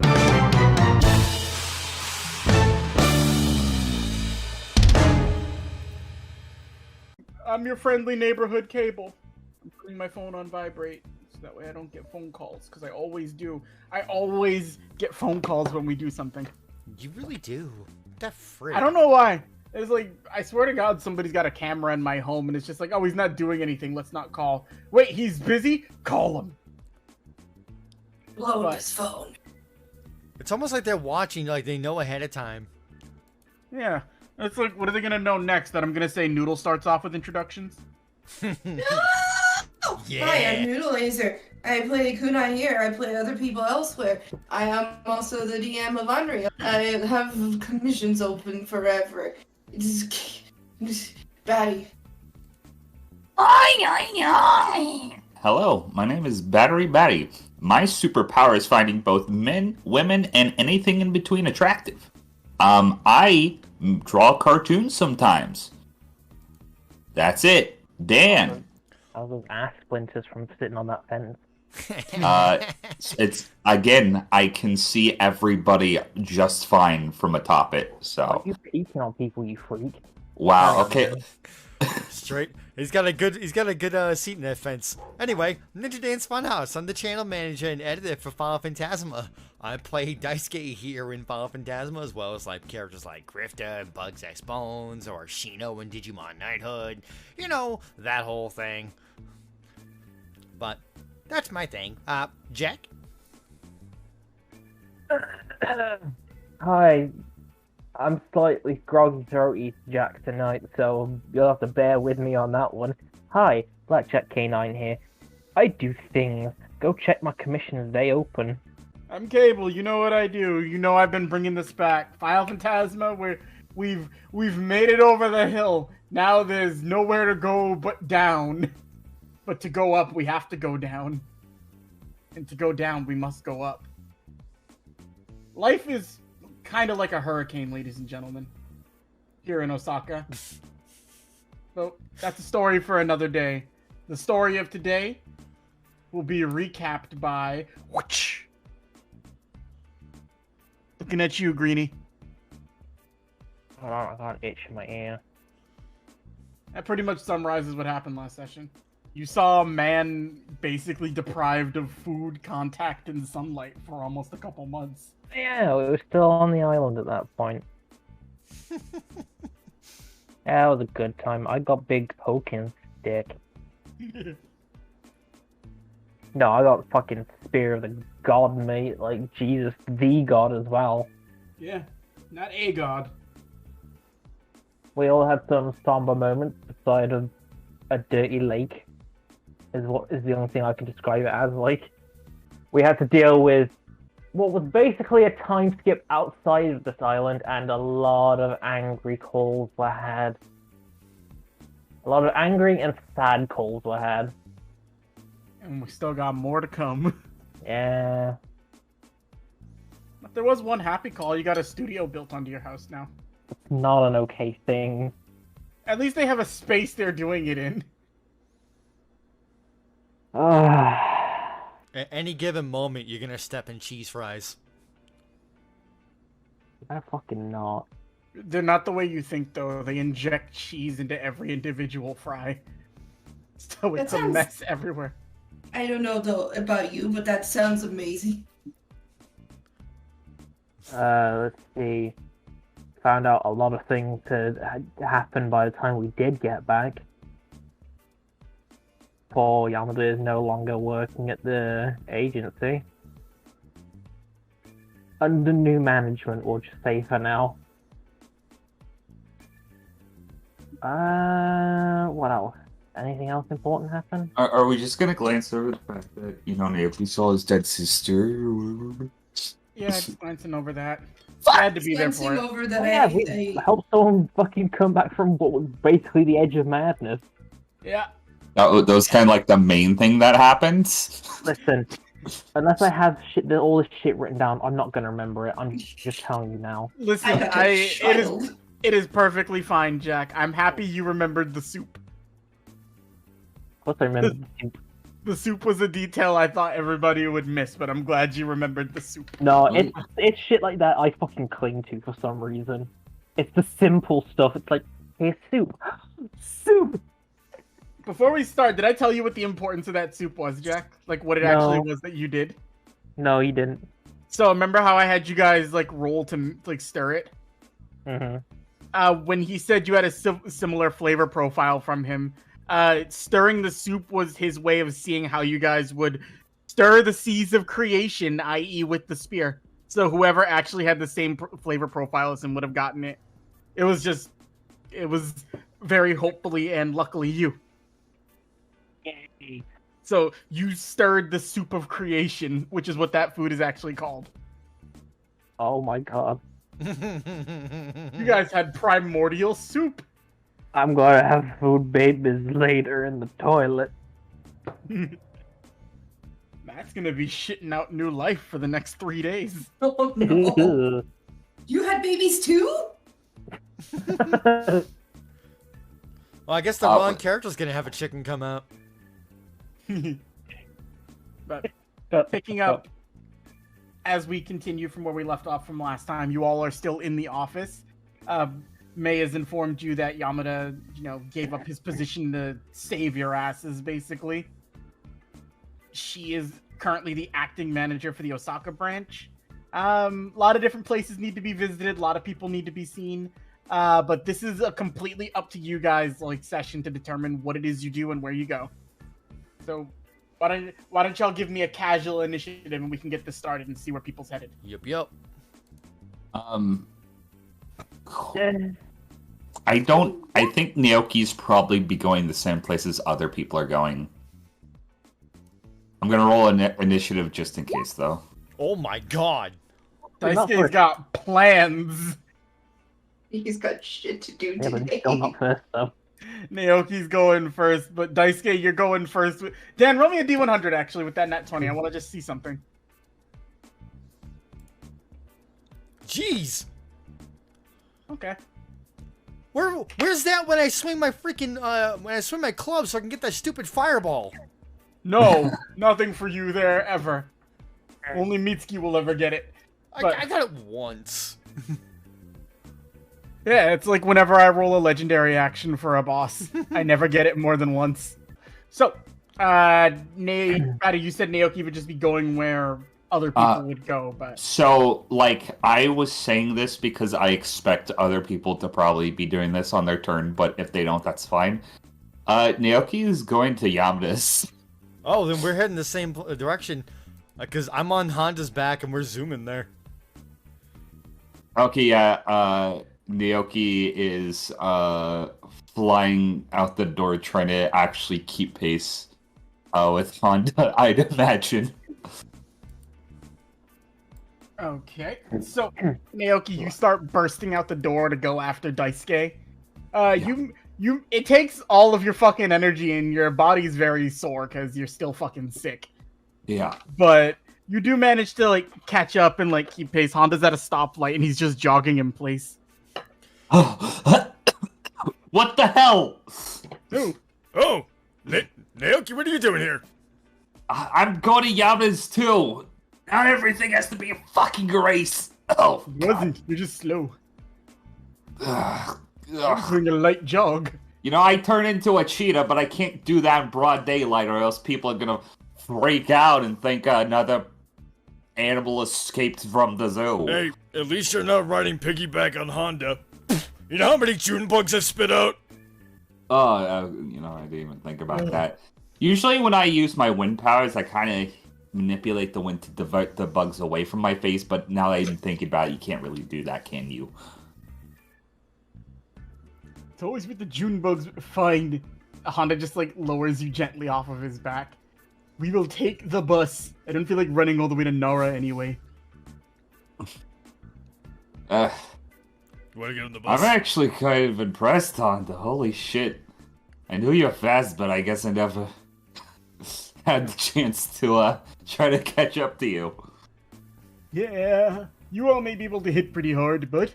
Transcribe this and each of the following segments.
I'm your friendly neighborhood Cable. I'm putting my phone on vibrate so that way I don't get phone calls, because I always do. I always get phone calls when we do something. You really do. That freak. I don't know why. It's like, I swear to God, somebody's got a camera in my home, and it's just like, oh, he's not doing anything. Let's not call. Wait, he's busy? Call him. Blow his phone. It's almost like they're watching, like they know ahead of time. Yeah. It's like, what are they going to know next? That I'm going to say Noodle starts off with introductions? No! Yeah. Hi, I'm Noodle Laser. I play Kunai here. I play other people elsewhere. I am also the DM of Unreal. I have commissions open forever. Just Batty. Hello, my name is Battery Batty. My superpower is finding both men, women, and anything in between attractive. I draw cartoons sometimes. That's it. Dan. All those ass splinters from sitting on that fence. It's again, I can see everybody just fine from atop it. So. Why are you peeking on people, you freak? Wow. Okay. Straight. He's got a good seat in that fence. Anyway, Ninja Dance Funhouse. I'm the channel manager and editor for Final Phantasma. I play Daisuke here in Final Phantasma, as well as like characters like Grifter and Bugs X Bones or Shino and Digimon Knighthood. You know, that whole thing. But that's my thing. Jack? Hi. I'm slightly groggy throaty, Jack, tonight, so you'll have to bear with me on that one. Hi, Blackjack K9 here. I do things. Go check my commissions, they open. I'm Cable, you know what I do. You know I've been bringing this back. Final Phantasma, where we've made it over the hill. Now there's nowhere to go but down. But to go up, we have to go down. And to go down, we must go up. Life is kind of like a hurricane, ladies and gentlemen, here in Osaka. So that's a story for another day. The story of today will be recapped by whoosh. Looking at you, Greenie. I got an itch in my ear. That pretty much summarizes what happened last session. You saw a man basically deprived of food, contact, and sunlight for almost a couple months. Yeah, we were still on the island at that point. Yeah, it was a good time. I got big poking stick. No, I got fucking Spear of the God, mate. Like, Jesus, the God as well. Yeah, not a god. We all had some somber moments beside a dirty lake. Is the only thing I can describe it as. Like, we had to deal with what was basically a time skip outside of this island, and a lot of angry calls were had. A lot of angry and sad calls were had. And we still got more to come. Yeah. But there was one happy call. You got a studio built onto your house now. It's not an okay thing. At least they have a space they're doing it in. At any given moment, you're gonna step in cheese fries. I'm fucking not. They're not the way you think, though. They inject cheese into every individual fry. So it's a mess everywhere. I don't know though about you, but that sounds amazing. Let's see. Found out a lot of things had happened by the time we did get back. Poor Yamada is no longer working at the agency. Under new management, we'll just say for now. What else? Anything else important happen? Are we just gonna glance over the fact that, you know, Naoki saw his dead sister? Yeah, just glancing over that. I had to be there for it. Over that Yeah, we helped someone fucking come back from what was basically the edge of madness. Yeah. That was kind of like the main thing that happened. Listen, unless I have all this shit written down, I'm not gonna remember it. I'm just telling you now. Listen, it is perfectly fine, Jack. I'm happy you remembered the soup. Of course I remember the soup. The soup was a detail I thought everybody would miss, but I'm glad you remembered the soup. No, it's shit like that I fucking cling to for some reason. It's the simple stuff. It's like, hey, soup. Soup! Before we start, did I tell you what the importance of that soup was, Jack? Like, what it No. actually was that you did? No, you didn't. So, remember how I had you guys, like, roll to, like, stir it? Mm-hmm. When he said you had a similar flavor profile from him, stirring the soup was his way of seeing how you guys would stir the seeds of creation, i.e. with the spear. So whoever actually had the same flavor profile as him would have gotten it. It was very hopefully and luckily you. Yay. So you stirred the soup of creation, which is what that food is actually called. Oh my god. You guys had primordial soup. I'm gonna have food babies later in the toilet. Matt's gonna be shitting out new life for the next 3 days. Oh no. You had babies too? Well, I guess the wrong character's gonna have a chicken come out. But picking up as we continue from where we left off from last time, you all are still in the office. May has informed you that Yamada, gave up his position to save your asses, basically. She is currently the acting manager for the Osaka branch. A lot of different places need to be visited. A lot of people need to be seen. But this is a completely up to you guys session to determine what it is you do and where you go. So why don't y'all give me a casual initiative and we can get this started and see where people's headed. Yep. I think Naoki's probably be going the same places other people are going. I'm gonna roll an initiative just in case, though. Oh my god. Daisuke's got plans. He's got shit to do Yeah, but today. still not first, though. Naoki's going first, but Daisuke, you're going first. Dan, roll me a D100, actually, with that nat 20. I want to just see something. Jeez. Okay. Where's that when I swing my freaking my club so I can get that stupid fireball? No, nothing for you there, ever. Only Mitsuki will ever get it. But, I got it once. yeah, it's like whenever I roll a legendary action for a boss. I never get it more than once. So, Patty, you said Naoki would just be going where other people would go, but... So, I was saying this because I expect other people to probably be doing this on their turn, but if they don't, that's fine. Naoki is going to Yamada's. Oh, then we're heading the same direction. Because I'm on Honda's back and we're zooming there. Okay, yeah, Naoki is flying out the door trying to actually keep pace with Honda, I'd imagine. Okay, so Naoki, you start bursting out the door to go after Daisuke. It takes all of your fucking energy and your body's very sore because you're still fucking sick. Yeah. But you do manage to catch up and keep pace. Honda's at a stoplight and he's just jogging in place. What the hell? Ooh. Oh, Naoki, what are you doing here? I'm going to Yama's too. Not everything has to be a fucking race. Oh, It wasn't. You're just slow. Ugh. You're just doing a light jog. I turn into a cheetah, but I can't do that in broad daylight or else people are gonna freak out and think another animal escaped from the zoo. Hey, at least you're not riding piggyback on Honda. You know how many June bugs I've spit out? Oh, I didn't even think about that. Usually when I use my wind powers, I kind of manipulate the wind to divert the bugs away from my face, but now that I'm thinking about it, you can't really do that, can you? It's always with the June bugs. Fine. Honda just lowers you gently off of his back. We will take the bus. I don't feel like running all the way to Nara anyway. You want to get on the bus? I'm actually kind of impressed, Honda. Holy shit. I knew you're fast, but I guess I never had the chance to try to catch up to you. Yeah, you all may be able to hit pretty hard, but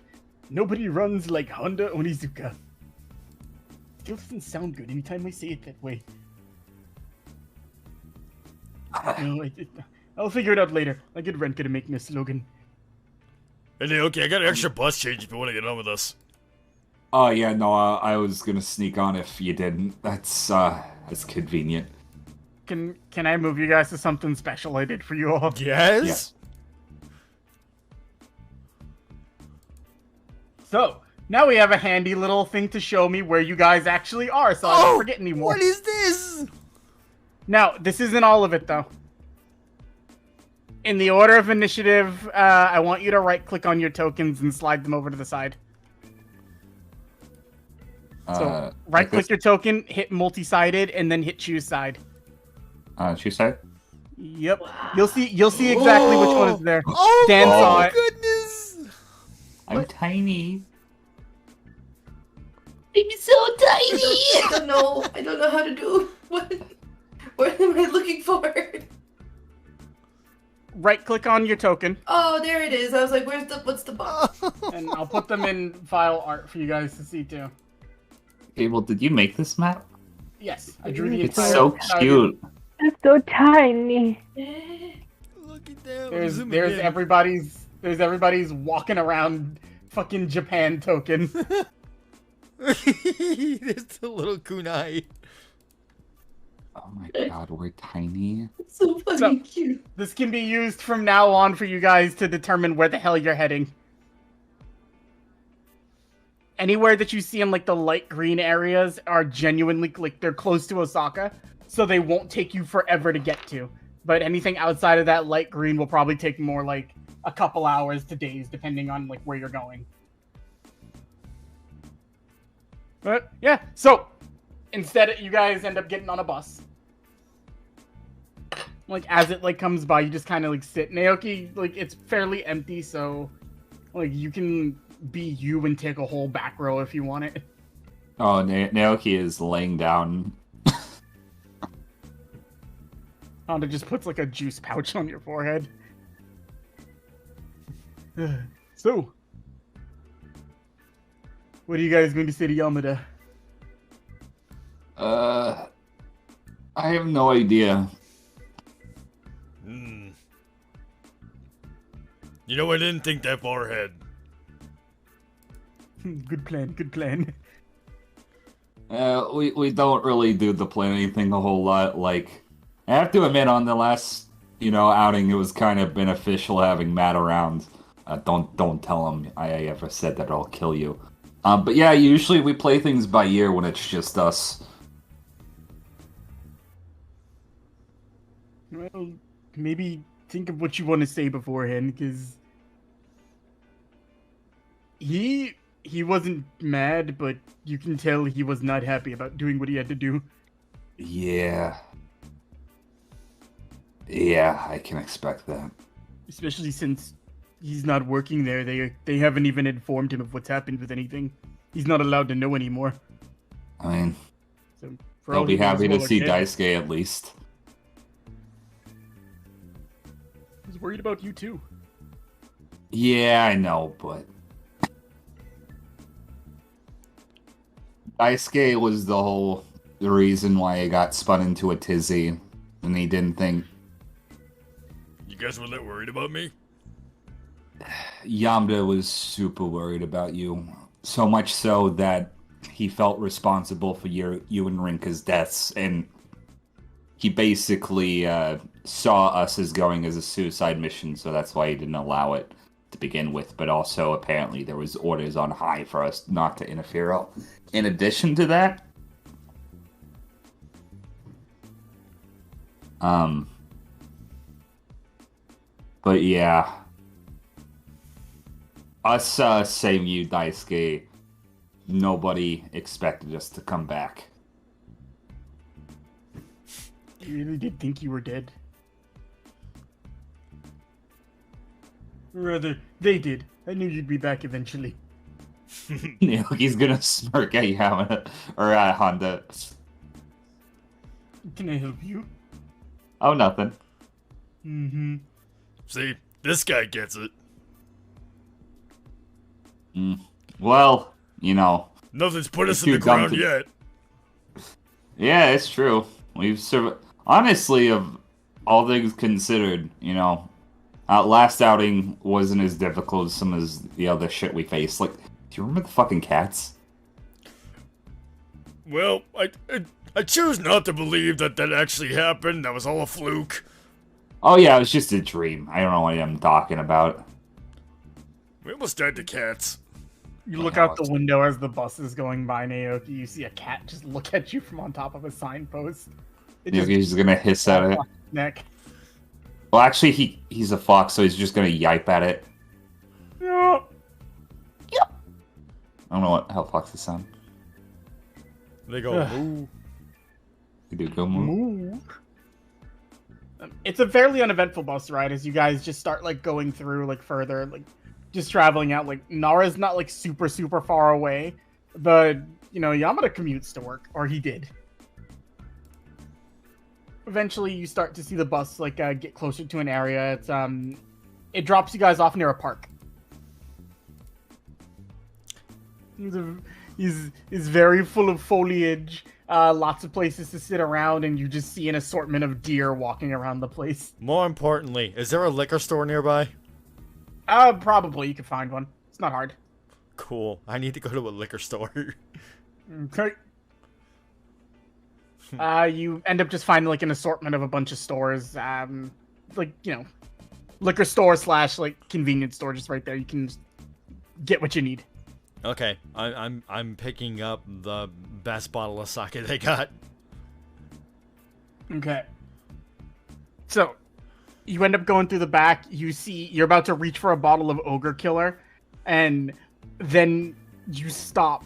nobody runs like Honda Onizuka. Still doesn't sound good anytime I say it that way. No, I'll figure it out later. I get rent gonna make me a slogan. Hey, okay, I got an extra bus change if you want to get on with us. Oh yeah, no, I was gonna sneak on if you didn't. That's convenient. Can I move you guys to something special I did for you all? Yes? So, now we have a handy little thing to show me where you guys actually are, so I don't forget anymore. What is this? Now, this isn't all of it, though. In the order of initiative, I want you to right-click on your tokens and slide them over to the side. So, right-click like your token, hit multi-sided, and then hit choose side. Choose side? Yep. You'll see exactly which one is there. Oh Dan saw my it. goodness! I'm tiny. I'm so tiny. I don't know how to do. What am I looking for? Right-click on your token, Oh, there it is. I was like, what's the box? and I'll put them in file art for you guys to see, too. Cable, did you make this map? Yes, I drew the It's entire... so cute. It's so tiny. Look at that. There's everybody's walking around fucking Japan token. There's the little kunai. Oh my god, we're tiny. So fucking cute. This can be used from now on for you guys to determine where the hell you're heading. Anywhere that you see in like the light green areas are genuinely like they're close to Osaka, so they won't take you forever to get to. But anything outside of that light green will probably take more like a couple hours to days, depending on like where you're going. But yeah, so instead you guys end up getting on a bus. Like as it like comes by, you just kind of like sit. Naoki, like it's fairly empty, so like you can be you and take a whole back row if you want it. Oh, Naoki is laying down. Honda just puts like a juice pouch on your forehead. So, what are you guys going to say to Yamada? I have no idea. You know, I didn't think that far ahead. Good plan, good plan. We don't really do the planning thing a whole lot. Like, I have to admit, on the last, outing, it was kind of beneficial having Matt around. Don't tell him I ever said that I'll kill you. But yeah, usually we play things by ear when it's just us. Well, maybe think of what you want to say beforehand, because he wasn't mad, but you can tell he was not happy about doing what he had to do. Yeah, I can expect that. Especially since he's not working there. They haven't even informed him of what's happened with anything. He's not allowed to know anymore. I mean, So for I'll all be he knows, happy to well, see okay. Daisuke at least. I was worried about you too. Yeah, I know, but Daisuke was the reason why I got spun into a tizzy, and he didn't think You guys were that worried about me? Yamda was super worried about you. So much so that he felt responsible for you and Rinka's deaths, and he basically saw us as going as a suicide mission, so that's why he didn't allow it to begin with. But also, apparently, there was orders on high for us not to interfere. In addition to that, but yeah, us saving you, Daisuke, nobody expected us to come back. You really did think you were dead. Rather, they did. I knew you'd be back eventually. He's gonna smirk at Yamada, or at Honda. Can I help you? Oh, nothing. Mm-hmm. See, this guy gets it. Well, Nothing's put us It's in the too dumb ground to- yet. yeah, it's true. We've survived. Honestly, of all things considered, last outing wasn't as difficult as some of the other shit we faced. Like, do you remember the fucking cats? Well, I choose not to believe that actually happened. That was all a fluke. Oh yeah, it was just a dream. I don't know what I'm talking about. We almost died to cats. You look out the window as the bus is going by, Naoki. You see a cat just look at you from on top of a signpost. He's gonna hiss at it. Neck. Well, actually, he's a fox, so he's just gonna yipe at it. Yeah. Yep. I don't know how foxes sound. They go moo. They do go moo. It's a fairly uneventful bus ride as you guys just start like going through like further, like just traveling out. Like Nara's not like super far away, but Yamada commutes to work, or he did. Eventually, you start to see the bus like get closer to an area. It drops you guys off near a park. He's very full of foliage, lots of places to sit around, and you just see an assortment of deer walking around the place. More importantly, is there a liquor store nearby? Probably you could find one. It's not hard. Cool. I need to go to a liquor store. Okay. You end up just finding like an assortment of a bunch of stores, liquor store / like convenience store just right there. You can just get what you need. Okay, I'm picking up the best bottle of sake they got. Okay. So, you end up going through the back. You're about to reach for a bottle of Ogre Killer, and then you stop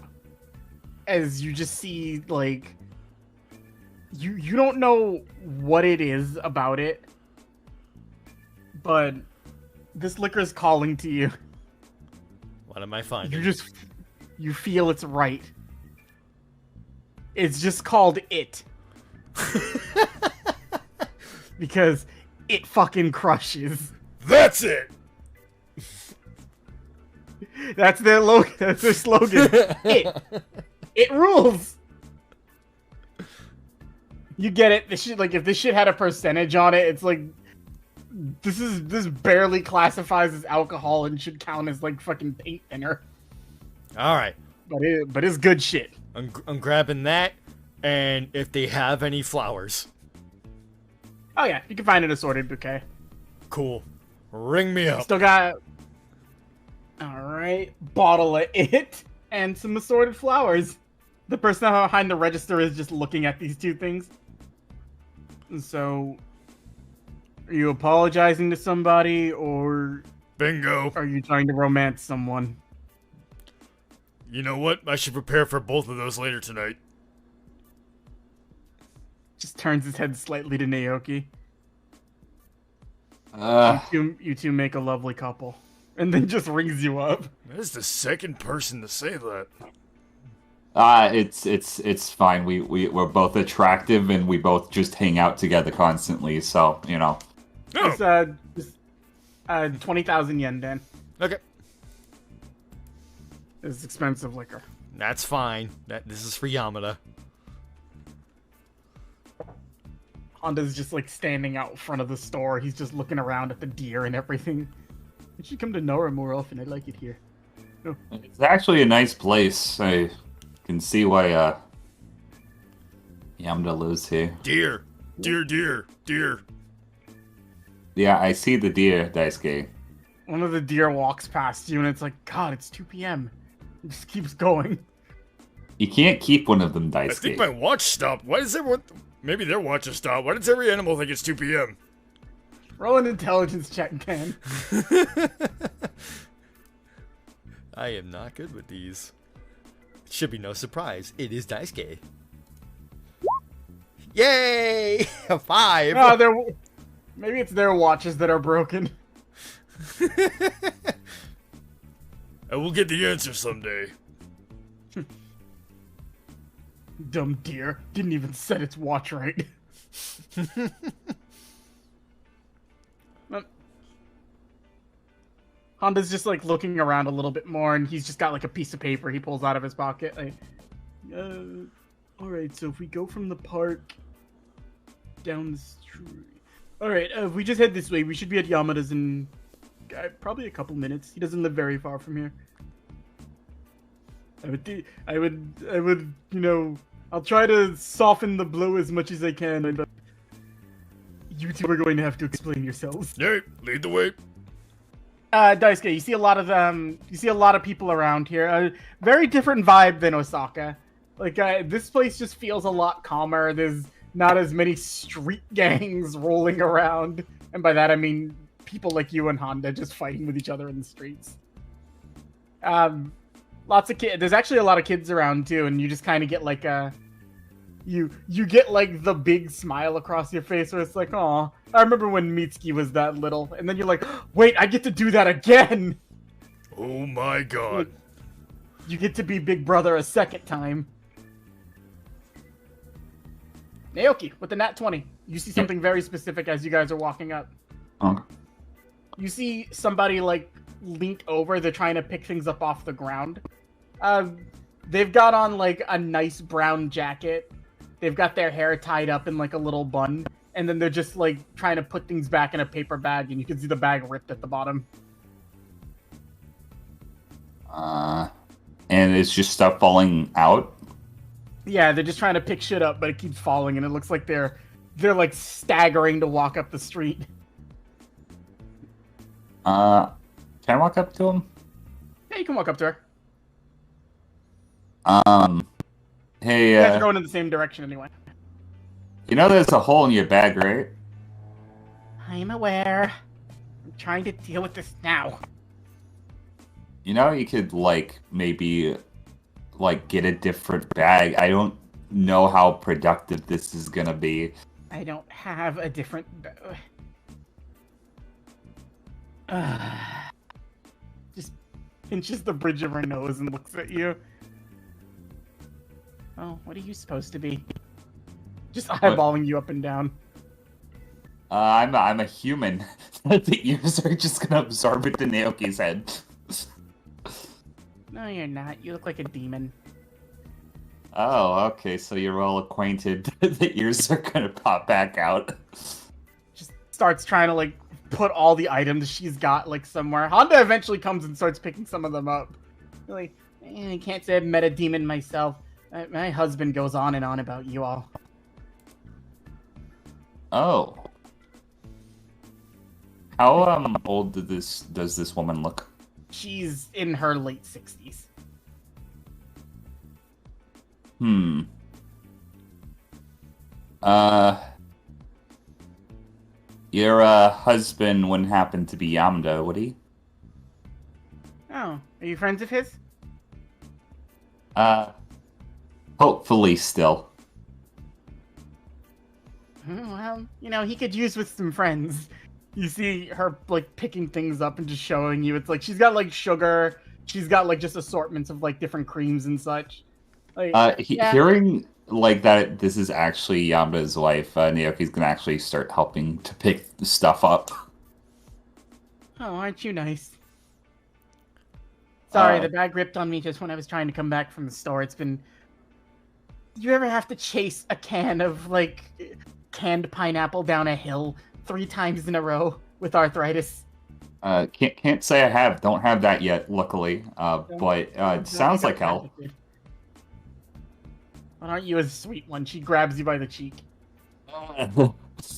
as you just see like you don't know what it is about it, but this liquor is calling to you. What am I finding? You feel it's right. It's just called It. Because it fucking crushes. That's it! That's their slogan. It rules. You get it. This shit, like, if this shit had a percentage on it, it's like this barely classifies as alcohol and should count as like fucking paint thinner. All right, but it's good shit. I'm grabbing that, and if they have any flowers. Oh yeah, you can find an assorted bouquet. Cool. Ring me up. Still got all right, bottle of It and some assorted flowers. The person behind the register is just looking at these two things. So, are you apologizing to somebody, or Bingo. are you trying to romance someone? You know what? I should prepare for both of those later tonight. Just turns his head slightly to Naoki. You two make a lovely couple. And then just rings you up. That is the second person to say that. It's fine. We're both attractive and we both just hang out together constantly, so, No. It's 20,000 yen, Dan. Okay. It's expensive liquor. That's fine. This is for Yamada. Honda's just like standing out front of the store. He's just looking around at the deer and everything. You should come to Nora more often. I like it here. No. It's actually a nice place. I can see why Yamada lives here. Deer. Yeah, I see the deer, Daisuke. One of the deer walks past you and it's like, God, it's 2 p.m. It just keeps going. You can't keep one of them, Daisuke. I think my watch stopped. Why does everyone... Maybe their watch has stopped. Why does every animal think it's 2 p.m.? Roll an intelligence check, Dan. I am not good with these. It should be no surprise. It is Daisuke. Yay! A 5! Oh, maybe it's their watches that are broken. I will get the answer someday. Dumb deer. Didn't even set its watch right. Honda's just like looking around a little bit more, and he's just got like a piece of paper he pulls out of his pocket. Like, alright, so if we go from the park down the street. Alright, we just head this way. We should be at Yamada's in probably a couple minutes. He doesn't live very far from here. I would, you know, I'll try to soften the blow as much as I can, but you two are going to have to explain yourselves. Hey, lead the way. Daisuke, you see a lot of people around here. Very different vibe than Osaka. Like, this place just feels a lot calmer. There's not as many street gangs rolling around. And by that, I mean people like you and Honda just fighting with each other in the streets. Lots of kids. There's actually a lot of kids around, too, and you just kind of get, like, You get, like, the big smile across your face where it's like, aw, I remember when Mitsuki was that little. And then you're like, wait, I get to do that again! Oh my god. Like, you get to be Big Brother a second time. Naoki, with the nat 20, you see something very specific as you guys are walking up. You see somebody, like, leaned over. They're trying to pick things up off the ground. They've got on, like, a nice brown jacket. They've got their hair tied up in, like, a little bun. And then they're just, like, trying to put things back in a paper bag, and you can see the bag ripped at the bottom. And it's just stuff falling out? Yeah, they're just trying to pick shit up, but it keeps falling, and it looks like they're like, staggering to walk up the street. Can I walk up to him? Yeah, you can walk up to her. Hey, You guys are going in the same direction anyway. you know there's a hole in your bag, right? I'm aware. I'm trying to deal with this now. You know, you could, like, maybe, like, get a different bag. I don't know how productive this is gonna be. I don't have a different... Just pinches the bridge of her nose and looks at you. Oh, what are you supposed to be? Just eyeballing you up and down. I'm a human. The ears are just gonna absorb into Naoki's head. No, you're not. You look like a demon. Oh, okay, so you're well acquainted. The ears are gonna pop back out. Just starts trying to, like, put all the items she's got, like, somewhere. Honda eventually comes and starts picking some of them up. Like, I can't say I've met a demon myself. My husband goes on and on about you all. Oh. How old does this woman look? She's in her late 60s. Your husband wouldn't happen to be Yamada, would he? Oh, are you friends of his? Hopefully still. Well, you know, he could use with some friends. You see her, like, picking things up and just showing you. It's like, she's got, like, sugar. She's got, like, just assortments of, like, different creams and such. Like, Hearing, like, that this is actually Yamada's wife, Naoki's gonna actually start helping to pick the stuff up. Oh, aren't you nice? Sorry, the bag ripped on me just when I was trying to come back from the store. It's been... You ever have to chase a can of, like, canned pineapple down a hill 3 times in a row with arthritis? Can't say I have. Don't have that yet, luckily. But it sounds like hell. But aren't you a sweet one? She grabs you by the cheek.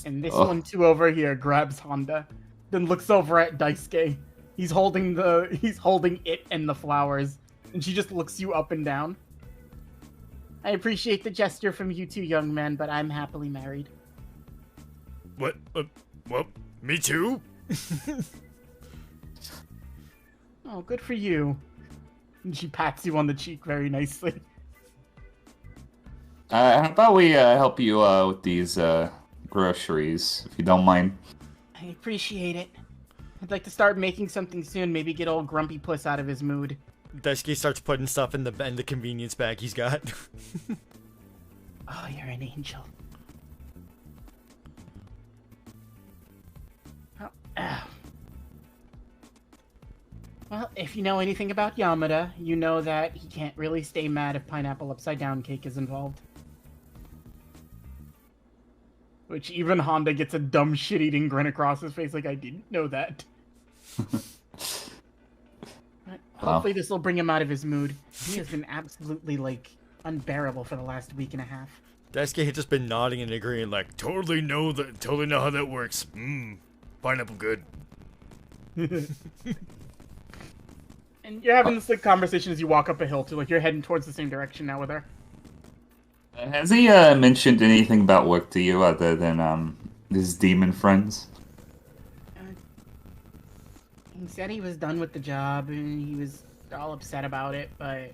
And this one, too, over here grabs Honda. Then looks over at Daisuke. He's holding it and the flowers. And she just looks you up and down. I appreciate the gesture from you two, young men, but I'm happily married. What? Well, me too? Oh, good for you. And she pats you on the cheek very nicely. How about we help you with these groceries, if you don't mind? I appreciate it. I'd like to start making something soon, maybe get old Grumpy Puss out of his mood. Daisuke starts putting stuff in the convenience bag he's got. Oh, you're an angel. Well, if you know anything about Yamada, you know that he can't really stay mad if pineapple upside down cake is involved. Which even Honda gets a dumb shit-eating grin across his face like, I didn't know that. But hopefully this will bring him out of his mood. He has been absolutely, like, unbearable for the last week and a half. Daisuke had just been nodding and agreeing, like, totally know how that works. Pineapple good. And you're having this like conversation as you walk up a hill too, like you're heading towards the same direction now with her. Has he mentioned anything about work to you other than his demon friends? He said he was done with the job and he was all upset about it, but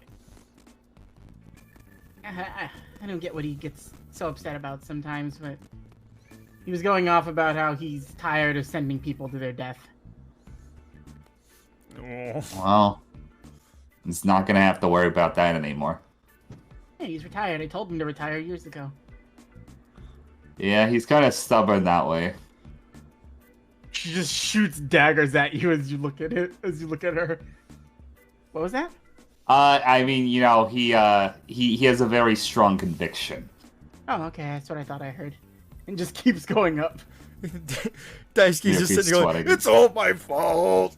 I don't get what he gets so upset about sometimes, but he was going off about how he's tired of sending people to their death. Oh. Well, he's not gonna have to worry about that anymore. Yeah, he's retired. I told him to retire years ago. Yeah, he's kind of stubborn that way. She just shoots daggers at you as you look at it. As you look at her. What was that? I mean, you know, he has a very strong conviction. Oh, okay. That's what I thought I heard. And just keeps going up. Daisuke's just sitting there going, it's all my fault.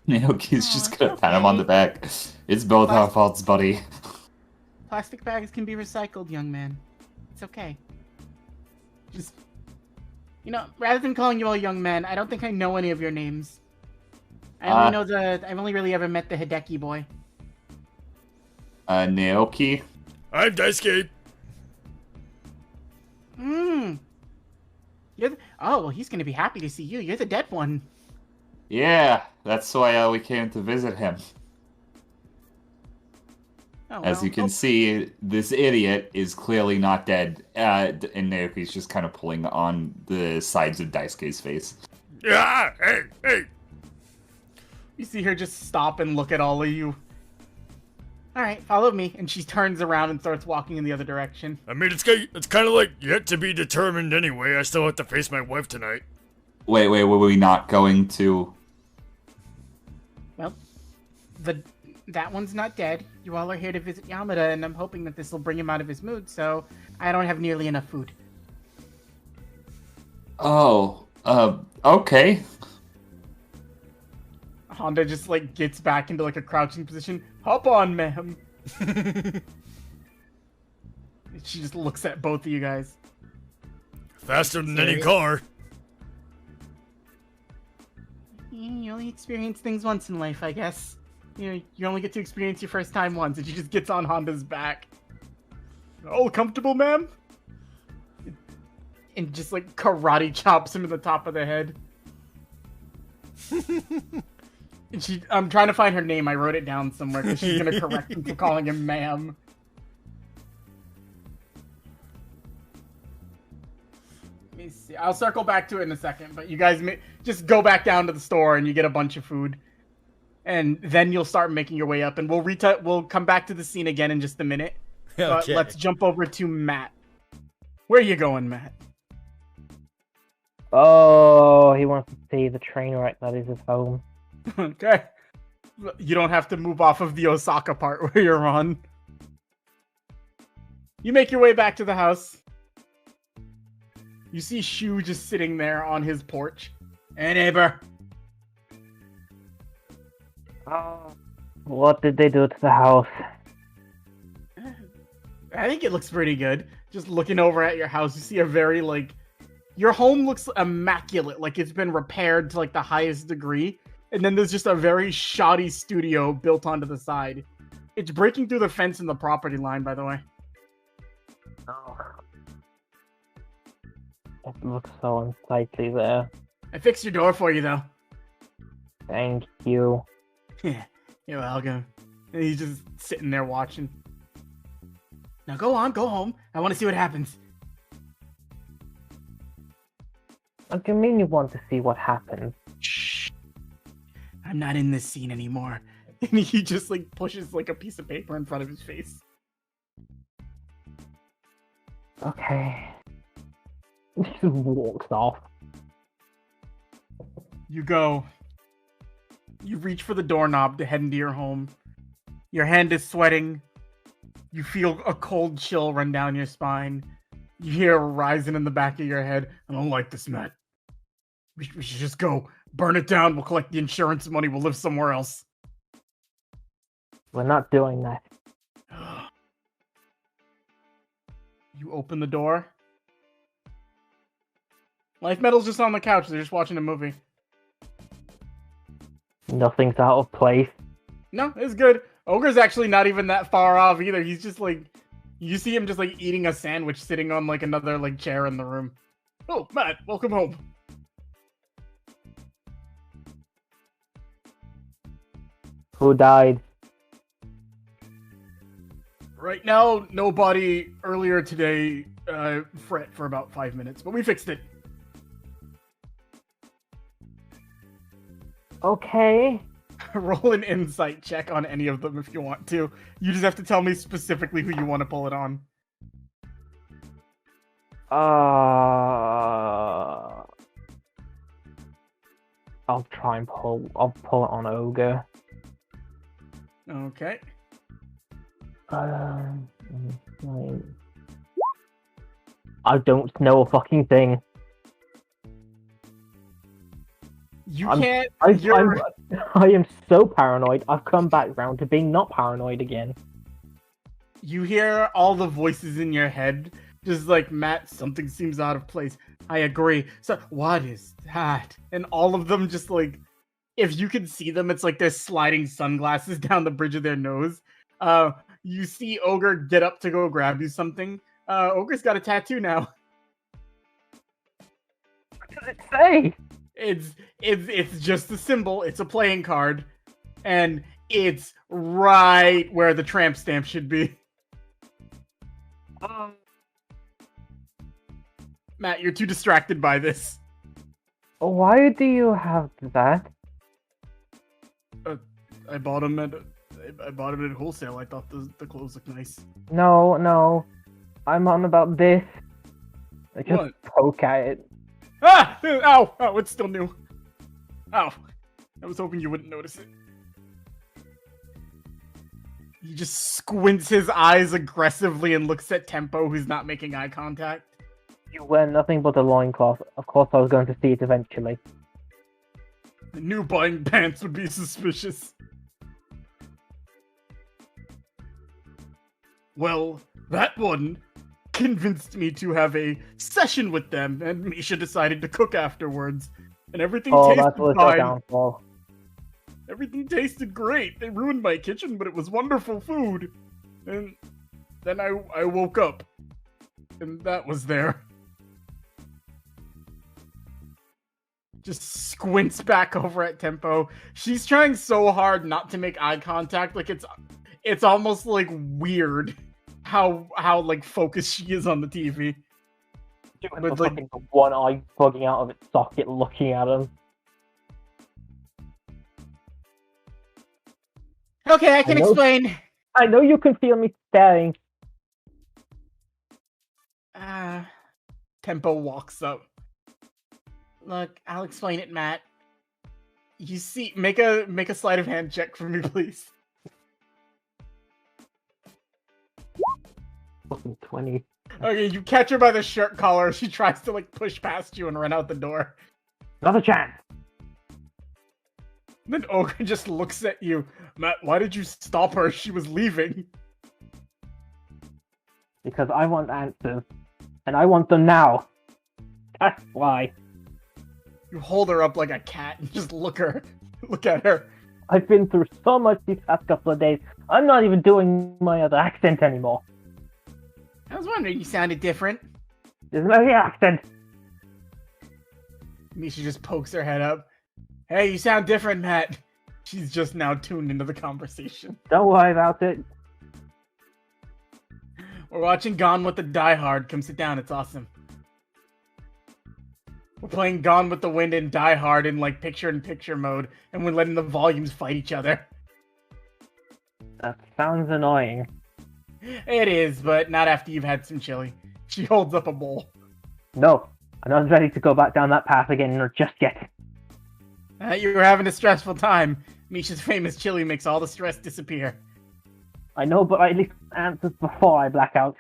Naoki's just gonna pat him on the back. It's both our faults, buddy. Plastic bags can be recycled, young man. It's okay. Just, you know, rather than calling you all young men, I don't think I know any of your names. I've only really ever met the Hideki boy. Naoki? I'm Daisuke. Oh, well, he's gonna be happy to see you. You're the dead one. Yeah, that's why we came to visit him. Oh, well, As you can see, this idiot is clearly not dead, and Naoki's just kind of pulling on the sides of Daisuke's face. Yeah, hey. You see her just stop and look at all of you. Alright, follow me. And she turns around and starts walking in the other direction. I mean, it's kind of like yet to be determined anyway. I still have to face my wife tonight. Wait, were we not going to... Well, that one's not dead. You all are here to visit Yamada, and I'm hoping that this will bring him out of his mood, so I don't have nearly enough food. Oh, okay. Honda just, like, gets back into, like, a crouching position. Hop on, ma'am. She just looks at both of you guys. Faster than any car. You only experience things once in life, I guess. You know, you only get to experience your first time once, and she just gets on Honda's back. All comfortable, ma'am? And just, like, karate chops him in the top of the head. And I'm trying to find her name. I wrote it down somewhere, because she's gonna correct him for calling him ma'am. Let me see. I'll circle back to it in a second, but you guys just go back down to the store and you get a bunch of food. And then you'll start making your way up, and we'll come back to the scene again in just a minute. Okay. But let's jump over to Matt. Where are you going, Matt? Oh, he wants to see the train wreck that is his home. Okay. You don't have to move off of the Osaka part where you're on. You make your way back to the house. You see Shu just sitting there on his porch. Hey, neighbor. What did they do to the house? I think it looks pretty good. Just looking over at your house, you see a very, like... Your home looks immaculate, like it's been repaired to, like, the highest degree. And then there's just a very shoddy studio built onto the side. It's breaking through the fence in the property line, by the way. Oh. It looks so unsightly there. I fixed your door for you, though. Thank you. Yeah, you're welcome. And he's just sitting there watching. Now go on, go home. I want to see what happens. What do you mean you want to see what happens? Shh. I'm not in this scene anymore. And he just, like, pushes, like, a piece of paper in front of his face. Okay. He just walks off. You go. You reach for the doorknob to head into your home. Your hand is sweating. You feel a cold chill run down your spine. You hear rising in the back of your head. I don't like this, Matt. We should just go. Burn it down. We'll collect the insurance money. We'll live somewhere else. We're not doing that. You open the door. Life Metal's just on the couch. They're just watching a movie. Nothing's out of place. No, it's good. Ogre's actually not even that far off either. He's just like, you see him just like eating a sandwich sitting on like another like chair in the room. Oh, Matt, welcome home. Who died? Right now, nobody. Earlier today, fret for about 5 minutes, but we fixed it. Okay. Roll an insight check on any of them if you want to. You just have to tell me specifically who you want to pull it on. I'll try and I'll pull it on Ogre. Okay. I don't know a fucking thing. You I am so paranoid. I've come back round to being not paranoid again. You hear all the voices in your head, just like, Matt, something seems out of place. I agree. So, what is that? And all of them just like, if you can see them, it's like they're sliding sunglasses down the bridge of their nose. You see Ogre get up to go grab you something. Ogre's got a tattoo now. What does it say? It's just a symbol. It's a playing card, and it's right where the tramp stamp should be. Matt, you're too distracted by this. Why do you have that? I bought them at wholesale. I thought the clothes looked nice. No, I'm on about this. I just What? poke at it. Ah! Ow! Oh, it's still new. Ow. I was hoping you wouldn't notice it. He just squints his eyes aggressively and looks at Tempo, who's not making eye contact. You wear nothing but a loincloth. Of course I was going to see it eventually. I knew buying pants would be suspicious. Well, that one convinced me to have a session with them, and Misha decided to cook afterwards. And everything tasted that was fine. their downfall. Everything tasted great. They ruined my kitchen, but it was wonderful food. And then I woke up, and that was there. Just squints back over at Tempo. She's trying so hard not to make eye contact. Like it's almost like weird how like focused she is on the TV. With like one eye bugging out of its socket, looking at him. Okay, I can explain. I know you can feel me staring. Tempo walks up. Look, I'll explain it, Matt. You see, make a sleight of hand check for me, please. Fucking 20. Okay, you catch her by the shirt collar. She tries to like push past you and run out the door. Another chance. Then Ogre just looks at you. Matt, why did you stop her? She was leaving. Because I want answers. And I want them now. That's why. You hold her up like a cat and just look at her. I've been through so much these past couple of days. I'm not even doing my other accent anymore. I was wondering, you sounded different. There's no accent. Misha just pokes her head up. Hey, you sound different, Matt. She's just now tuned into the conversation. Don't worry about it. We're watching Gone with the Die Hard. Come sit down, it's awesome. We're playing Gone with the Wind and Die Hard in like picture-in-picture mode, and we're letting the volumes fight each other. That sounds annoying. It is, but not after you've had some chili. She holds up a bowl. No, I'm not ready to go back down that path again, or just yet. You were having a stressful time. Misha's famous chili makes all the stress disappear. I know, but I at least answers before I black out.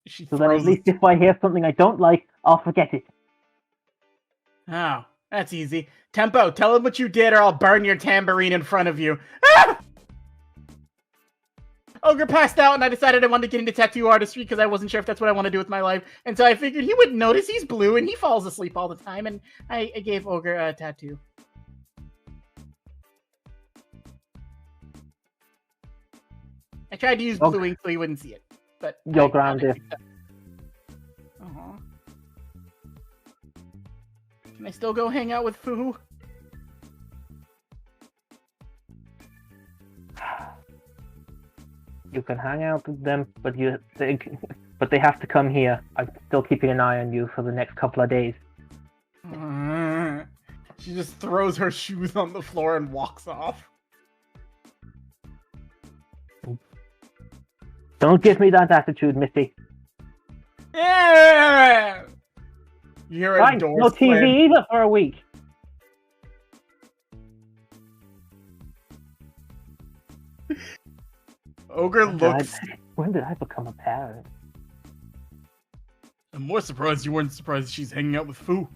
She So then at throws least if I hear something I don't like, I'll forget it. Oh, that's easy. Tempo, tell him what you did or I'll burn your tambourine in front of you. Ah! Ogre passed out and I decided I wanted to get into tattoo artistry because I wasn't sure if that's what I want to do with my life. And so I figured he wouldn't notice. He's blue and he falls asleep all the time. And I gave Ogre a tattoo. I tried to use blue ink so he wouldn't see it. But You're grounded. Aw. Can I still go hang out with Foo? You can hang out with them, but they have to come here. I'm still keeping an eye on you for the next couple of days. She just throws her shoes on the floor and walks off. Don't give me that attitude, Misty. Yeah! You hear a Fine, door no slam. TV either for a week. Ogre looks... When did I become a parent? I'm more surprised you weren't surprised she's hanging out with Foo.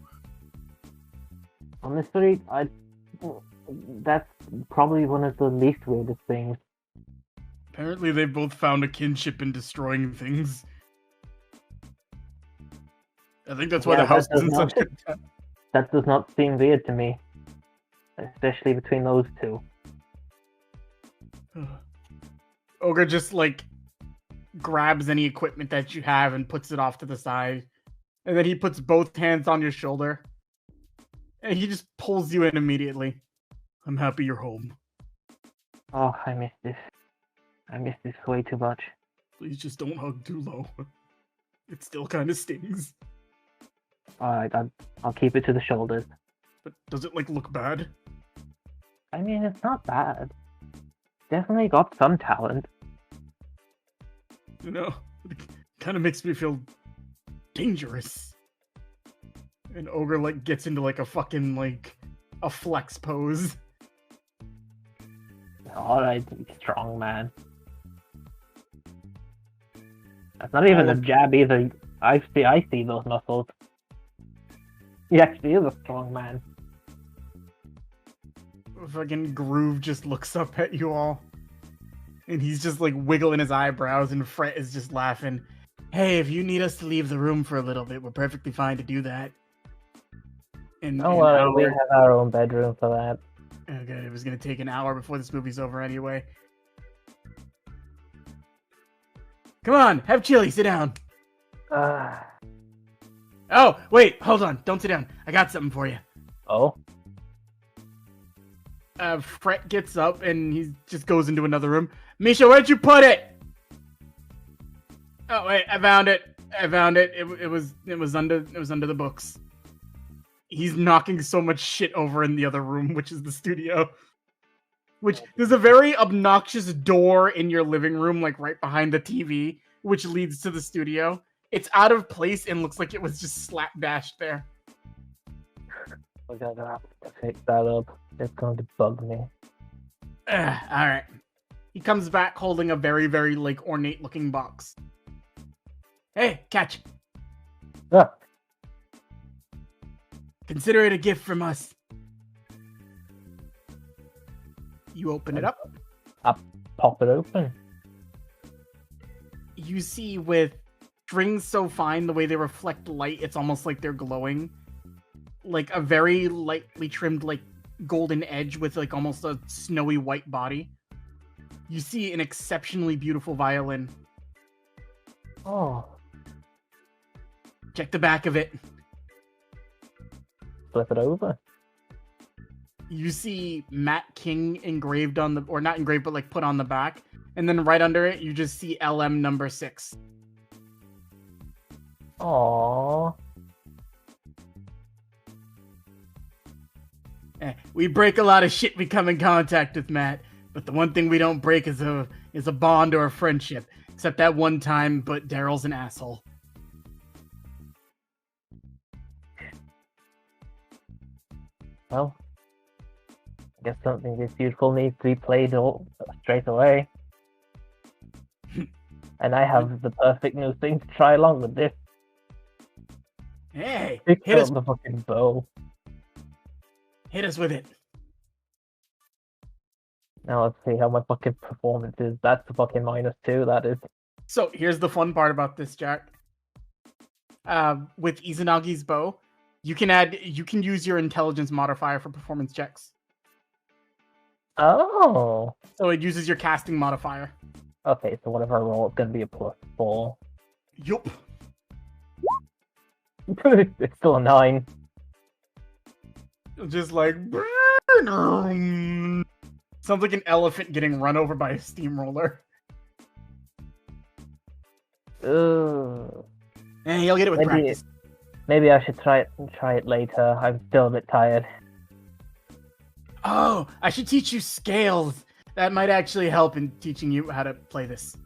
Honestly, that's probably one of the least weirdest things. Apparently they both found a kinship in destroying things. I think that's why the house is in such good time. That does not seem weird to me. Especially between those two. Ogre just, like, grabs any equipment that you have and puts it off to the side. And then he puts both hands on your shoulder. And he just pulls you in immediately. I'm happy you're home. Oh, I miss this. I miss this way too much. Please just don't hug too low. It still kind of stings. Alright, I'll keep it to the shoulders. But does it, like, look bad? I mean, it's not bad. Definitely got some talent. You know, it kind of makes me feel dangerous. And Ogre, like, gets into, like, a fucking, like, a flex pose. Alright, strong man. That's not even a jab either. I see those muscles. He actually is a strong man. Fucking Groove just looks up at you all. And he's just, like, wiggling his eyebrows, and Fret is just laughing. Hey, if you need us to leave the room for a little bit, we're perfectly fine to do that. And, Oh, well, we have our own bedroom for that. Okay, it was gonna take an hour before this movie's over anyway. Come on, have chili, sit down. Oh, wait, hold on, don't sit down. I got something for you. Oh? Fret gets up and he just goes into another room. Misha, where'd you put it? Oh wait, I found it. It was under the books. He's knocking so much shit over in the other room, which is the studio. Which, there's a very obnoxious door in your living room, like right behind the TV, which leads to the studio. It's out of place and looks like it was just slapdashed there. We're gonna have to fix that up. It's going to bug me. Alright. He comes back holding a very, very, like, ornate-looking box. Hey, catch. Ah. Consider it a gift from us. You open it up. I'll pop it open. You see with strings so fine, the way they reflect light, it's almost like they're glowing. Like a very lightly trimmed, like, golden edge with, like, almost a snowy white body. You see an exceptionally beautiful violin. Oh. Check the back of it. Flip it over. You see Matt King engraved on the, or not engraved, but like put on the back. And then right under it, you just see LM number 6. Aww. We break a lot of shit we come in contact with, Matt. But the one thing we don't break is a bond or a friendship. Except that one time, but Daryl's an asshole. Well, I guess something this beautiful needs to be played straight away. And I have the perfect new thing to try along with this. Hey, Pick hit up us, the fucking bow. hit us with it. Now let's see how my fucking performance is. That's the fucking -2, that is. So here's the fun part about this, Jack. With Izanagi's bow, you can use your intelligence modifier for performance checks. Oh. So it uses your casting modifier. Okay, so whatever I roll, it's gonna be a +4. Yup. It's still a 9. Just like sounds like an elephant getting run over by a steamroller. Ugh. And you'll get it with practice. Maybe I should try it later. I'm still a bit tired. Oh, I should teach you scales. That might actually help in teaching you how to play this.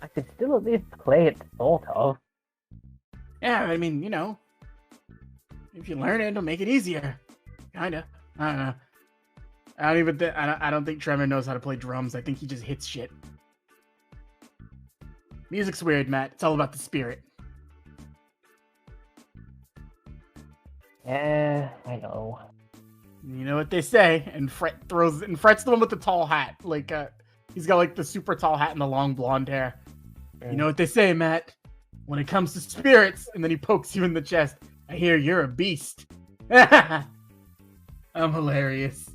I could still at least play it, sort of. Yeah, I mean, you know, if you learn it, it'll make it easier. Kinda. I don't know. I don't think Trevor knows how to play drums. I think he just hits shit. Music's weird, Matt. It's all about the spirit. Yeah, I know. You know what they say, and Fret's the one with the tall hat. Like, he's got like the super tall hat and the long blonde hair. You know what they say, Matt? When it comes to spirits, and then he pokes you in the chest. I hear you're a beast. I'm hilarious.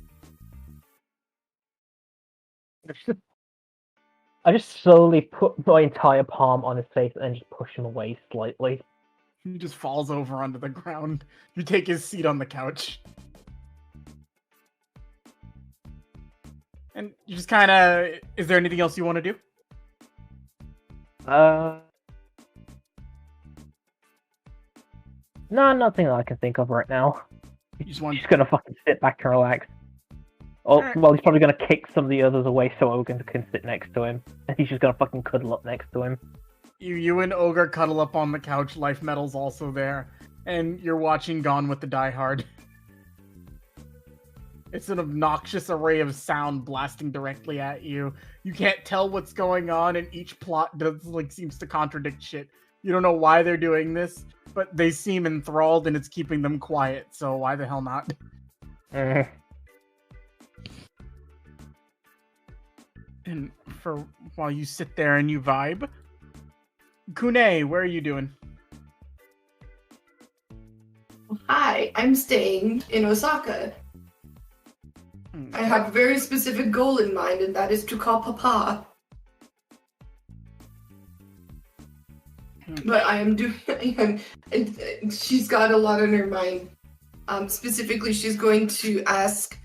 I just slowly put my entire palm on his face and just push him away slightly. He just falls over onto the ground. You take his seat on the couch. And you just kind of... Is there anything else you want to do? No, nothing that I can think of right now. You just want... He's gonna fucking sit back and relax. Oh, Alright. well, he's probably gonna kick some of the others away so Ogun can sit next to him. And he's just gonna fucking cuddle up next to him. You and Ogre cuddle up on the couch. Life Metal's also there. And you're watching Gone with the Die Hard. It's an obnoxious array of sound blasting directly at you. You can't tell what's going on, and each plot seems to contradict shit. You don't know why they're doing this, but they seem enthralled and it's keeping them quiet, so why the hell not? And for while you sit there and you vibe, Kune, where are you doing? Hi, I'm staying in Osaka. I have a very specific goal in mind, and that is to call Papa. But I am doing, and she's got a lot on her mind. Specifically, she's going to ask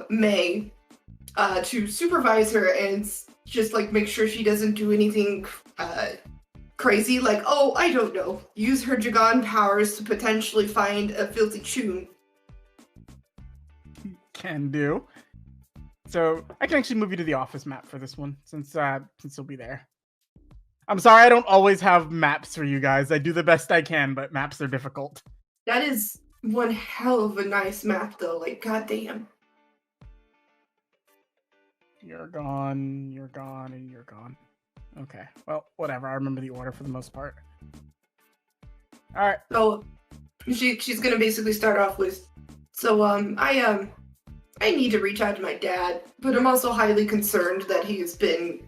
May to supervise her and just like make sure she doesn't do anything crazy, like, oh, I don't know, use her Jagan powers to potentially find a filthy tune. Can do. So I can actually move you to the office map for this one, since you'll be there. I'm sorry I don't always have maps for you guys. I do the best I can, but maps are difficult. That is one hell of a nice map, though. Like, goddamn. You're gone, and you're gone. Okay, well, whatever. I remember the order for the most part. All right. So she's gonna basically start off with, so I need to reach out to my dad, but I'm also highly concerned that he's been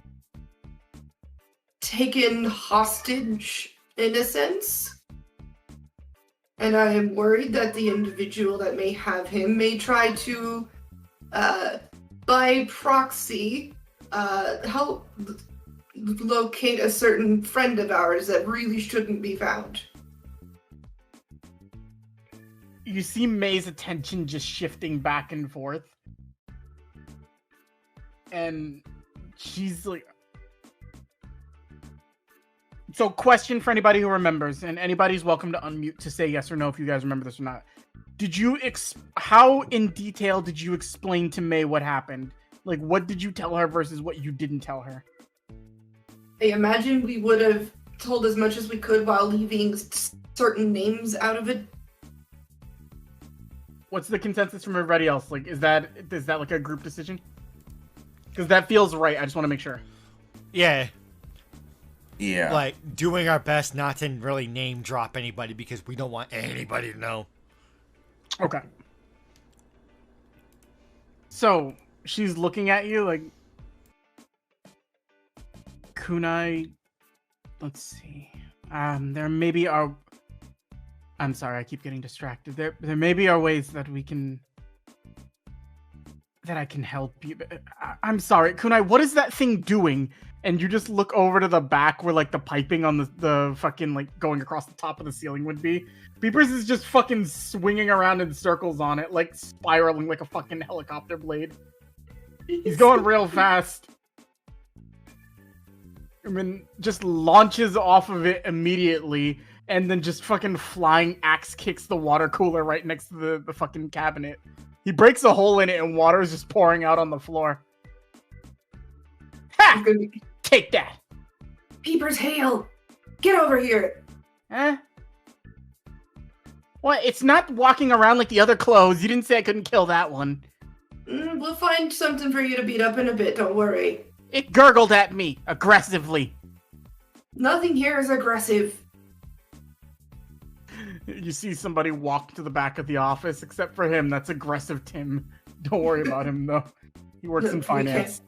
taken hostage in a sense. And I am worried that the individual that may have him may try to, by proxy, help locate a certain friend of ours that really shouldn't be found. You see May's attention just shifting back and forth. And she's like... So, question for anybody who remembers, and anybody's welcome to unmute to say yes or no if you guys remember this or not. Did you how in detail did you explain to May what happened? Like, what did you tell her versus what you didn't tell her? I imagine we would have told as much as we could while leaving certain names out of it. What's the consensus from everybody else? Like, is that like a group decision? Because that feels right. I just want to make sure. Yeah. Yeah. Like, doing our best not to really name drop anybody because we don't want anybody to know. Okay. So, she's looking at you like... Kunai... Let's see. There maybe are... I'm sorry, I keep getting distracted. There maybe are ways that we can... that I can help you. I'm sorry, Kunai, what is that thing doing? And you just look over to the back where, like, the piping on the fucking, like, going across the top of the ceiling would be. Beepers is just fucking swinging around in circles on it, like, spiraling like a fucking helicopter blade. He's going real fast. And then just launches off of it immediately, and then just fucking flying axe kicks the water cooler right next to the fucking cabinet. He breaks a hole in it, and water is just pouring out on the floor. Ha! Take that! Peepers hail! Get over here! Huh? What? It's not walking around like the other clothes. You didn't say I couldn't kill that one. We'll find something for you to beat up in a bit, don't worry. It gurgled at me, aggressively. Nothing here is aggressive. You see somebody walk to the back of the office, except for him. That's aggressive Tim. Don't worry about him, though. He works in finance.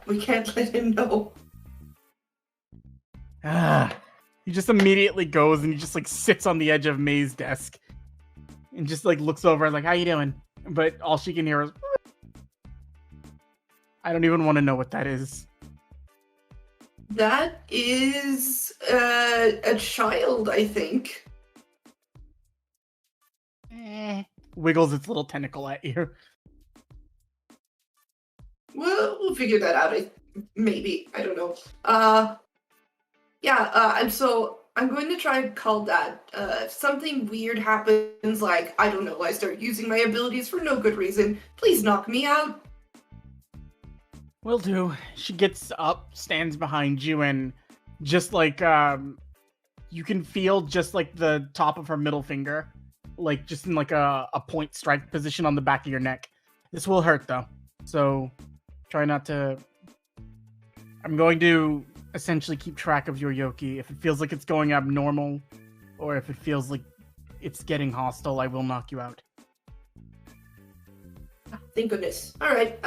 We can't let him know. He just immediately goes and he just, like, sits on the edge of May's desk. And just, like, looks over, like, how you doing? But all she can hear is... I don't even want to know what that is. That is a child, I think. Wiggles its little tentacle at you. Well, we'll figure that out. Maybe. I don't know. So I'm going to try and call Dad. If something weird happens, like, I don't know, I start using my abilities for no good reason, please knock me out. Will do. She gets up, stands behind you, and just like, you can feel just like the top of her middle finger, like just in like a point strike position on the back of your neck. This will hurt though, so try not to... I'm going to essentially keep track of your Yoki. If it feels like it's going abnormal, or if it feels like it's getting hostile, I will knock you out. Thank goodness. Alright,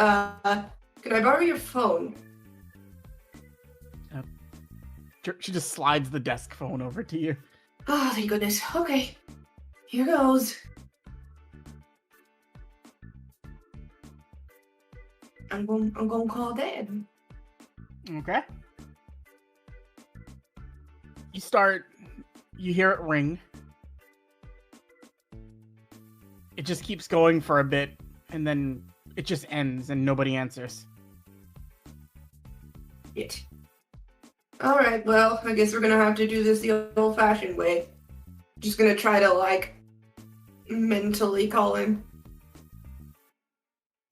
can I borrow your phone? She just slides the desk phone over to you. Oh, thank goodness. Okay. Here goes. I'm going to call Dad. Okay. You hear it ring. It just keeps going for a bit, and then it just ends, and nobody answers. Shit. Alright, well, I guess we're gonna have to do this the old-fashioned way. Just gonna try to, like, mentally call him.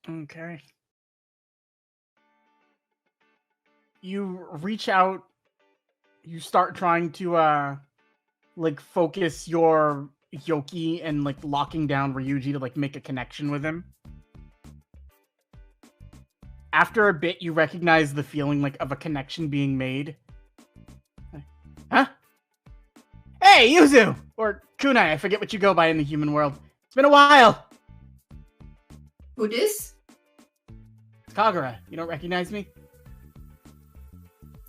Okay. You reach out, you start trying to, like, focus your Yoki and, like, locking down Ryuji to, like, make a connection with him. After a bit, you recognize the feeling, like, of a connection being made. Huh? Hey, Yuzu! Or Kunai, I forget what you go by in the human world. It's been a while! Who dis? It's Kagura. You don't recognize me?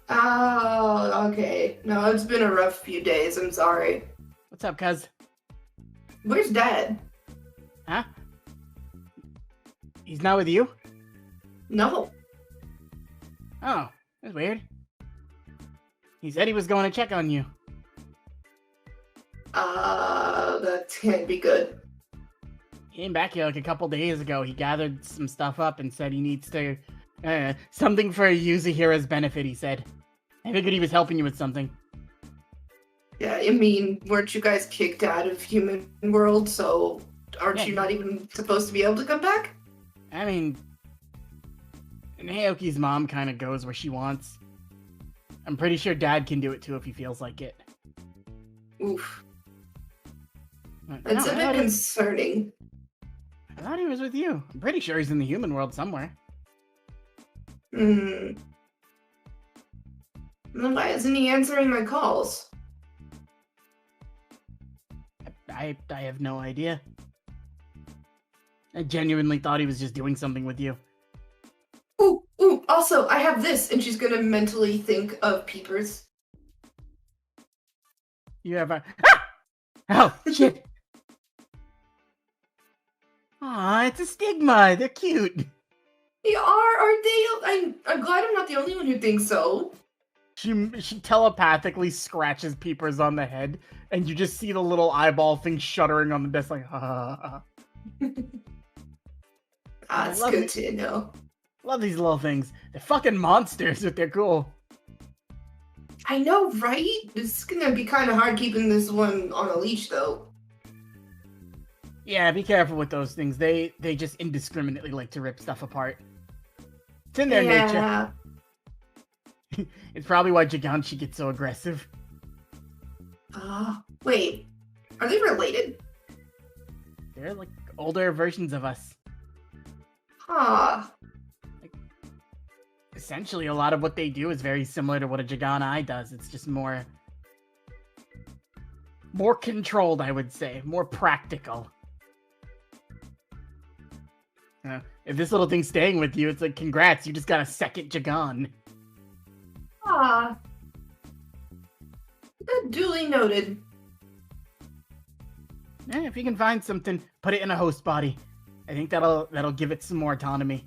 Oh, okay. No, it's been a rough few days, I'm sorry. What's up, cuz? Where's Dad? Huh? He's not with you? No. Oh, that's weird. He said he was going to check on you. That can't be good. He came back here like a couple days ago. He gathered some stuff up and said he needs to... something for Yuzahira's benefit, he said. I figured he was helping you with something. Yeah, I mean, weren't you guys kicked out of human world, so aren't you not even supposed to be able to come back? I mean... Naoki's mom kind of goes where she wants. I'm pretty sure Dad can do it too if he feels like it. Oof. That's a bit concerning. I thought he was with you. I'm pretty sure he's in the human world somewhere. Hmm. Then why isn't he answering my calls? I have no idea. I genuinely thought he was just doing something with you. Ooh, also, I have this, and she's gonna mentally think of peepers. You have a... Ah! Oh, shit! Aw, it's a stigma. They're cute. They aren't they? I'm glad I'm not the only one who thinks so. She telepathically scratches Peepers on the head, and you just see the little eyeball thing shuddering on the desk like, ha ha ha. That's good to know. Love these little things. They're fucking monsters, but they're cool. I know, right? It's gonna be kind of hard keeping this one on a leash, though. Yeah, be careful with those things. They just indiscriminately like to rip stuff apart. It's in their nature. It's probably why Giganchi gets so aggressive. Wait. Are they related? They're like older versions of us. Huh. Like, essentially, a lot of what they do is very similar to what a Giganai does. It's just more controlled, I would say. More practical. If this little thing's staying with you, it's like, congrats, you just got a second Jagan. Duly noted. Yeah, if you can find something, put it in a host body. I think that'll give it some more autonomy.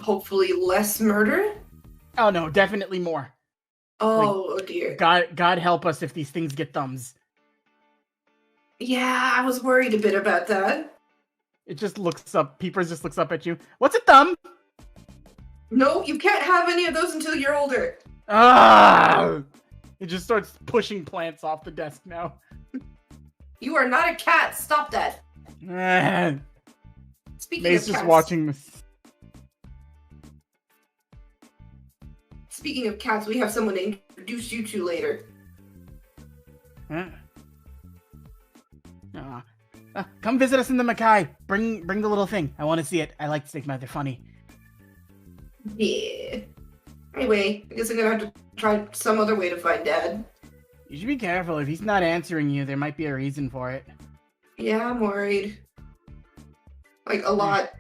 Hopefully less murder? Oh no, definitely more. Oh, dear. God help us if these things get thumbs. Yeah, I was worried a bit about that. It just looks up, Peepers just looks up at you. What's a thumb? No, you can't have any of those until you're older. It just starts pushing plants off the desk now. You are not a cat. Stop that. Speaking May's of just cats, watching this. Speaking of cats, we have someone to introduce you to later. Come visit us in the Makai. Bring the little thing. I want to see it. I like Stigma. They're funny. Yeah. Anyway, I guess I'm gonna have to try some other way to find Dad. You should be careful. If he's not answering you, there might be a reason for it. Yeah, I'm worried. Like, a lot.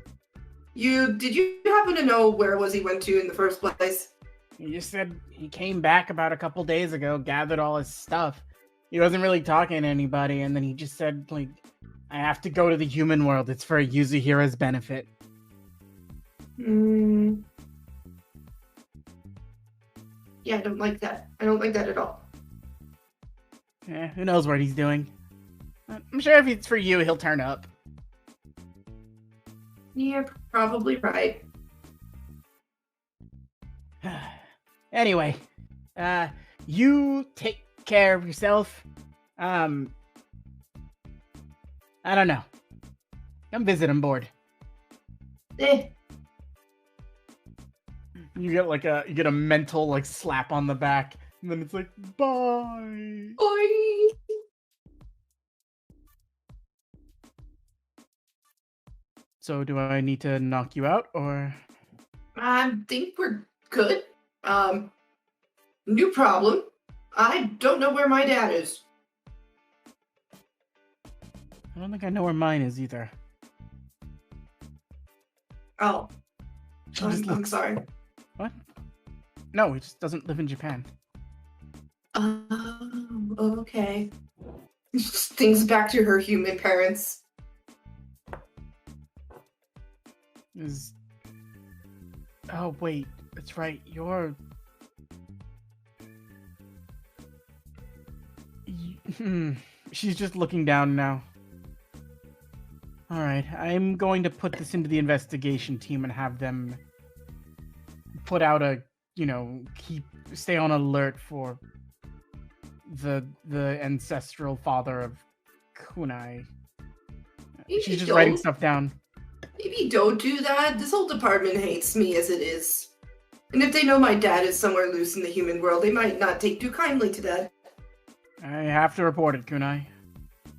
Did you happen to know where was he went to in the first place? He just said he came back about a couple days ago, gathered all his stuff. He wasn't really talking to anybody, and then he just said, like, I have to go to the human world. It's for Yuzahira's benefit. Yeah, I don't like that. I don't like that at all. Yeah, who knows what he's doing. I'm sure if it's for you, he'll turn up. Yeah, probably right. Anyway, you take care of yourself. I don't know. Come visit him, bored. You get a mental like slap on the back, and then it's like, bye. Bye. So do I need to knock you out, or? I think we're good. New problem. I don't know where my dad is. I don't think I know where mine is either. Oh. I'm sorry. What? No, he just doesn't live in Japan. Oh, okay. Things back to her human parents. Oh, wait. That's right. She's just looking down now. Alright, I'm going to put this into the investigation team and have them put out a, stay on alert for the ancestral father of Kunai. She's just writing stuff down. Maybe don't do that. This whole department hates me as it is. And if they know my dad is somewhere loose in the human world, they might not take too kindly to that. I have to report it, Kunai.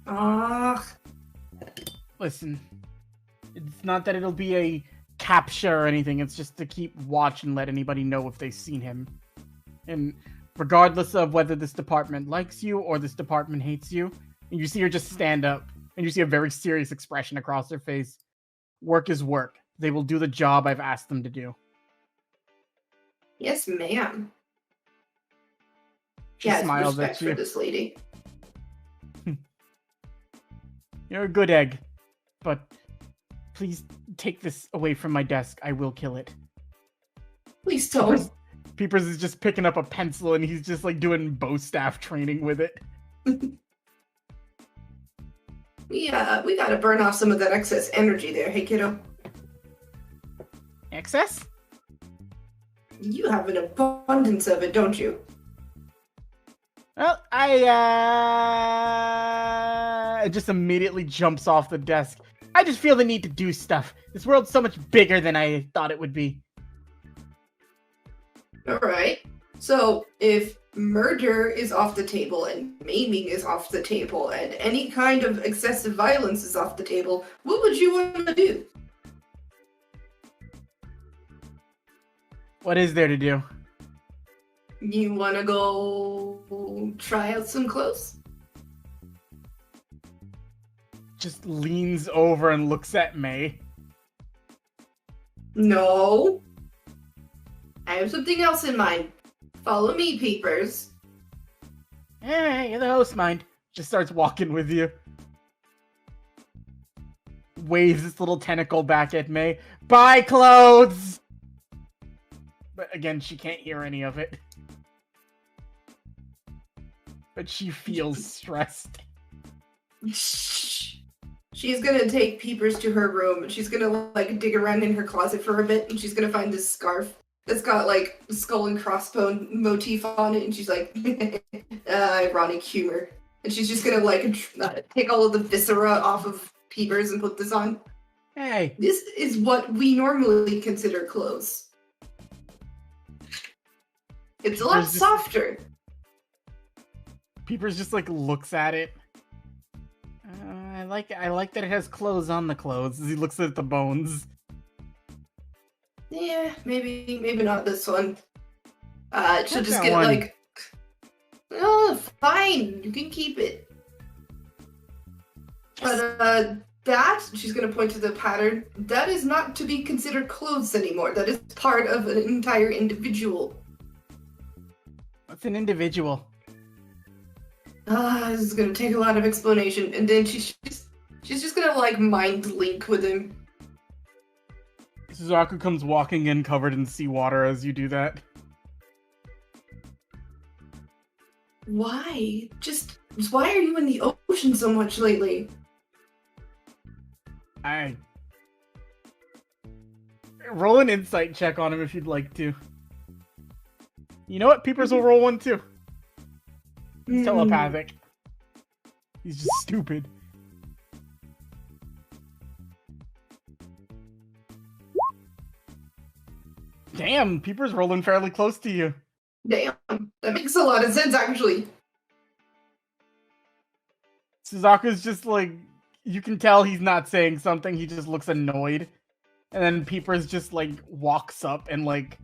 Ah. Listen, it's not that it'll be a capture or anything. It's just to keep watch and let anybody know if they've seen him. And regardless of whether this department likes you or this department hates you, and you see her just stand up, and you see a very serious expression across her face. Work is work. They will do the job I've asked them to do. Yes, ma'am. She Yeah, smiles respect at you. for this lady. You're a good egg, but please take this away from my desk. I will kill it. Please don't. Peepers is just picking up a pencil and he's just like doing bow staff training with it. We gotta burn off some of that excess energy there, hey kiddo. Excess? You have an abundance of it, don't you? Well, it just immediately jumps off the desk. I just feel the need to do stuff. This world's so much bigger than I thought it would be. Alright. So, if murder is off the table, and maiming is off the table, and any kind of excessive violence is off the table, what would you want to do? What is there to do? You want to go try out some clothes? Just leans over and looks at May. No. I have something else in mind. Follow me, peepers. You're the host, mind. Just starts walking with you. Waves its little tentacle back at May. Buy clothes! But again, she can't hear any of it. But she feels stressed. She's gonna take Peepers to her room, and she's gonna, like, dig around in her closet for a bit, and she's gonna find this scarf that's got, like, skull and crossbone motif on it, and she's like, ironic humor. And she's just gonna, like, take all of the viscera off of Peepers and put this on. Hey! This is what we normally consider clothes. It's a lot Peepers just- softer. Peepers just, like, looks at it. I like that it has clothes on the clothes. As he looks at the bones. Yeah, maybe not this one. She'll just that get one. like, oh, fine, you can keep it. But that, she's gonna point to the pattern, that is not to be considered clothes anymore. That is part of an entire individual. What's an individual? This is gonna take a lot of explanation, and then she's just gonna like mind link with him. Suzaku comes walking in covered in seawater as you do that. Why? Just why are you in the ocean so much lately? Roll an insight check on him if you'd like to. You know what? Peepers will roll one too. He's telepathic. He's just stupid. Damn, Peepers rolling fairly close to you. Damn, that makes a lot of sense actually. Suzaku's just like, you can tell he's not saying something, he just looks annoyed. And then Peepers just like walks up and like,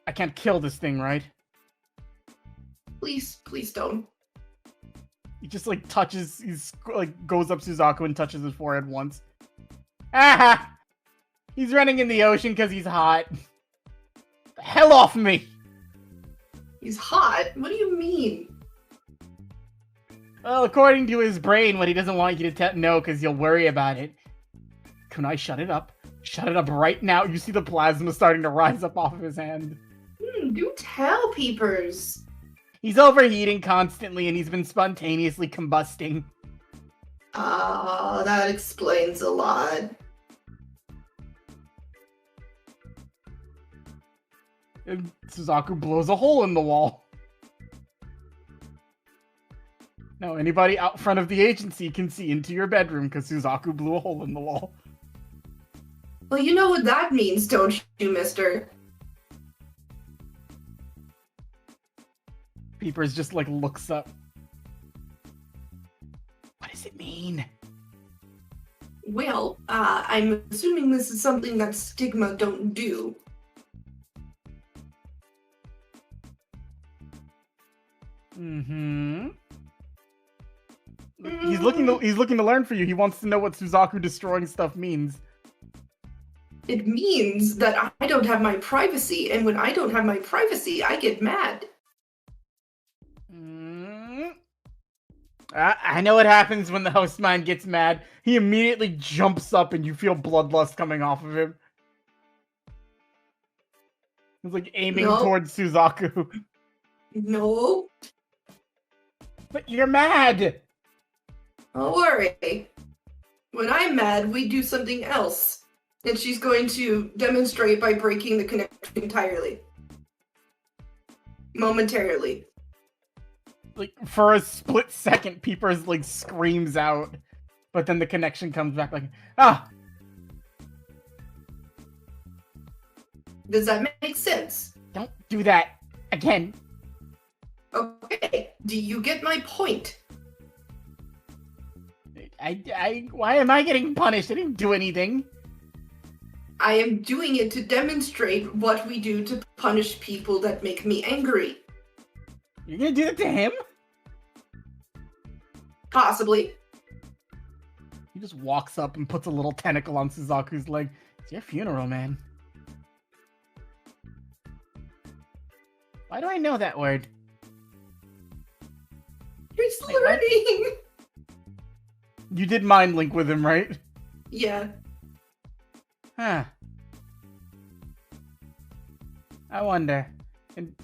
I can't kill this thing, right? Please don't. He just like touches, he's like goes up Suzaku and touches his forehead once. Ah! He's running in the ocean because he's hot. The hell off me! He's hot? What do you mean? Well, according to his brain, what he doesn't want you to know because you'll worry about it. Can I shut it up? Shut it up right now. You see the plasma starting to rise up off of his hand. Do tell, Peepers. He's overheating constantly and he's been spontaneously combusting. Ah, that explains a lot. And Suzaku blows a hole in the wall. Now anybody out front of the agency can see into your bedroom because Suzaku blew a hole in the wall. Well, you know what that means, don't you, mister? Peepers just like looks up. What does it mean? Well, I'm assuming this is something that Stigma don't do. Mm-hmm. He's looking to learn for you. He wants to know what Suzaku destroying stuff means. It means that I don't have my privacy, and when I don't have my privacy, I get mad. I know what happens when the host man gets mad. He immediately jumps up and you feel bloodlust coming off of him. He's like aiming towards Suzaku. No. But you're mad! Don't worry. When I'm mad, we do something else. And she's going to demonstrate by breaking the connection entirely. Momentarily. Like, for a split second, Peepers, like, screams out. But then the connection comes back like, ah! Does that make sense? Don't do that again. Okay. Do you get my point? Why am I getting punished? I didn't do anything. I am doing it to demonstrate what we do to punish people that make me angry. You're gonna do that to him? Possibly. He just walks up and puts a little tentacle on Suzaku's leg. It's your funeral, man. Why do I know that word? You're learning! You did mind link with him, right? Yeah. Huh. I wonder. And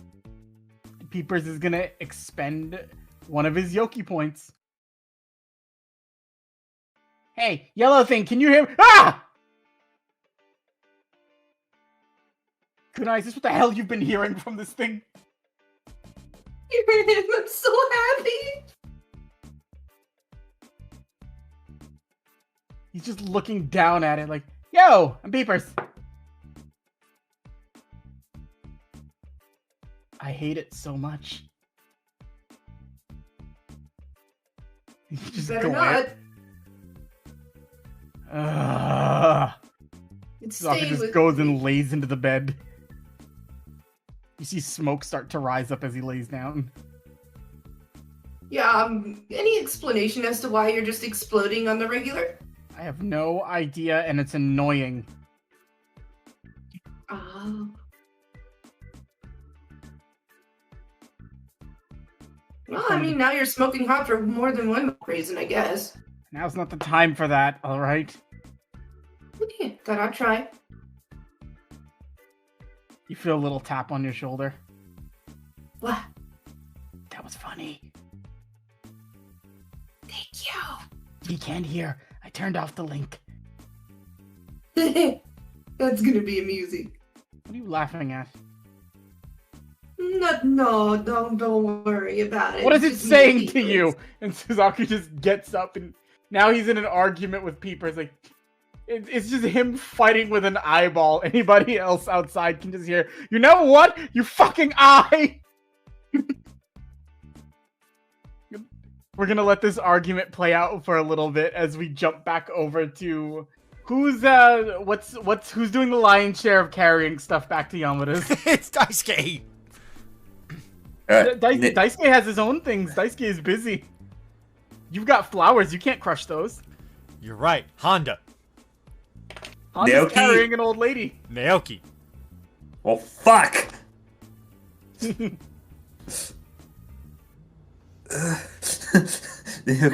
Peepers is gonna expend one of his Yoki points. Hey, yellow thing, can you hear me? Ah! Kunai, is this what the hell you've been hearing from this thing? I'm so happy! He's just looking down at it like, yo, I'm Peepers. I hate it so much. You just Better glare. not. It's Sokka staying just with goes me. and lays into the bed. You see smoke start to rise up as he lays down. Yeah, any explanation as to why you're just exploding on the regular? I have no idea, and it's annoying. Oh. Well, I mean, now you're smoking hot for more than one reason, I guess. Now's not the time for that, alright? Okay, thought I'd try. You feel a little tap on your shoulder. What? That was funny. Thank you. He can't hear. I turned off the link. That's gonna be amusing. What are you laughing at? No, don't worry about it. What is it Just saying me, to you? And Suzaku just gets up and now he's in an argument with Peepers. Like, it's just him fighting with an eyeball. Anybody else outside can just hear, you know what? You fucking eye! We're gonna let this argument play out for a little bit as we jump back over to who's doing the lion's share of carrying stuff back to Yamada's. It's Daisuke! Daisuke has his own things. Daisuke is busy. You've got flowers. You can't crush those. You're right. Honda. Honda's Naoki. carrying an old lady. Naoki. Well, fuck!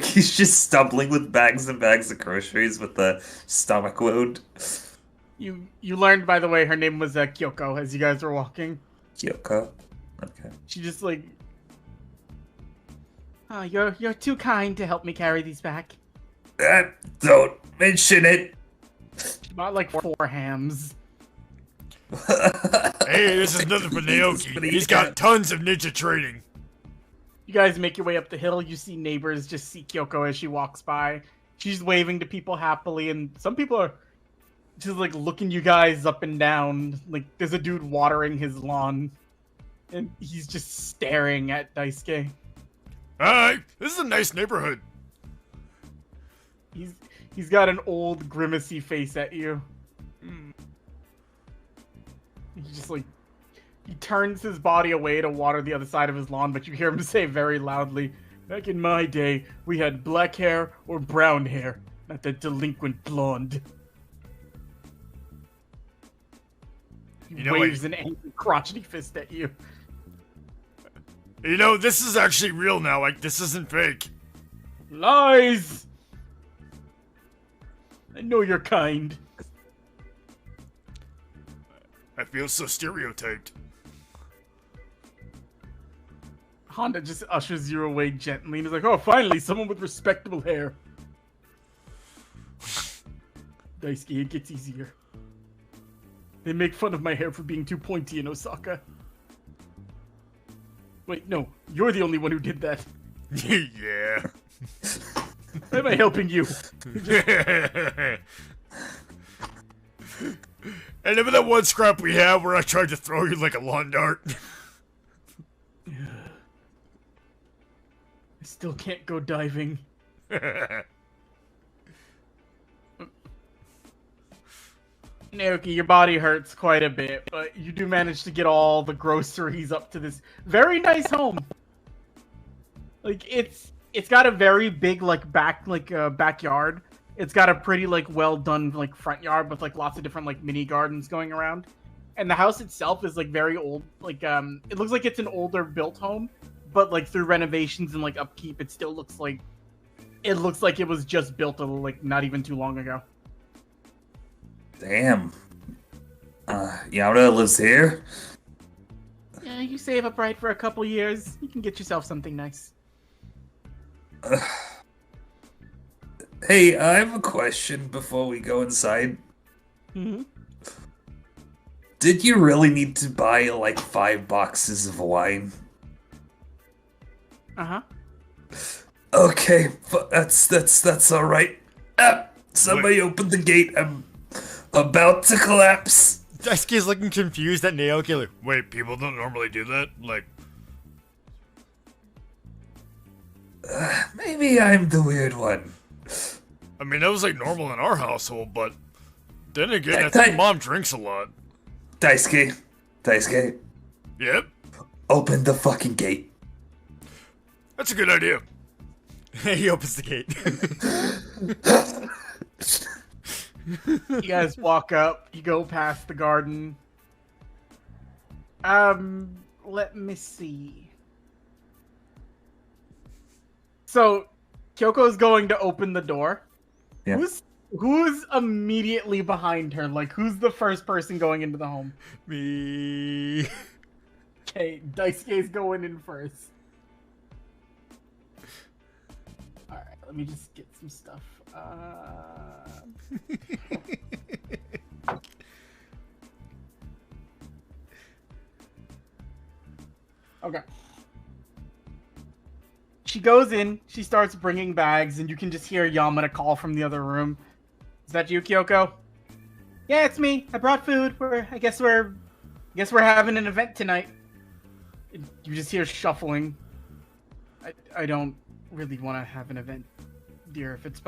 He's just stumbling with bags and bags of groceries with the stomach wound. You learned, by the way, her name was Kyoko as you guys were walking. Kyoko? Okay. She just like, oh, you're too kind to help me carry these back. Don't mention it! She bought like 4 hams. Hey, this is nothing for Naoki. He's got tons of ninja training. You guys make your way up the hill. You see neighbors just see Kyoko as she walks by. She's waving to people happily, and some people are just like looking you guys up and down. Like there's a dude watering his lawn, and he's just staring at Daisuke. Alright, this is a nice neighborhood. He's got an old grimacy face at you. He just like he turns his body away to water the other side of his lawn, but you hear him say very loudly, "Back in my day, we had black hair or brown hair, not that delinquent blonde." He waves an angry, crotchety fist at you. You know, this is actually real now. Like, this isn't fake. Lies! I know you're kind. I feel so stereotyped. Honda just ushers you away gently and is like, "Oh, finally, someone with respectable hair." Daisuke, it gets easier. They make fun of my hair for being too pointy in Osaka. Wait, no, you're the only one who did that. Yeah. Why am I helping you? And remember that one scrap we had where I tried to throw you like a lawn dart? I still can't go diving. Naoki, your body hurts quite a bit, but you do manage to get all the groceries up to this very nice home. Like it's got a very big backyard. It's got a pretty well done front yard with lots of different mini gardens going around. And the house itself is very old. It looks like it's an older built home, but through renovations and upkeep, it still looks like it was just built not even too long ago. Damn. Yauda lives here? Yeah, you save up right for a couple years. You can get yourself something nice. Hey, I have a question before we go inside. Mm-hmm. Did you really need to buy 5 boxes of wine? Uh-huh. Okay, that's all right. Somebody open the gate. I'm about to collapse. Daisuke's looking confused at Naoki, like, wait, people don't normally do that? Maybe I'm the weird one. I mean, that was normal in our household, but then again, I think Mom drinks a lot. Daisuke. Yep. Open the fucking gate. That's a good idea. He opens the gate. You guys walk up, you go past the garden. Let me see. So, Kyoko's going to open the door. Yeah. Who's immediately behind her? Who's the first person going into the home? Me. Okay, Daisuke's going in first. Alright, let me just get some stuff. Okay. She goes in, she starts bringing bags, and you can just hear Yamada call from the other room. Is that you, Kyoko? Yeah, it's me. I brought food. I guess we're having an event tonight. You just hear shuffling. I don't really want to have an event, dear. If it's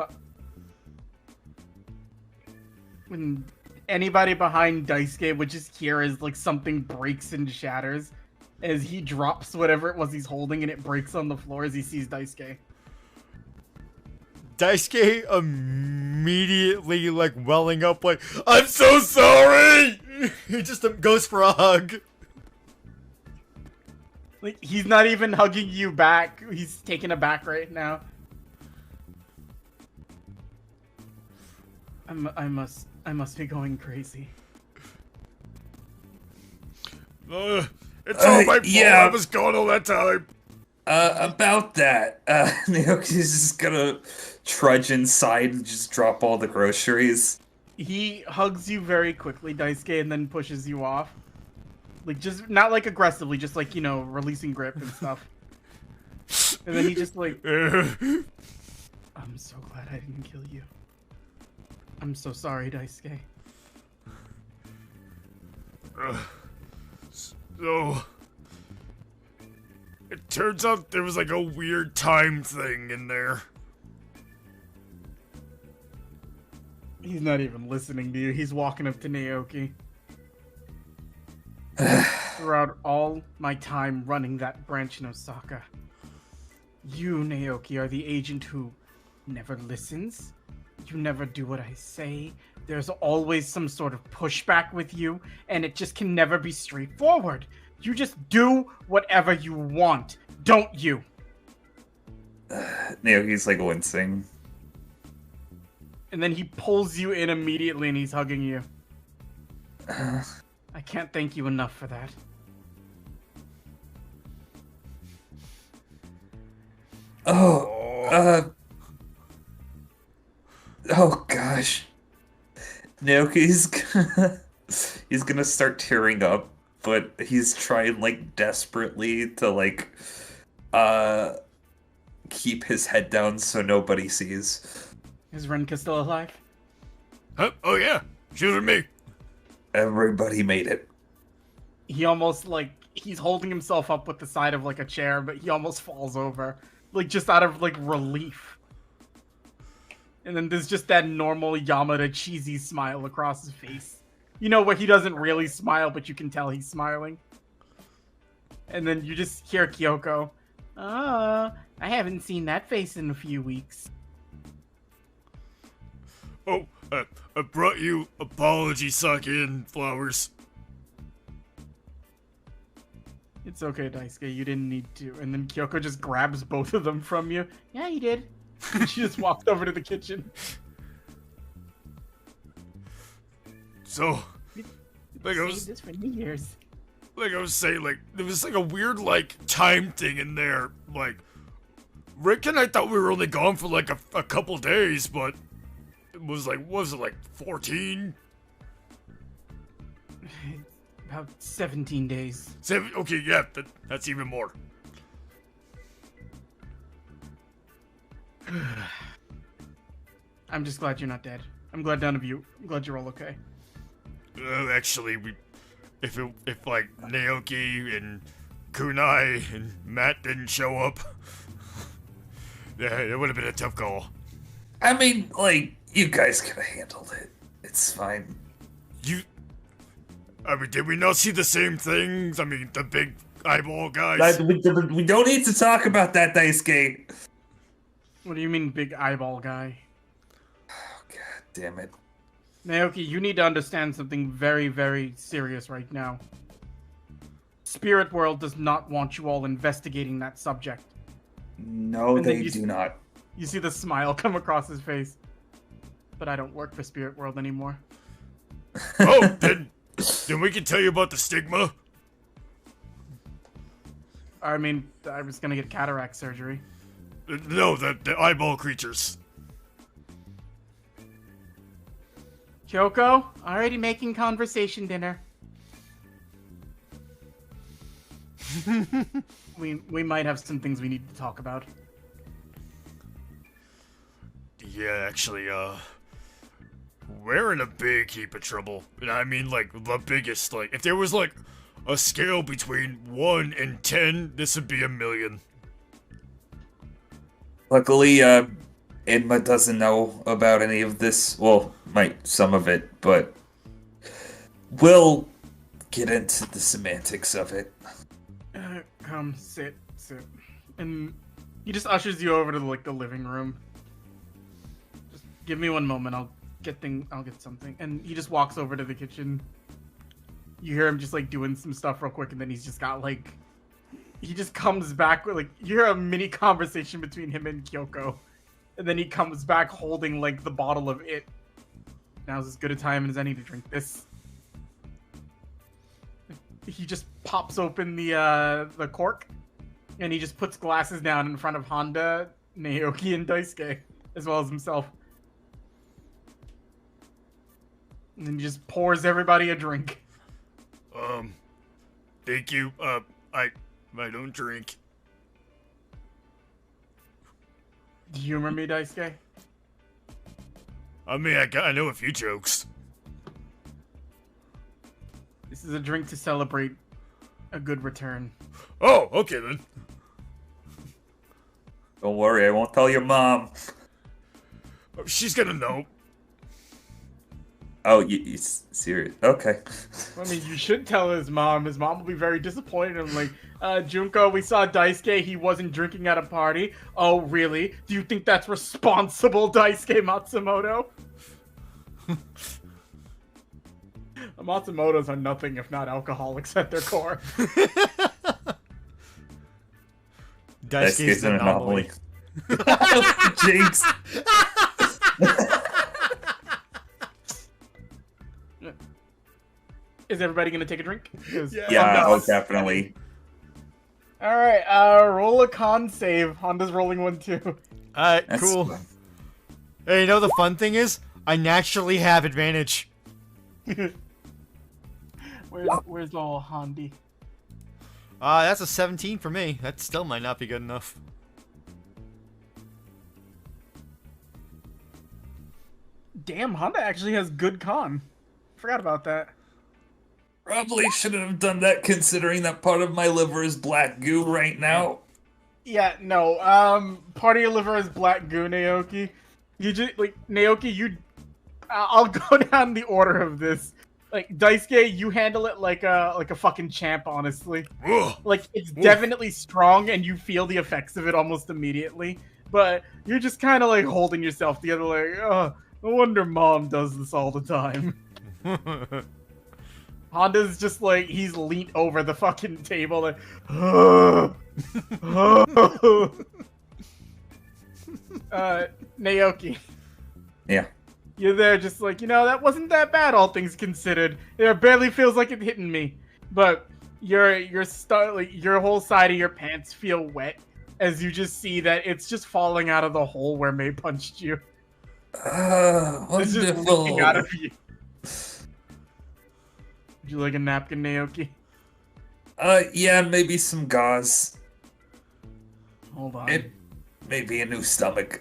when anybody behind Daisuke would just hear as something breaks and shatters as he drops whatever it was he's holding and it breaks on the floor as he sees Daisuke. Daisuke immediately welling up I'm so sorry! He just goes for a hug. He's not even hugging you back. He's taken aback right now. I must be going crazy. It's all my fault. Yeah. I was gone all that time. About that, Naoki's just gonna trudge inside and just drop all the groceries. He hugs you very quickly, Daisuke, and then pushes you off. Just not aggressively, just releasing grip and stuff. And then he just I'm so glad I didn't kill you. I'm so sorry, Daisuke. So, it turns out there was a weird time thing in there. He's not even listening to you. He's walking up to Naoki. Throughout all my time running that branch in Osaka, you, Naoki, are the agent who never listens. You never do what I say. There's always some sort of pushback with you, and it just can never be straightforward. You just do whatever you want, don't you? Naoki's like wincing. And then he pulls you in immediately and he's hugging you. I can't thank you enough for that. Oh gosh. He's gonna start tearing up, but he's trying like desperately to like keep his head down so nobody sees. Is Renka still alive? Huh? Oh yeah, she was with me. Everybody made it. He almost like he's holding himself up with the side of like a chair, but he almost falls over. Like just out of like relief. And then there's just that normal Yamada cheesy smile across his face. You know where he doesn't really smile, but you can tell he's smiling. And then you just hear Kyoko. Oh, I haven't seen that face in a few weeks. Oh, I brought you apology sake and flowers. It's okay, Daisuke, you didn't need to. And then Kyoko just grabs both of them from you. Yeah, you did. And she just walked over to the kitchen. So, like I Save this for New Year's. like I was saying, like there was like a weird like time thing in there. Like Rick and I thought we were only gone for like a couple days, but it was like, what was it, like 14? About 17 days. Okay, yeah, that's even more. I'm just glad you're not dead. I'm glad none of you. I'm glad you're all okay. Actually, if like Naoki and Kunai and Matt didn't show up, yeah, it would have been a tough call. I mean, like, you guys could have handled it. It's fine. I mean, did we not see the same things? I mean, the big eyeball guys. We don't need to talk about that, Daisuke. What do you mean, big eyeball guy? Oh, God damn it. Naoki, you need to understand something very, very serious right now. Spirit World does not want you all investigating that subject. No, And then they you do not. You see the smile come across his face. But I don't work for Spirit World anymore. Oh, then we can tell you about the stigma. I mean, I was gonna get cataract surgery. No, the eyeball creatures. Kyoko, already making conversation dinner. we might have some things we need to talk about. Yeah, actually, we're in a big heap of trouble. And I mean, like, the biggest. Like, if there was, like, a scale between 1 and 10, this would be 1 million. Luckily, Inma doesn't know about any of this. Well, some of it, but we'll get into the semantics of it. Come, sit. And he just ushers you over to, like, the living room. Just give me one moment, I'll get something. And he just walks over to the kitchen. You hear him just, like, doing some stuff real quick, and then he's just got, like... He just comes back with, like... You hear a mini conversation between him and Kyoko. And then he comes back holding, like, the bottle of it. Now's as good a time as any to drink this. He just pops open the cork. And he just puts glasses down in front of Honda, Naoki, and Daisuke. As well as himself. And then he just pours everybody a drink. Thank you. I don't drink. Do you remember me, Daisuke? I mean, I know a few jokes. This is a drink to celebrate a good return. Oh, okay then. Don't worry, I won't tell your mom. She's gonna know. Oh, you serious? Okay. I mean, you should tell his mom. His mom will be very disappointed. I'm like, Junko, we saw Daisuke. He wasn't drinking at a party. Oh, really? Do you think that's responsible, Daisuke Matsumoto? Matsumotos are nothing if not alcoholics at their core. Daisuke's an anomaly. Jinx. Is everybody gonna take a drink? Yeah, oh, definitely. All right, roll a con save. Honda's rolling one too. Alright, That's cool. fun. Hey, you know the fun thing is? I naturally have advantage. Where's all Hondi? That's a 17 for me. That still might not be good enough. Damn, Honda actually has good con. Forgot about that. Probably shouldn't have done that considering that part of my liver is black goo right now. Yeah, no. Part of your liver is black goo, Naoki. You just like Naoki. I'll go down the order of this. Like Daisuke, you handle it like a fucking champ, honestly. Ugh. Like it's definitely strong, and you feel the effects of it almost immediately. But you're just kind of like holding yourself together, like, oh, no wonder Mom does this all the time. Honda's just like, he's leaned over the fucking table, like, Naoki. Yeah. You're there just like, that wasn't that bad, all things considered. It barely feels like it hitting me. But your whole side of your pants feel wet as you just see that it's just falling out of the hole where May punched you. It's just leaking out of you. Would you like a napkin, Naoki? Yeah, maybe some gauze. Hold on. It maybe a new stomach.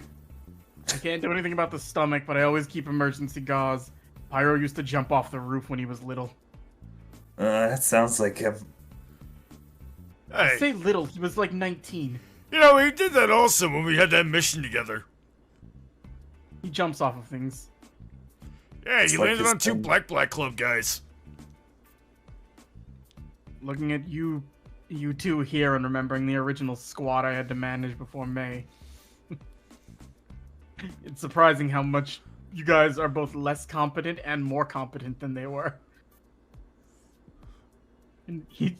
I can't do anything about the stomach, but I always keep emergency gauze. Pyro used to jump off the roof when he was little. That sounds like him. I Hey, say little, he was like 19. you know, we did that also when we had that mission together. He jumps off of things. Yeah, It's you like landed this on two thing. Black Club guys. Looking at you two here and remembering the original squad I had to manage before May. It's surprising how much you guys are both less competent and more competent than they were. And you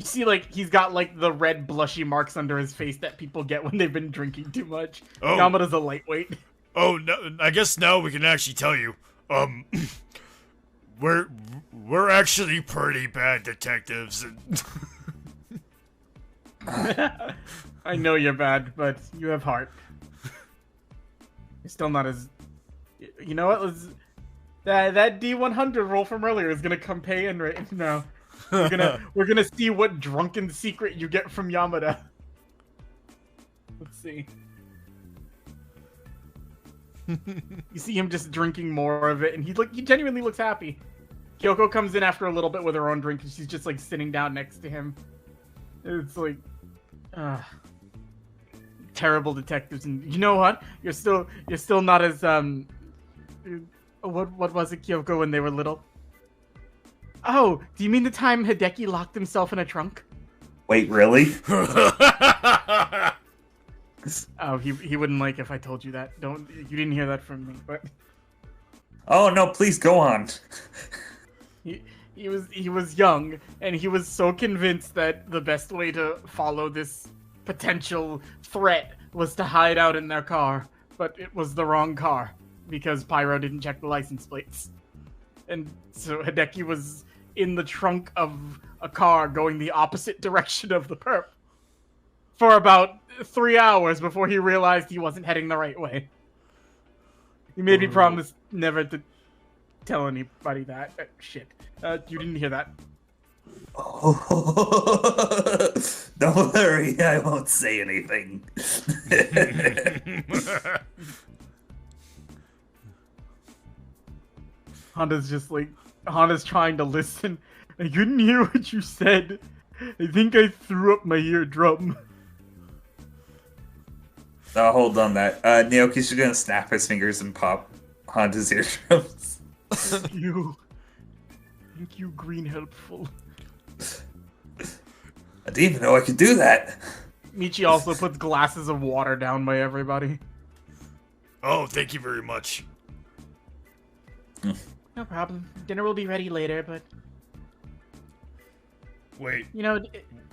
see, like, he's got, like, the red blushy marks under his face that people get when they've been drinking too much. Oh. Yamada's a lightweight. Oh, no, I guess now we can actually tell you. We're actually pretty bad detectives. I know you're bad, but you have heart. You're still not as... You know what? That D100 roll from earlier is gonna come pay in right now. We're gonna see what drunken secret you get from Yamada. Let's see. You see him just drinking more of it, and he genuinely looks happy. Kyoko comes in after a little bit with her own drink, and she's just like sitting down next to him. It's like, terrible detectives, and you know what? You're still not as What was it, Kyoko, when they were little? Oh, do you mean the time Hideki locked himself in a trunk? Wait, really? Oh, he wouldn't like if I told you that. You didn't hear that from me, but Oh no, please go on. he was young, and he was so convinced that the best way to follow this potential threat was to hide out in their car, but it was the wrong car because Pyro didn't check the license plates. And so Hideki was in the trunk of a car going the opposite direction of the perp for about 3 hours before he realized he wasn't heading the right way. He made me promise never to tell anybody that. Shit. You didn't hear that. Oh, don't worry, I won't say anything. Honda's trying to listen. I couldn't hear what you said. I think I threw up my eardrum. Oh, hold on that. Naoki's just gonna snap his fingers and pop Honda's eardrums. Thank you. Thank you, green helpful. I didn't even know I could do that. Michi also puts glasses of water down by everybody. Oh, thank you very much. No problem. Dinner will be ready later, but Wait. you know,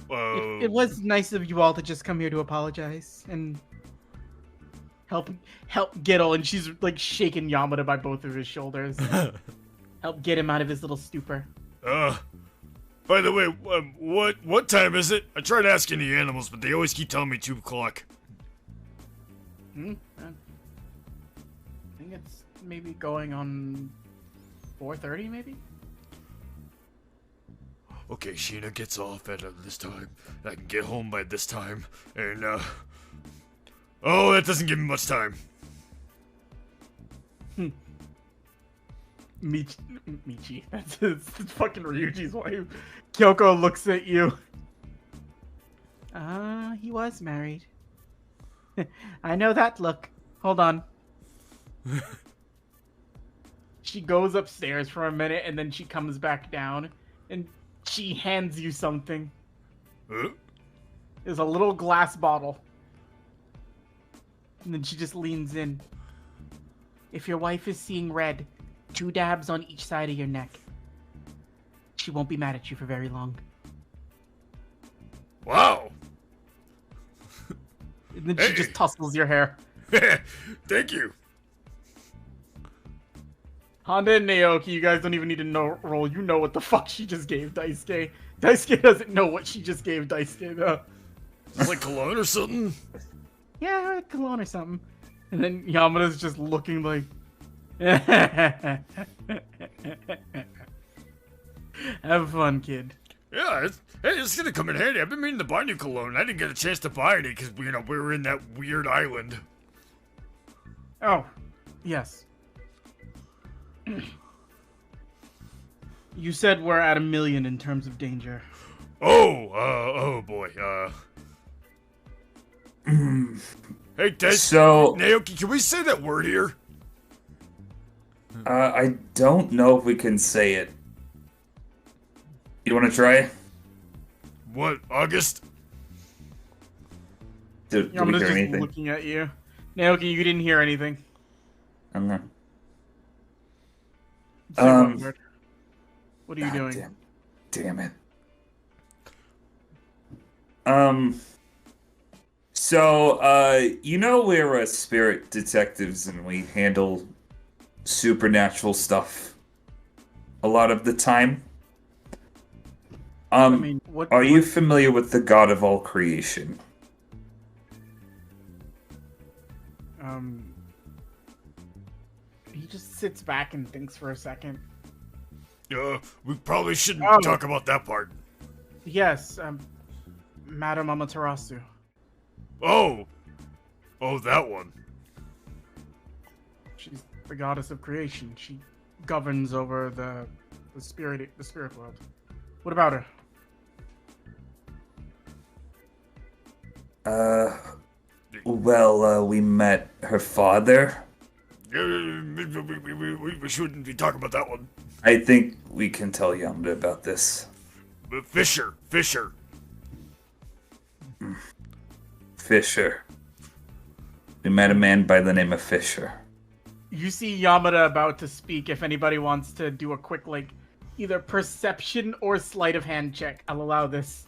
it was nice of you all to just come here to apologize and help Gittle, and she's like shaking Yamada by both of his shoulders. Help get him out of his little stupor. By the way, what time is it? I tried asking the animals, but they always keep telling me 2 o'clock. I think it's maybe going on 4:30, maybe? Okay, Sheena gets off at this time. I can get home by this time, and oh, that doesn't give me much time. Michi. That's fucking Ryuji's wife. Kyoko looks at you. He was married. I know that look. Hold on. She goes upstairs for a minute and then she comes back down and she hands you something. Huh? There's a little glass bottle. And then she just leans in. If your wife is seeing red, 2 dabs on each side of your neck. She won't be mad at you for very long. Wow. And then she just tussles your hair. Thank you. Honda and Naoki, you guys don't even need to roll. You know what the fuck she just gave Daisuke. Daisuke doesn't know what she just gave Daisuke, though. Is it like cologne or something? Yeah, cologne or something. And then Yamada's just looking like... Have fun, kid. Yeah, it's gonna come in handy. I've been meaning to buy new cologne. I didn't get a chance to buy any because we were in that weird island. Oh, yes. You said we're at 1 million in terms of danger. Oh boy. Hey, Des. So, Naoki, can we say that word here? I don't know if we can say it. You want to try? What, August? Did we Yamada's hear just anything? looking at you. Naoki, you didn't hear anything. I don't know. Say one word. What are you God doing? Damn it. So, you know we're spirit detectives and we handle supernatural stuff a lot of the time. I mean, what Are you familiar with the god of all creation? He just sits back and thinks for a second. We probably shouldn't talk about that part. Yes, Madame Amaterasu. Oh, that one. She's the goddess of creation. She governs over the spirit world. What about her? Well, we met her father. We shouldn't be talking about that one. I think we can tell Yamada about this. Fisher. Fisher. We met a man by the name of Fisher. You see Yamada about to speak. If anybody wants to do a quick, either perception or sleight of hand check, I'll allow this.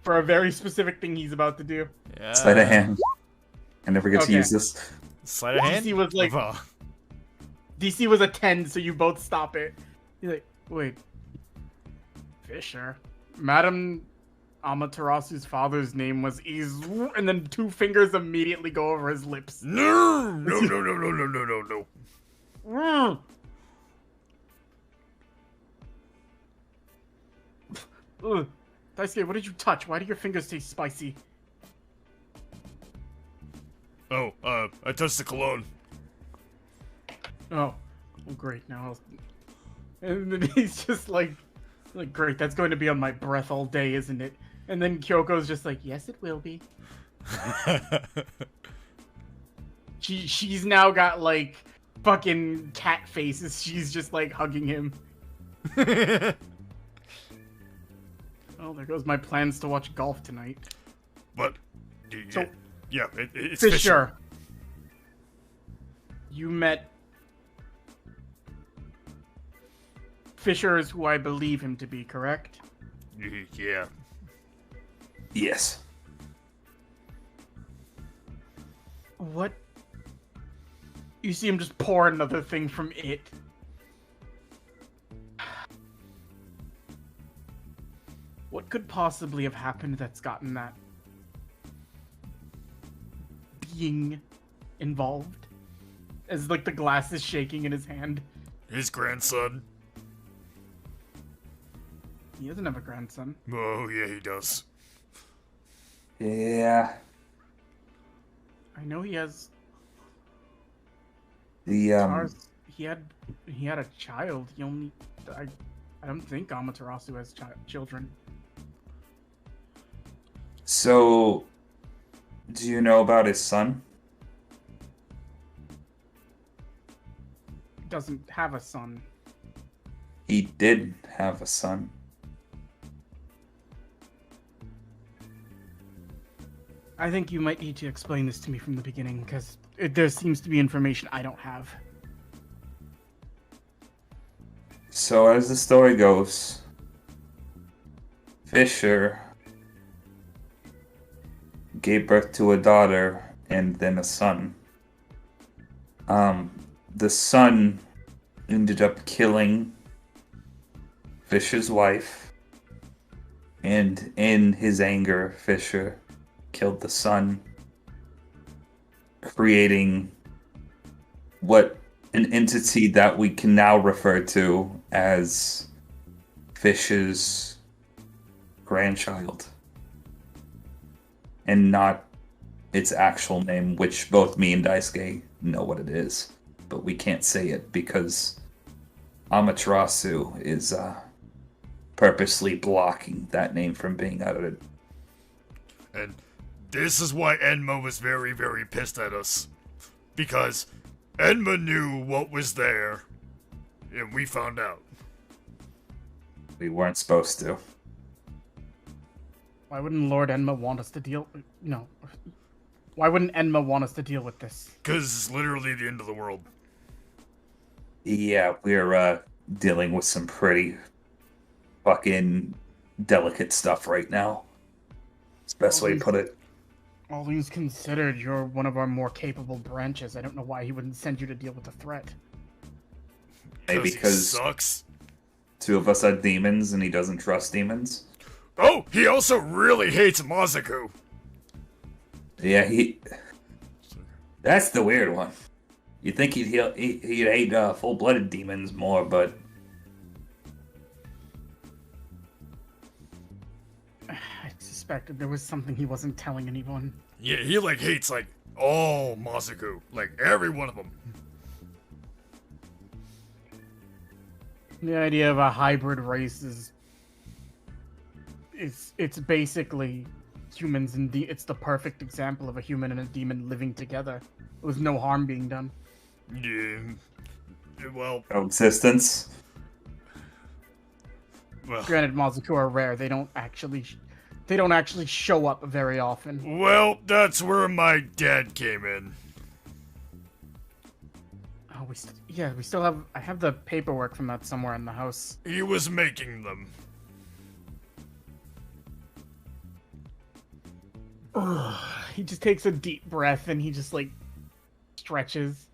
For a very specific thing he's about to do. Yeah. Sleight of hand. I never get to Okay. use this. Sleight of hand? DC was DC was a 10, so you both stop it. You're like, wait. Fisher. Madame Amaterasu's father's name was Izu, and then 2 fingers immediately go over his lips. No. Ugh. Daisuke, what did you touch? Why do your fingers taste spicy? Oh, I touched the cologne. Oh, well, great. Now, and then he's just like, great. That's going to be on my breath all day, isn't it? And then Kyoko's just like, yes, it will be. She's now got fucking cat face as she's just like hugging him. Oh, there goes my plans to watch golf tonight. But, So- yeah, it's Fisher. You met Fisher is who I believe him to be, correct? Yeah. Yes. What? You see him just pour another thing from it. What could possibly have happened that's gotten that being involved? As like the glass is shaking in his hand. His grandson. He doesn't have a grandson. Oh, yeah, he does. Yeah. I know he has The he had a child. He only I don't think Amaterasu has children. So, do you know about his son? Doesn't have a son. He did have a son. I think you might need to explain this to me from the beginning, because there seems to be information I don't have. So, as the story goes, Fisher gave birth to a daughter and then a son. The son ended up killing Fisher's wife, and in his anger, Fisher killed the son, creating what an entity that we can now refer to as Fisher's grandchild, and not its actual name, which both me and Daisuke know what it is, but we can't say it because Amaterasu is purposely blocking that name from being uttered. And this is why Enma was very, very pissed at us. Because Enma knew what was there, and we found out. We weren't supposed to. Why wouldn't Lord Enma want us to deal? No. Why wouldn't Enma want us to deal with this? Because it's literally the end of the world. Yeah, we're dealing with some pretty fucking delicate stuff right now. It's the best way to put it. All things considered, you're one of our more capable branches. I don't know why he wouldn't send you to deal with the threat. Maybe he because sucks. two of us are demons and he doesn't trust demons. Oh, he also really hates Mazaku. Yeah, that's the weird one. You'd think he'd hate full-blooded demons more, but I suspected there was something he wasn't telling anyone. Yeah, he hates all Mazaku. Every one of them. The idea of a hybrid race is it's basically humans and it's the perfect example of a human and a demon living together with no harm being done. Yeah. Well, coexistence. Granted, Mazaku are rare. They don't actually show up very often. Well, that's where my dad came in. Oh, we still have. I have the paperwork from that somewhere in the house. He was making them. He just takes a deep breath and he just stretches.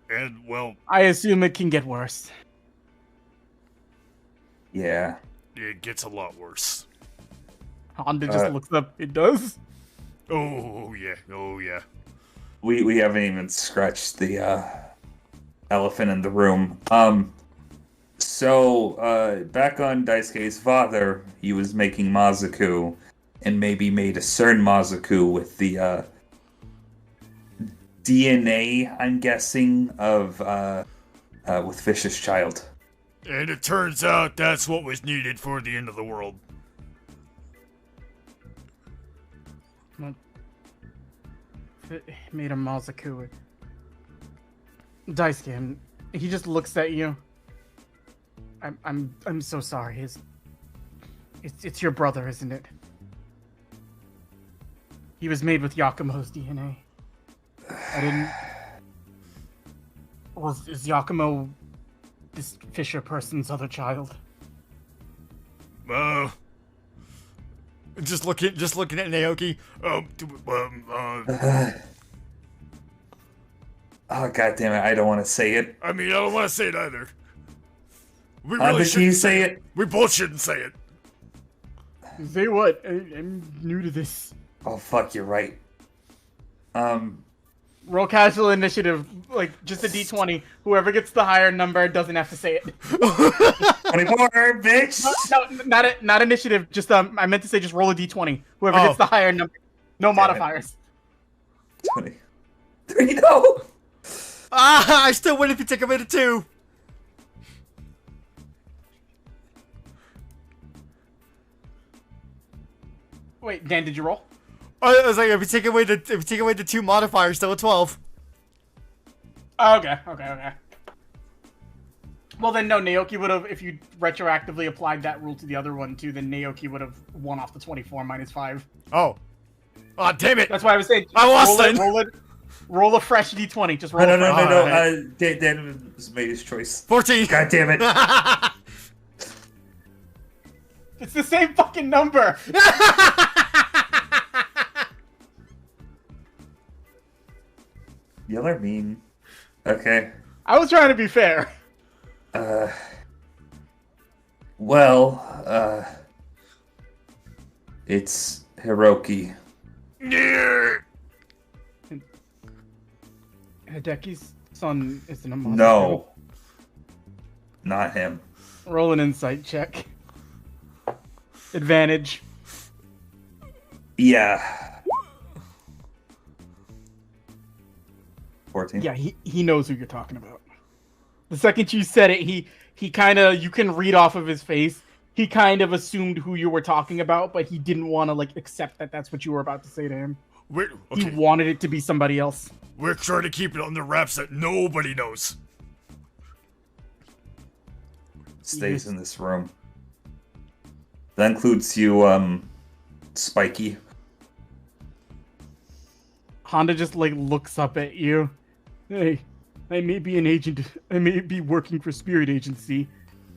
And well, I assume it can get worse. Yeah. It gets a lot worse. Honda just looks up. It does? Oh yeah, oh yeah. We haven't even scratched the elephant in the room. So back on Daisuke's father, he was making Mazaku, and maybe made a certain Mazaku with the DNA, I'm guessing, of with Fish's child. And it turns out that's what was needed for the end of the world. made a Mazaku. Daisuke, he just looks at you. I'm so sorry. It's your brother, isn't it? He was made with Yakumo's DNA. I didn't. Is Yakumo this Fisher person's other child? Just looking at Naoki. Oh god damn it! I don't want to say it. I mean, I don't want to say it either. We Honda, can you say it? We both shouldn't say it. Say what? I'm new to this. Oh fuck, you're right. Roll casual initiative, like just a d20. Whoever gets the higher number doesn't have to say it. 24, bitch. No, not initiative. Just I meant to say just roll a d20. Whoever gets the higher number, no modifiers. 23, no. I still win if you take away the 2. Wait, Dan, did you roll? I was like, if you take away the 2 modifiers, still a 12. Okay. Well then, no. Naoki would have, if you retroactively applied that rule to the other one too, then Naoki would have won off the 24 minus 5. Oh, damn it! That's why I was saying. I lost then. Roll a fresh d20. Just roll. No. Dan made his choice. 14. God damn it! It's the same fucking number. Y'all are mean. Okay. I was trying to be fair. It's Hiroki. Hideki's son isn't a monster. No. Not him. Roll an insight check. Advantage. Yeah. 14. Yeah, he knows who you're talking about. The second you said it, he kind of, you can read off of his face, he kind of assumed who you were talking about, but he didn't want to, like, accept that that's what you were about to say to him. He wanted it to be somebody else. We're trying to keep it under wraps that nobody knows. Stays in this room. That includes you, Spiky. Honda just, like, looks up at you. Hey, I may be an agent. I may be working for Spirit Agency,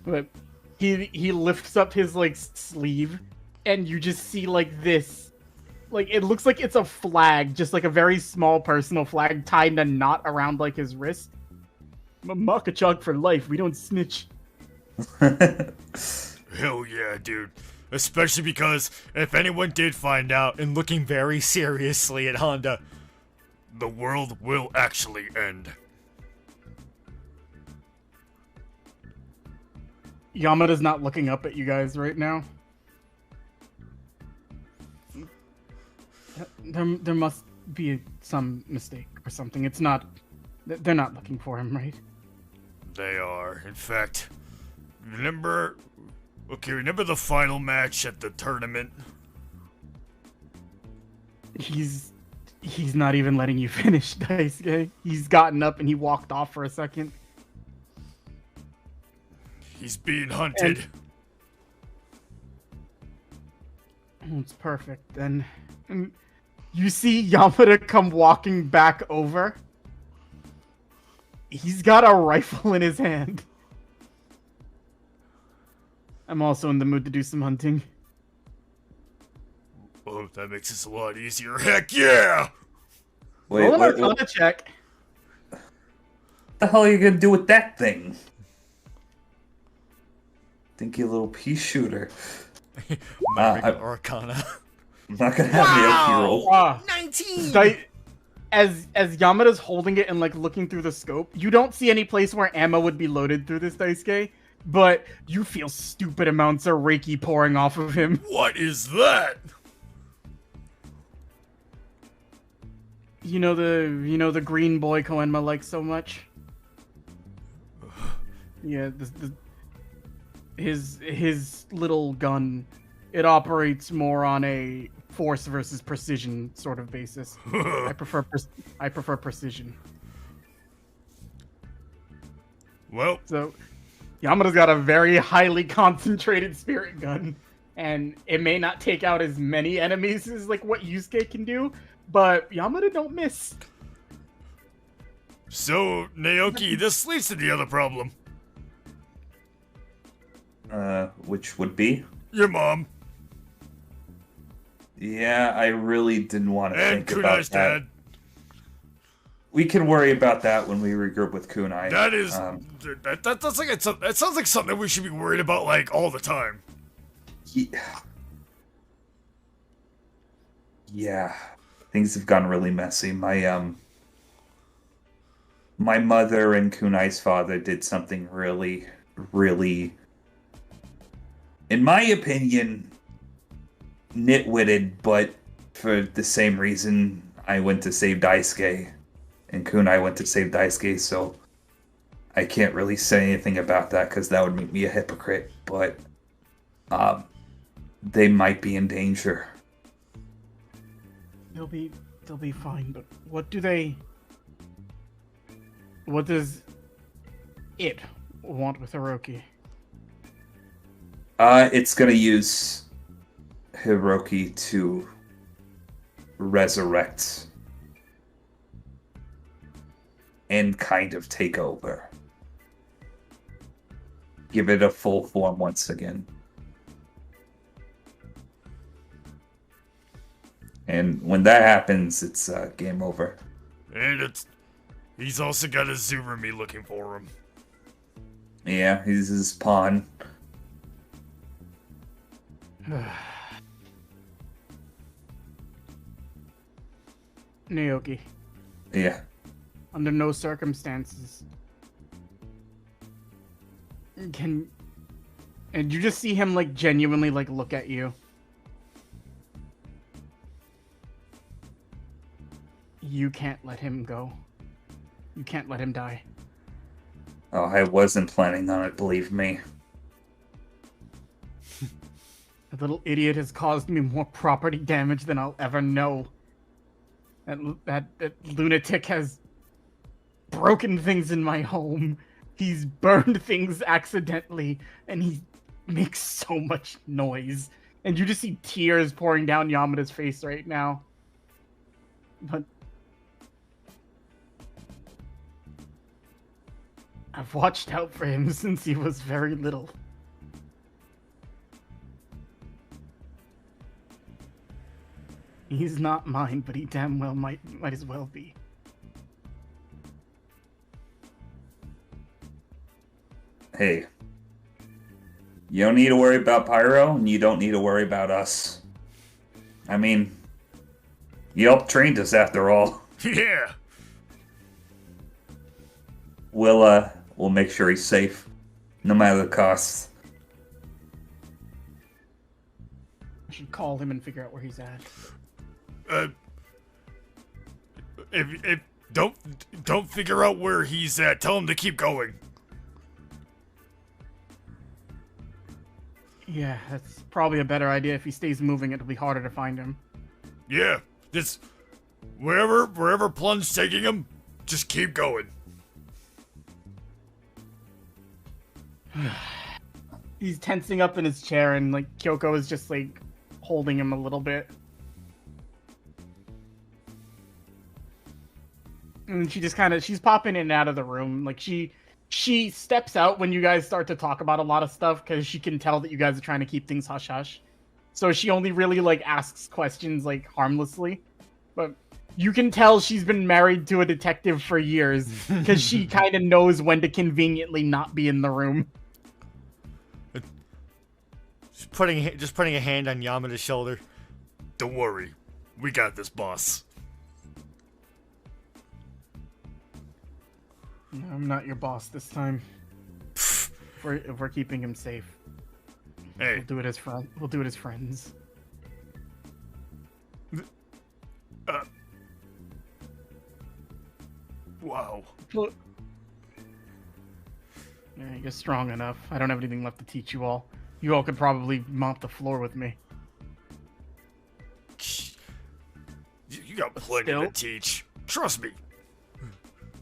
but he lifts up his, like, sleeve, and you just see, like, this. Like, it looks like it's a flag, just, like, a very small personal flag tied in a knot around, like, his wrist. Makachuk for life. We don't snitch. Hell yeah, dude. Especially because if anyone did find out, and looking very seriously at Honda, the world will actually end. Yamada's not looking up at you guys right now. There must be some mistake or something. It's not... They're not looking for him, right? They are. In fact, remember the final match at the tournament? He's not even letting you finish, Daisuke. He's gotten up and he walked off for a second. He's being hunted. It's perfect, then. And you see Yamada come walking back over. He's got a rifle in his hand. I'm also in the mood to do some hunting. Oh, that makes this a lot easier. Heck yeah! Wait, Roll an what Arcana check. the hell are you gonna do with that thing? Dinky little pea shooter. Arcana. I'm not gonna have Naoki roll. 19! As Yamada's holding it and, like, looking through the scope, you don't see any place where ammo would be loaded through this Daisuke, but you feel stupid amounts of Reiki pouring off of him. What is that? You know the green boy Koenma likes so much? Yeah, his little gun, it operates more on a force versus precision sort of basis. I prefer precision. Well, So Yamada's got a very highly concentrated spirit gun, and it may not take out as many enemies as like what Yusuke can do, but Yamada don't miss. so Naoki, this leads to the other problem. Which would be? Your mom Yeah, I really didn't want to and think about Kunai's that. dad. We can worry about that when we regroup with Kunai. That is that sounds like something we should be worried about like all the time. Yeah, things have gotten really messy. My mother and Kunai's father did something really, really, in my opinion, nitwitted, but for the same reason I went to save Daisuke, and Kunai went to save Daisuke, so I can't really say anything about that because that would make me a hypocrite, but they might be in danger. They'll be fine, but what does it want with Hiroki? It's gonna use Hiroki to resurrect and kind of take over. Give it a full form once again. And when that happens, it's game over. And he's also got a Zurumi looking for him. Yeah, he's his pawn. Naoki, Yeah. under no circumstances and you just see him like genuinely like look at you. You can't let him go. You can't let him die. Oh, I wasn't planning on it, believe me. The little idiot has caused me more property damage than I'll ever know. That lunatic has broken things in my home. He's burned things accidentally, and he makes so much noise. And you just see tears pouring down Yamada's face right now. But I've watched out for him since he was very little. He's not mine, but he damn well might as well be. Hey, you don't need to worry about Pyro, and you don't need to worry about us. I mean, you helped train us after all. Yeah. We'll make sure he's safe, no matter the cost. I should call him and figure out where he's at. If don't figure out where he's at. Tell him to keep going. Yeah, that's probably a better idea. If he stays moving, it'll be harder to find him. Yeah, just wherever Plunge's taking him, just keep going. He's tensing up in his chair, and like Kyoko is just like holding him a little bit. And she just she's popping in and out of the room. Like she steps out when you guys start to talk about a lot of stuff because she can tell that you guys are trying to keep things hush hush. So she only really like asks questions like harmlessly. But you can tell she's been married to a detective for years because she kind of knows when to conveniently not be in the room. Just putting a hand on Yamada's shoulder. Don't worry, we got this, boss. I'm not your boss this time. If we're keeping him safe. Hey, We'll do it as friends. Wow. Look. Yeah, you're strong enough. I don't have anything left to teach you all. You all could probably mop the floor with me. You got plenty to teach. Trust me.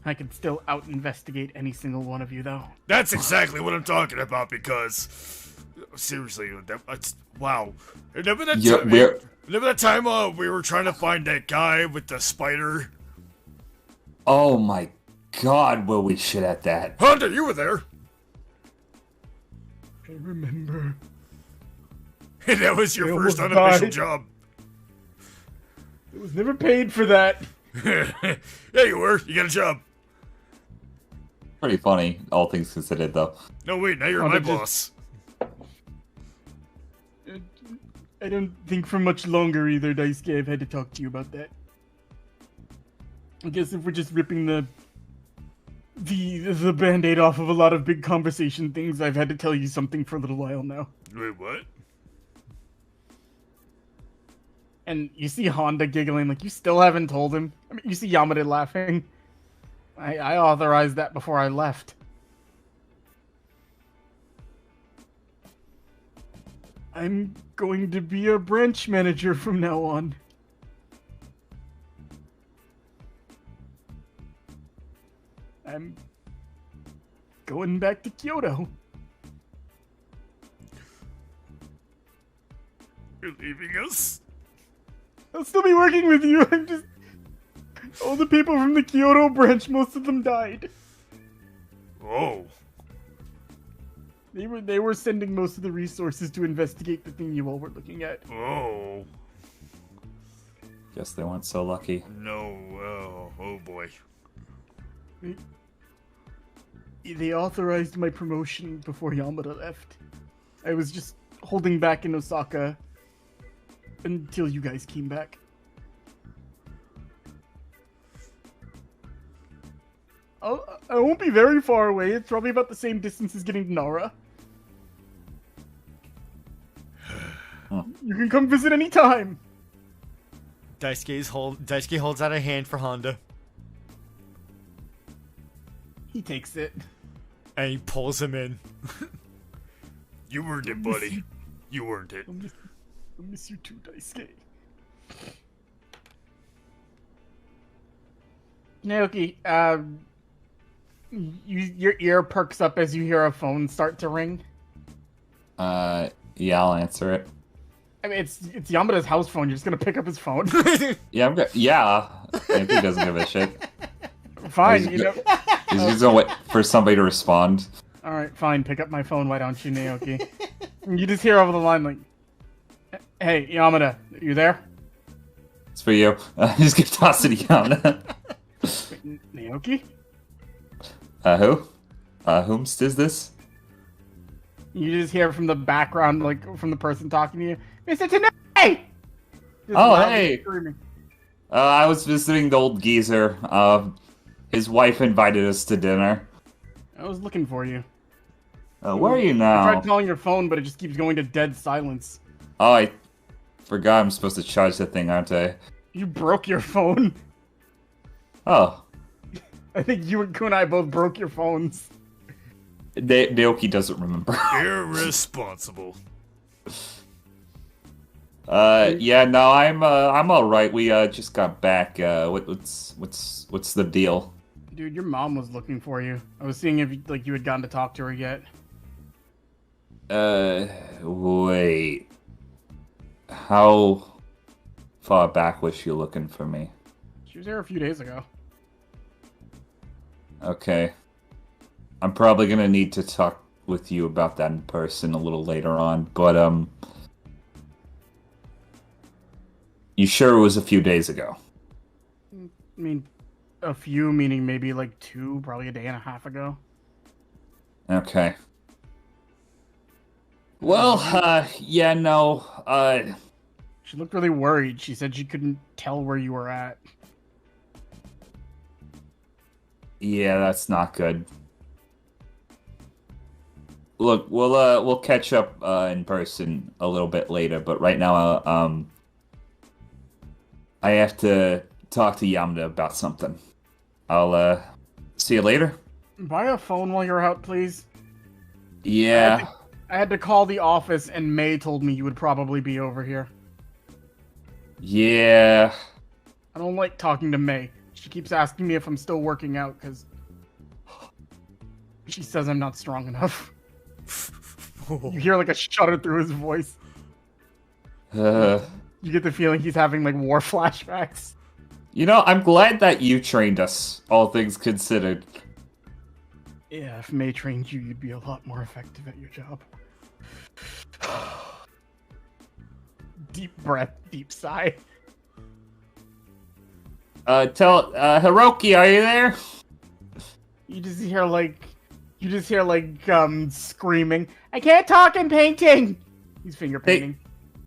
I can still out-investigate any single one of you, though. That's exactly what I'm talking about, because... Seriously, that's... Wow. Remember that time we were trying to find that guy with the spider? Oh my god, were we shit at that? Honda, you were there. I remember. And that was your I first almost unofficial died. job. It was never paid for that. Yeah, you were. You got a job. Pretty funny, all things considered, though. No, wait, now you're Honda my just- boss. I don't think for much longer either, Daisuke. I've had to talk to you about that. I guess if we're just ripping the band-aid off of a lot of big conversation things, I've had to tell you something for a little while now. Wait, what? And you see Honda giggling like you still haven't told him. I mean, you see Yamada laughing. I authorized that before I left. I'm going to be a branch manager from now on. I'm going back to Kyoto. You're leaving us? I'll still be working with you. I'm just... All the people from the Kyoto branch, most of them died. Oh. They were sending most of the resources to investigate the thing you all were looking at. Oh. Guess they weren't so lucky. No. Oh boy. They authorized my promotion before Yamada left. I was just holding back in Osaka until you guys came back. I won't be very far away. It's probably about the same distance as getting to Nara. You can come visit anytime. Daisuke holds out a hand for Honda. He takes it. And he pulls him in. You earned it, buddy. You earned it. I'll miss you too, Daisuke. Naoki, your ear perks up as you hear a phone start to ring. Yeah, I'll answer it. I mean, it's Yamada's house phone. You're just gonna pick up his phone. Yeah, if he doesn't give a shit. Fine, He's you know. He's gonna wait for somebody to respond. All right, fine. Pick up my phone. Why don't you, Naoki? You just hear over the line like, "Hey, Yamada, you there?" It's for you. Just give toss it down. Wait, Naoki? Who? Whomst is this? You just hear from the background, like from the person talking to you, Mr. Tanoi! Oh, hey! I was visiting the old geezer. His wife invited us to dinner. I was looking for you. Where are you I now? tried calling your phone, but it just keeps going to dead silence. Oh, I forgot I'm supposed to charge that thing, aren't I? You broke your phone. Oh. I think you and Kunai both broke your phones. Naoki doesn't remember. Irresponsible. Yeah, no, I'm all right. We just got back. What's the deal? Dude, your mom was looking for you. I was seeing if you had gotten to talk to her yet. Wait. How far back was she looking for me? She was here a few days ago. Okay. I'm probably gonna need to talk with you about that in person a little later on, but you sure it was a few days ago? I mean, a few, meaning maybe like 2, probably a day and a half ago. Okay. Well, yeah, no, She looked really worried. She said she couldn't tell where you were at. yeah, that's not good. Look, we'll catch up in person a little bit later, but right now, I have to talk to Yamada about something. I'll see you later. Buy a phone while you're out, please. Yeah. I had to call the office, and May told me you would probably be over here. Yeah. I don't like talking to May. She keeps asking me if I'm still working out because she says I'm not strong enough. You hear like a shudder through his voice. Uh, You get the feeling he's having like war flashbacks. you know, I'm glad that you trained us, all things considered. Yeah, if May trained you, you'd be a lot more effective at your job. Deep breath, deep sigh. Hiroki, are you there? You just hear screaming. I can't talk, I'm painting. He's finger painting.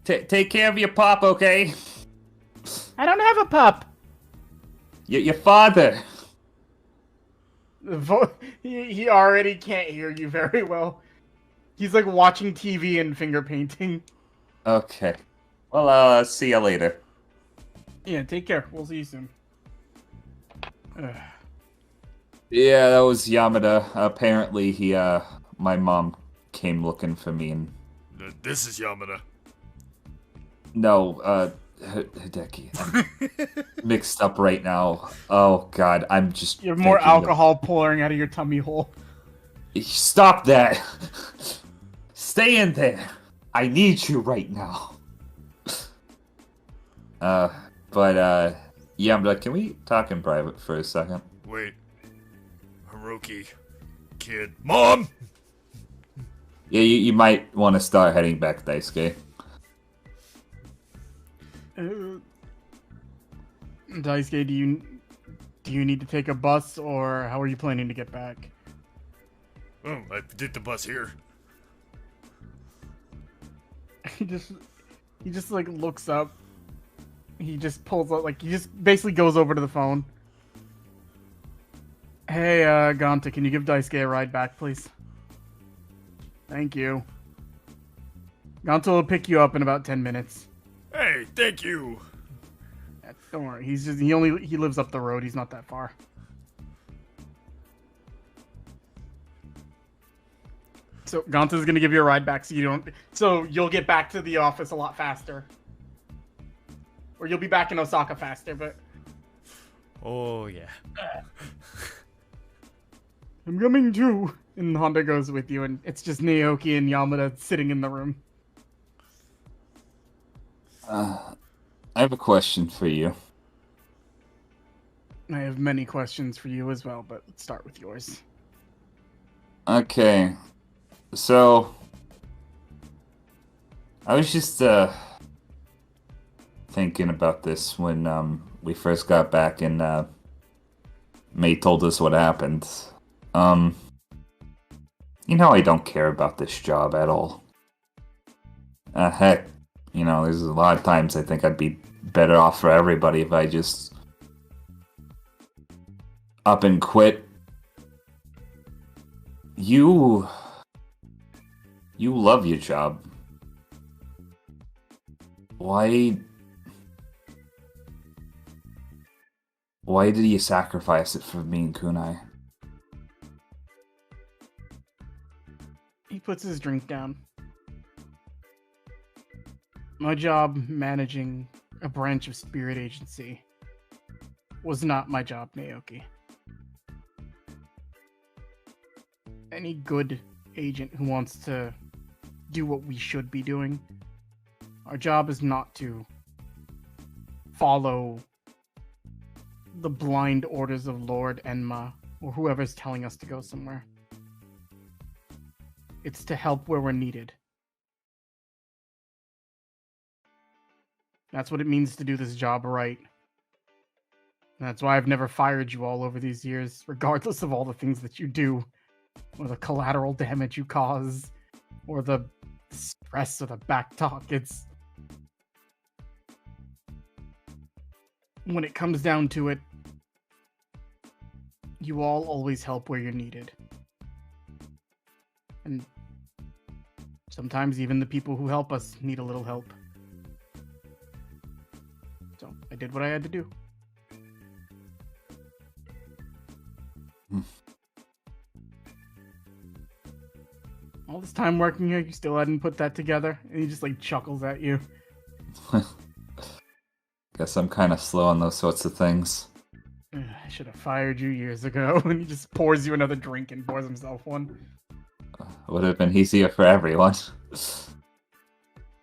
Take care of your pop, okay? I don't have a pup. Your father. He already can't hear you very well. He's like watching TV and finger painting. Okay. Well, see you later. Yeah, take care. We'll see you soon. Yeah, that was Yamada. Apparently, my mom came looking for me and... This is Yamada. No, Hideki. I'm mixed up right now. Oh, God, I'm just... You have more thinking of- alcohol pouring out of your tummy hole. Stop that! Stay in there! I need you right now. Yamada, can we talk in private for a second? Wait. Hiroki. Kid. Mom! Yeah, you might want to start heading back, Daisuke. Daisuke, do you need to take a bus, or how are you planning to get back? Oh, I did the bus here. He just like looks up. He just pulls out, like, he just basically goes over to the phone. Hey, Ganta, can you give Daisuke a ride back, please? Thank you. Ganta will pick you up in about 10 minutes. Hey, thank you. Don't worry, he lives up the road, he's not that far. So Ganta's gonna give you a ride back so you'll get back to the office a lot faster. Or you'll be back in Osaka faster, but... Oh, yeah. I'm coming too. And Honda goes with you, and it's just Naoki and Yamada sitting in the room. I have a question for you. I have many questions for you as well, but let's start with yours. Okay. So... I was just, thinking about this when, we first got back and, May told us what happened. You know I don't care about this job at all. Heck, you know, there's a lot of times I think I'd be better off for everybody if I just up and quit. You love your job. Why did you sacrifice it for me and Kunai? He puts his drink down. My job managing a branch of Spirit Agency was not my job, Naoki. Any good agent who wants to do what we should be doing, our job is not to follow the blind orders of Lord Enma or whoever's telling us to go somewhere. It's to help where we're needed. That's what it means to do this job right. And that's why I've never fired you all over these years, regardless of all the things that you do, or the collateral damage you cause, or the stress or the backtalk. It's... When it comes down to it, you all always help where you're needed. And sometimes even the people who help us need a little help. So I did what I had to do. All this time working here, you still hadn't put that together? And he just like chuckles at you. Guess I'm kind of slow on those sorts of things. I should have fired you years ago. And he just pours you another drink and pours himself one. Would have been easier for everyone.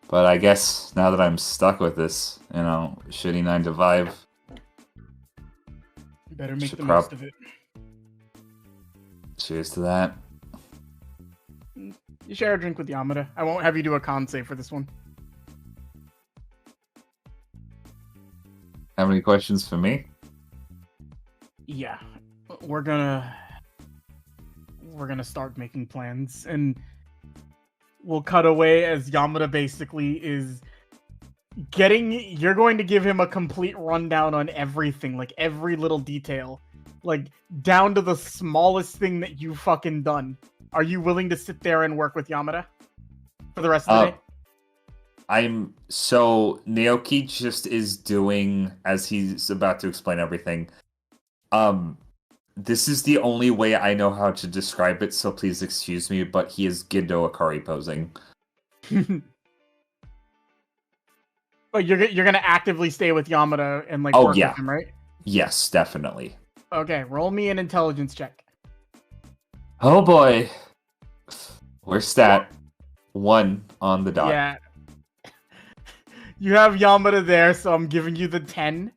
But I guess now that I'm stuck with this, shitty 9 to 5. Better make Should the most of it. Cheers to that. You share a drink with Yamada. I won't have you do a con save for this one. Have any questions for me? Yeah. We're gonna start making plans, and we'll cut away as Yamada basically is you're going to give him a complete rundown on everything, like every little detail, like down to the smallest thing that you've fucking done. Are you willing to sit there and work with Yamada for the rest of the day? Naoki just is doing, as he's about to explain everything. This is the only way I know how to describe it, so please excuse me, but he is Gendo Akari posing. But you're gonna actively stay with Yamada and work with him, right? Yes, definitely. Okay, roll me an intelligence check. Oh boy. We're stat 1 on the dot. Yeah. You have Yamada there, so I'm giving you the 10.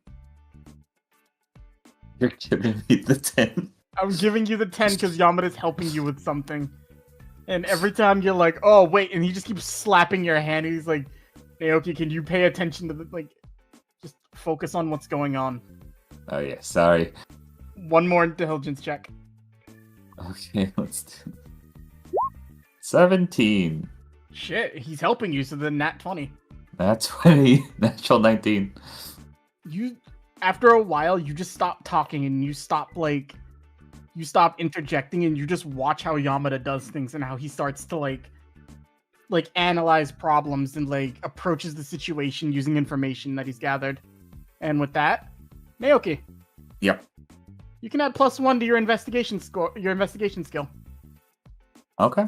You're giving me the 10. I'm giving you the 10 because Yamada's helping you with something. And every time you're like, oh, wait, and he just keeps slapping your hand. And he's like, Naoki, can you pay attention to just focus on what's going on. Oh, yeah, sorry. One more intelligence check. Okay, let's do 17. Shit, he's helping you, so then nat 20. That's 20. Natural 19. After a while, you just stop talking and you stop interjecting and you just watch how Yamada does things and how he starts to analyze problems and approaches the situation using information that he's gathered. And with that, Naoki. Yep. You can add +1 to your investigation skill. Okay.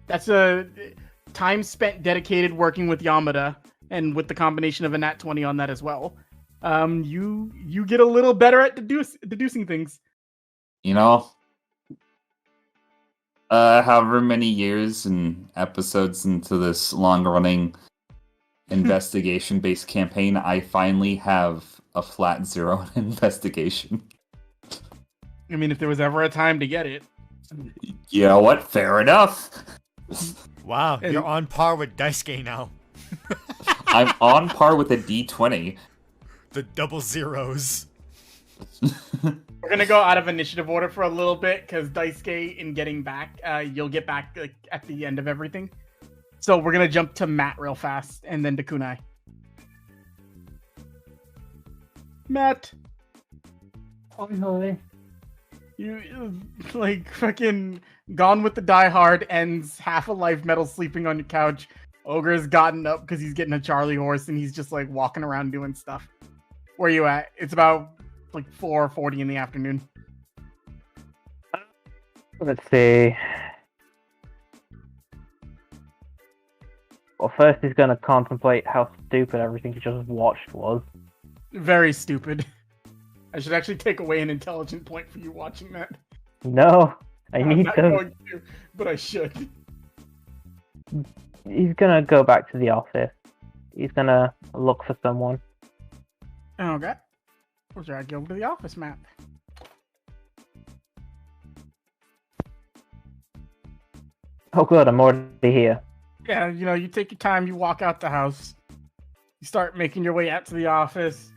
That's a time spent dedicated working with Yamada, and with the combination of a nat 20 on that as well. You get a little better at deducing things. However many years and episodes into this long-running investigation-based campaign, I finally have a flat 0 in investigation. I mean, if there was ever a time to get it. You know what? Fair enough. Wow, you're on par with Daisuke now. I'm on par with a D20. The double zeros. We're gonna go out of initiative order for a little bit, because Daisuke, in getting back, you'll get back at the end of everything. So we're gonna jump to Matt real fast, and then to Kunai. Matt! Hi. You, fucking Gone with the Die Hard ends, half a life metal sleeping on your couch. Ogre's gotten up because he's getting a Charlie horse, and he's just, walking around doing stuff. Where you at? It's about, 4:40 in the afternoon. Let's see. Well, first he's going to contemplate how stupid everything he just watched was. Very stupid. I should actually take away an intelligent point for you watching that. No, I'm not going to, but I should. He's gonna go back to the office. He's gonna look for someone. Okay. We'll drag you over to the office, Matt. Oh good, I'm already here. Yeah, you take your time, you walk out the house. You start making your way out to the office.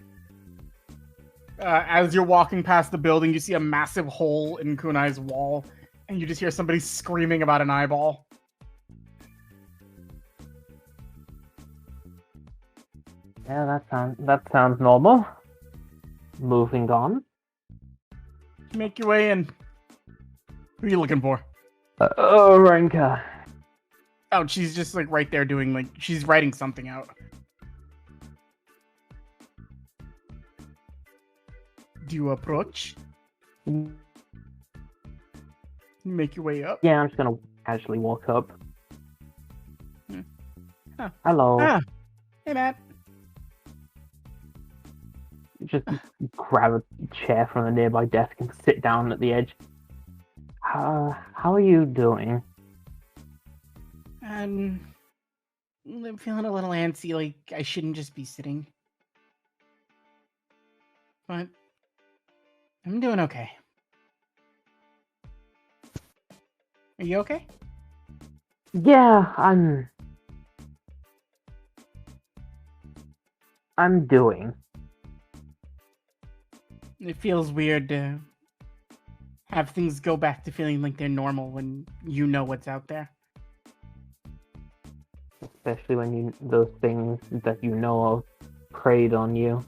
As you're walking past the building, you see a massive hole in Kunai's wall, and you just hear somebody screaming about an eyeball. Yeah, that sounds normal. Moving on. Make your way in. Who are you looking for? Renka. Oh, she's just right there doing she's writing something out. Do you approach? Make your way up. Yeah, I'm just gonna casually walk up. Huh. Hello. Ah. Hey, Matt. just grab a chair from a nearby desk and sit down at the edge. How are you doing? I'm feeling a little antsy, like I shouldn't just be sitting. But I'm doing okay. Are you okay? Yeah, I'm doing. It feels weird to have things go back to feeling like they're normal when you know what's out there. Especially when those things that you know of preyed on you.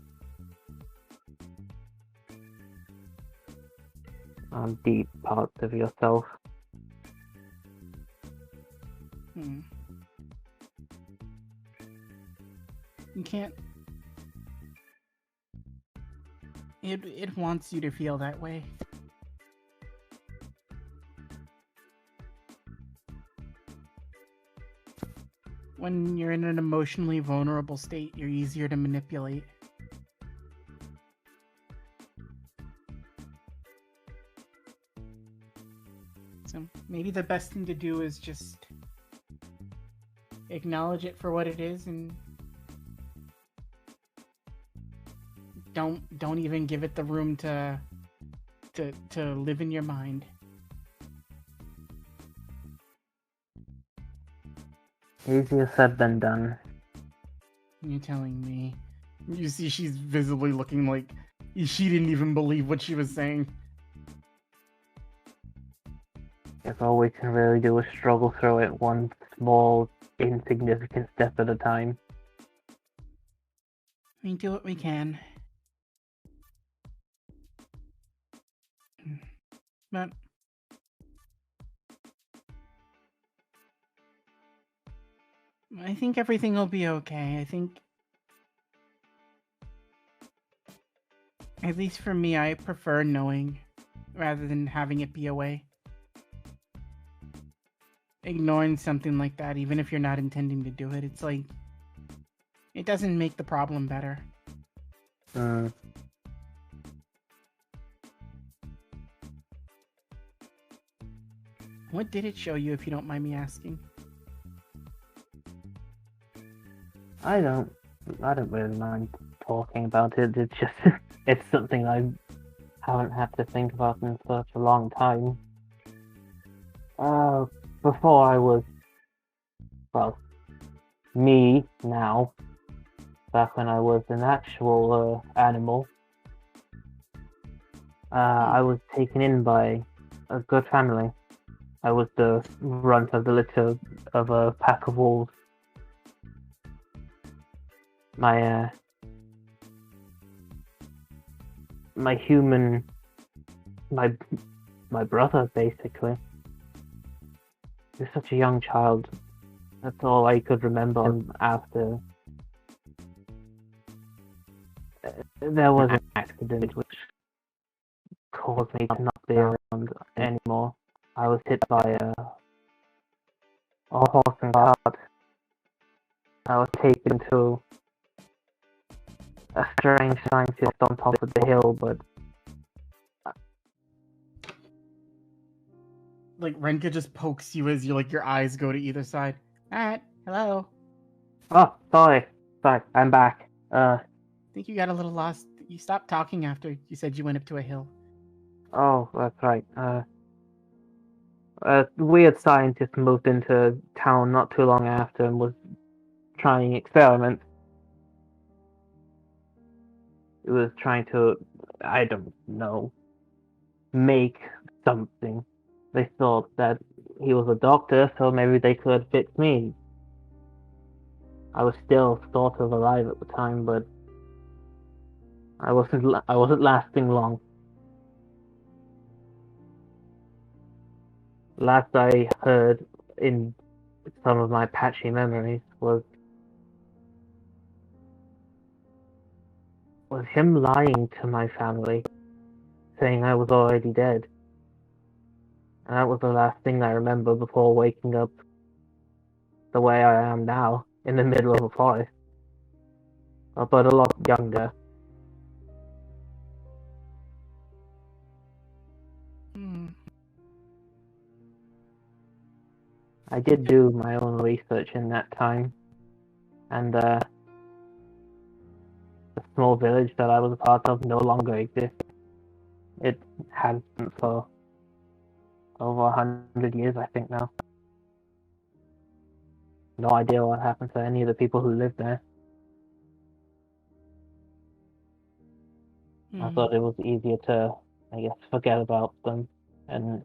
On deep parts of yourself. You can't. It wants you to feel that way. When you're in an emotionally vulnerable state, you're easier to manipulate. So maybe the best thing to do is just acknowledge it for what it is and don't even give it the room to live in your mind. Easier said than done. You're telling me. You see she's visibly looking like she didn't even believe what she was saying. If all we can really do is struggle through it one small, insignificant step at a time. We do what we can. But I think everything will be okay. I think, at least for me, I prefer knowing rather than having it be a way. Ignoring something like that, even if you're not intending to do it, it's like, it doesn't make the problem better. What did it show you, if you don't mind me asking? I don't really mind talking about it. It's just, it's something I haven't had to think about in such a long time. Before I was, well, me now, back when I was an actual animal, I was taken in by a good family. I was the runt of the litter of a pack of wolves. My brother, basically. He was such a young child. That's all I could remember him after. There was an accident which caused me to not be around anymore. I was hit by a horse and cart. I was taken to a strange scientist on top of the hill, but Like, Renka just pokes you as your eyes go to either side. Alright, hello. oh, sorry, I'm back. I think you got a little lost. You stopped talking after you said you went up to a hill. Oh, that's right. A weird scientist moved into town not too long after and was trying experiments. He was trying to, I don't know, make something. They thought that he was a doctor, so maybe they could fix me. I was still sort of alive at the time, but I wasn't lasting long. Last I heard in some of my patchy memories was him lying to my family, saying I was already dead. And that was the last thing I remember before waking up the way I am now, in the middle of a forest. But a lot younger. Hmm. I did do my own research in that time, and the small village that I was a part of no longer exists. It hasn't for over 100 years, I think now. No idea what happened to any of the people who lived there. I Hmm. thought it was easier to, I guess, forget about them and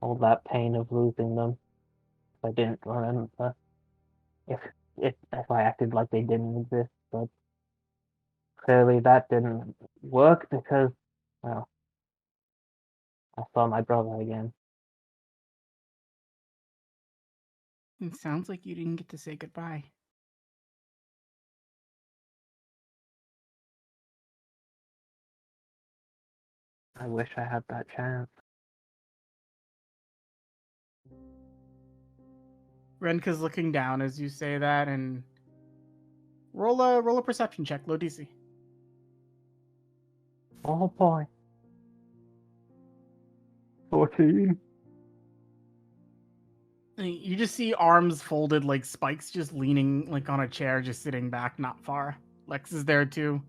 all that pain of losing them. I didn't remember if if I acted like they didn't exist, but clearly that didn't work because, well, I saw my brother again. It sounds like you didn't get to say goodbye. I wish I had that chance. Renka's looking down as you say that, and roll a perception check, low DC. Oh boy. 14. You just see arms folded like spikes, just leaning like on a chair, just sitting back, not far. Lex is there too.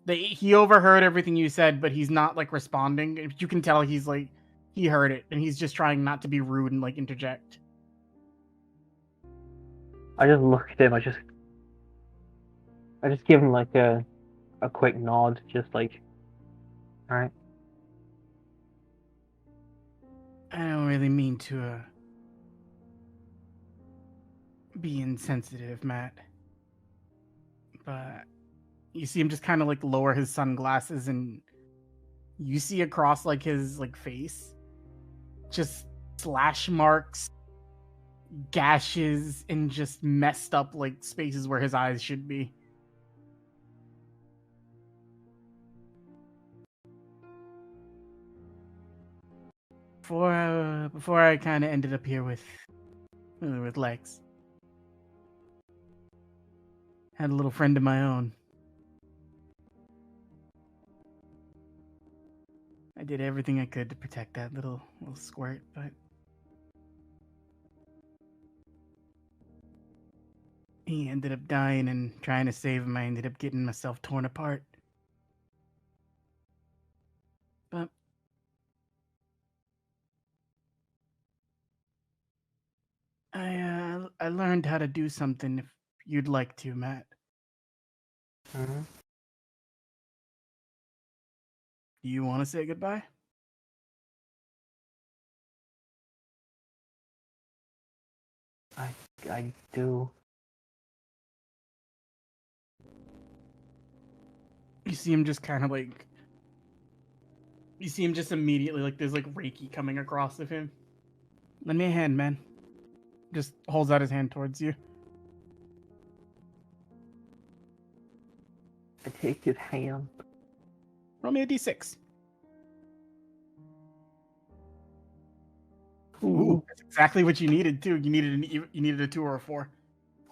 He overheard everything you said, but he's not like responding. You can tell he's like he heard it, and he's just trying not to be rude and like interject. I just look at him. I just give him like a quick nod, just like, all right. I don't really mean to be insensitive, Matt, but you see him just kind of like lower his sunglasses, and you see across like his like face just slash marks, gashes, and just messed up like spaces where his eyes should be. Before I kind of ended up here with Lex, had a little friend of my own. I did everything I could to protect that little squirt, but he ended up dying, and trying to save him, I ended up getting myself torn apart. But I learned how to do something if you'd like to, Matt. Mm-hmm. Do you want to say goodbye? I do. You see him just kind of like. You see him just immediately, like, there's like Reiki coming across of him. Lend me a hand, man. Just holds out his hand towards you. I take his hand. Roll me a d6. Ooh. That's exactly what you needed too. You needed a 2 or a 4.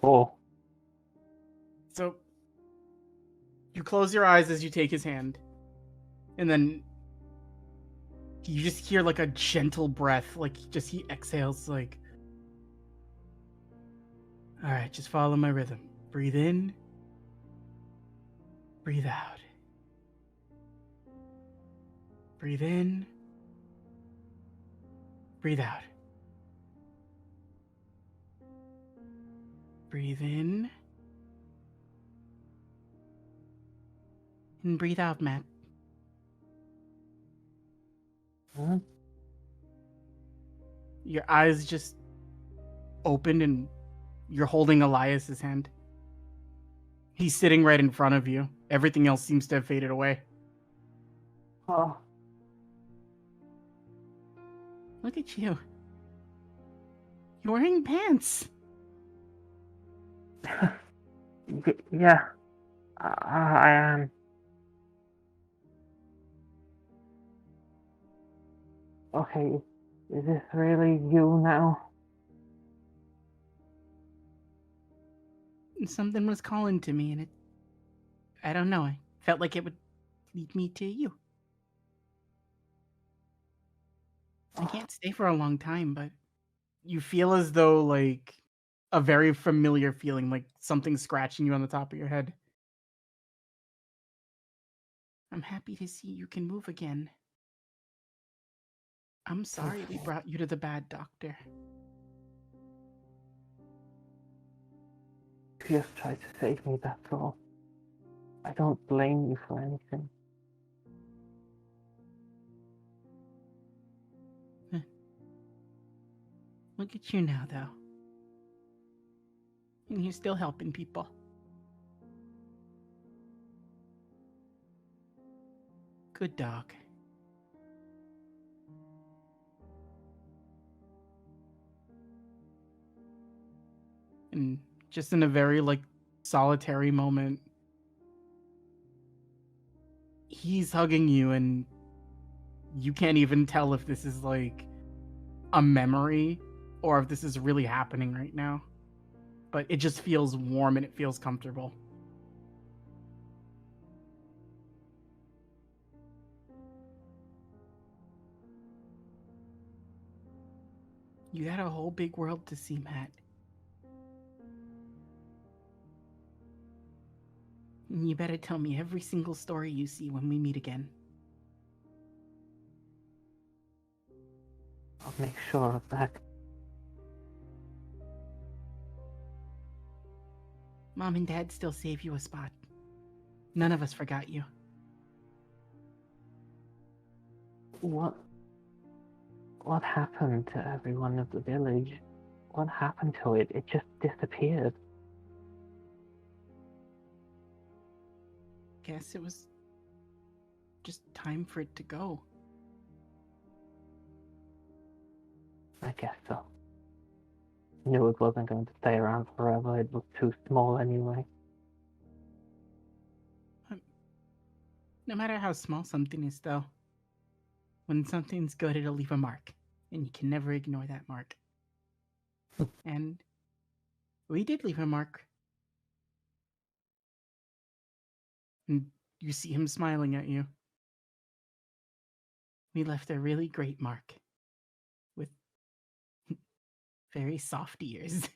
Oh. So you close your eyes as you take his hand, and then you just hear like a gentle breath, like just he exhales, like, all right, just follow my rhythm. Breathe in, breathe out. Breathe in, breathe out. Breathe in and breathe out, Matt. Mm-hmm. Your eyes just opened, and you're holding Elias's hand. He's sitting right in front of you. Everything else seems to have faded away. Oh. Look at you. You're wearing pants. Yeah. I am. Okay. Is this really you now? Something was calling to me, and I don't know. I felt like it would lead me to you. I can't stay for a long time, but you feel as though, like, a very familiar feeling, like something scratching you on the top of your head. I'm happy to see you can move again. I'm sorry we brought you to the bad doctor. You just tried to save me, that's all. I don't blame you for anything. Look at you now, though. And you're still helping people. Good dog. And just in a very, like, solitary moment, he's hugging you, and you can't even tell if this is, like, a memory or if this is really happening right now. But it just feels warm and it feels comfortable. You got a whole big world to see, Matt. And you better tell me every single story you see when we meet again. I'll make sure of that. Mom and Dad still save you a spot. None of us forgot you. What happened to everyone of the village? What happened to it? It just disappeared. Guess it was just time for it to go. I guess so. Knew it wasn't going to stay around forever. It was too small anyway. No matter how small something is, though, when something's good, it'll leave a mark, and you can never ignore that mark. And we did leave a mark. And you see him smiling at you. We left a really great mark with very soft ears.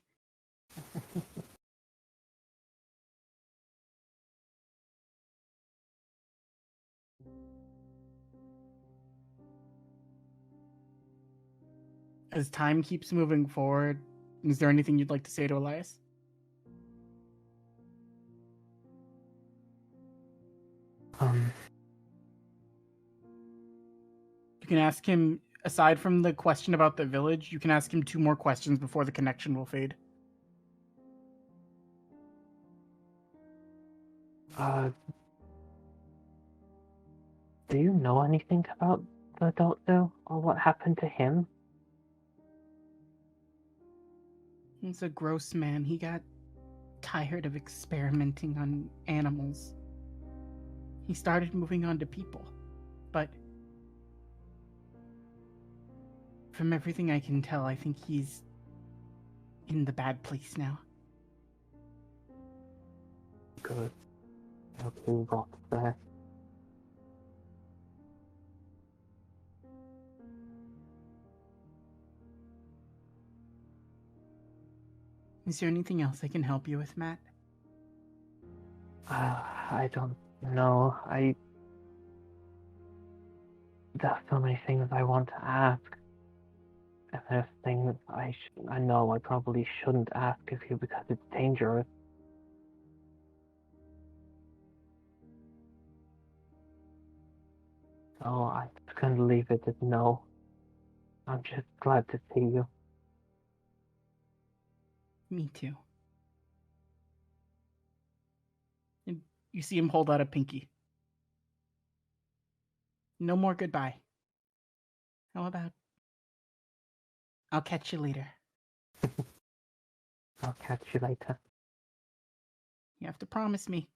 As time keeps moving forward, is there anything you'd like to say to Elias? You can ask him, aside from the question about the village, you can ask him 2 more questions before the connection will fade. Do you know anything about the doctor or what happened to him? He's a gross man. He got tired of experimenting on animals. He started moving on to people. But from everything I can tell, I think he's in the bad place now. Good. Okay, rot there. Is there anything else I can help you with, Matt? I don't know. There's so many things I want to ask. And there's things I know I probably shouldn't ask of you because it's dangerous. So I'm just going to leave it at no. I'm just glad to see you. Me too. And you see him hold out a pinky. No more goodbye. How about I'll catch you later. I'll catch you later. You have to promise me.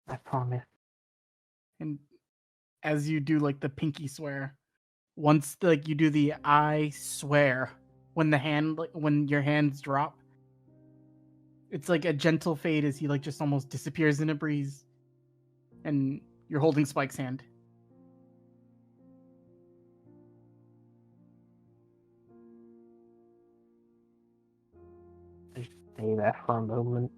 I promise. And as you do like the pinky swear, once like you do the I swear, when your hands drop, it's like a gentle fade as he like just almost disappears in a breeze, and you're holding Spike's hand. stay there for a moment.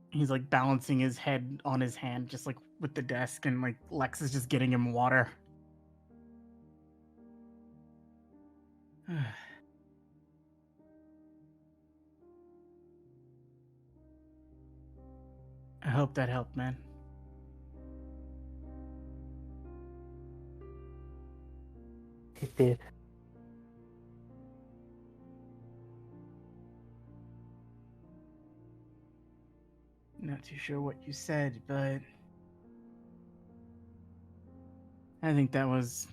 He's like balancing his head on his hand, just like with the desk, and like Lex is just getting him water. I hope that helped, man. It did. Not too sure what you said, but I think that was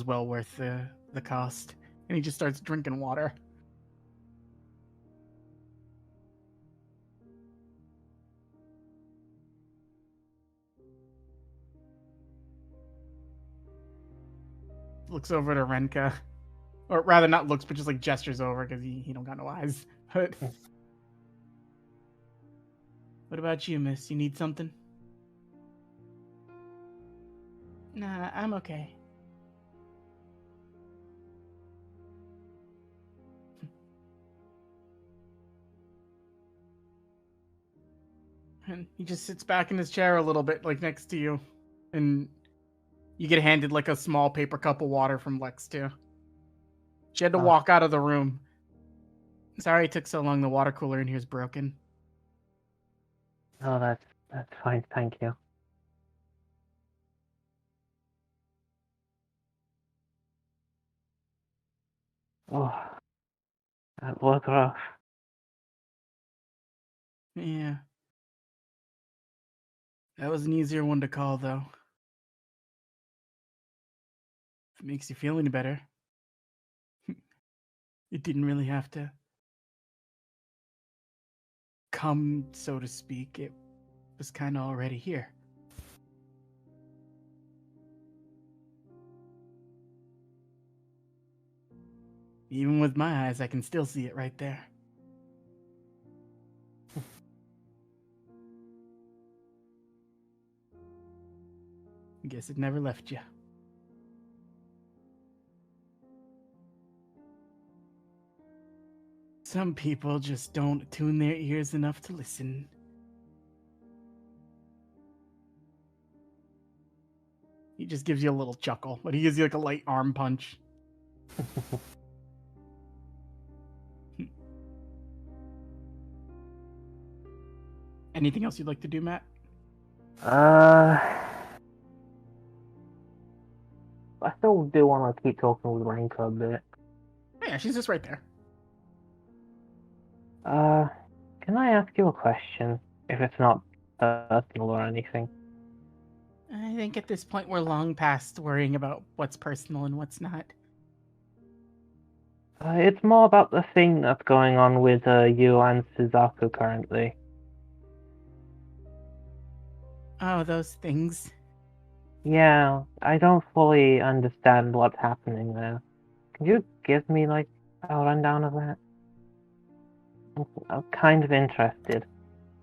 well worth the cost. And he just starts drinking water. Looks over to Renka. Or rather not looks, but just like gestures over because he don't got no eyes. But what about you, miss? You need something? Nah, I'm okay. And he just sits back in his chair a little bit, like next to you. And you get handed like a small paper cup of water from Lex too. She had to walk out of the room. Sorry it took so long. The water cooler in here's broken. Oh, that's fine. Thank you. Oh, that was rough. Yeah. That was an easier one to call, though. If it makes you feel any better. It didn't really have to come, so to speak. It was kind of already here. Even with my eyes, I can still see it right there. Guess it never left you. Some people just don't tune their ears enough to listen. He just gives you a little chuckle, but he gives you like a light arm punch. Anything else you'd like to do, Matt? I still do want to keep talking with Ranka a bit. Yeah, she's just right there. Can I ask you a question? If it's not personal or anything. I think at this point we're long past worrying about what's personal and what's not. It's more about the thing that's going on with you and Suzaku currently. Oh, those things. Yeah, I don't fully understand what's happening there. Can you give me, like, a rundown of that? I'm kind of interested,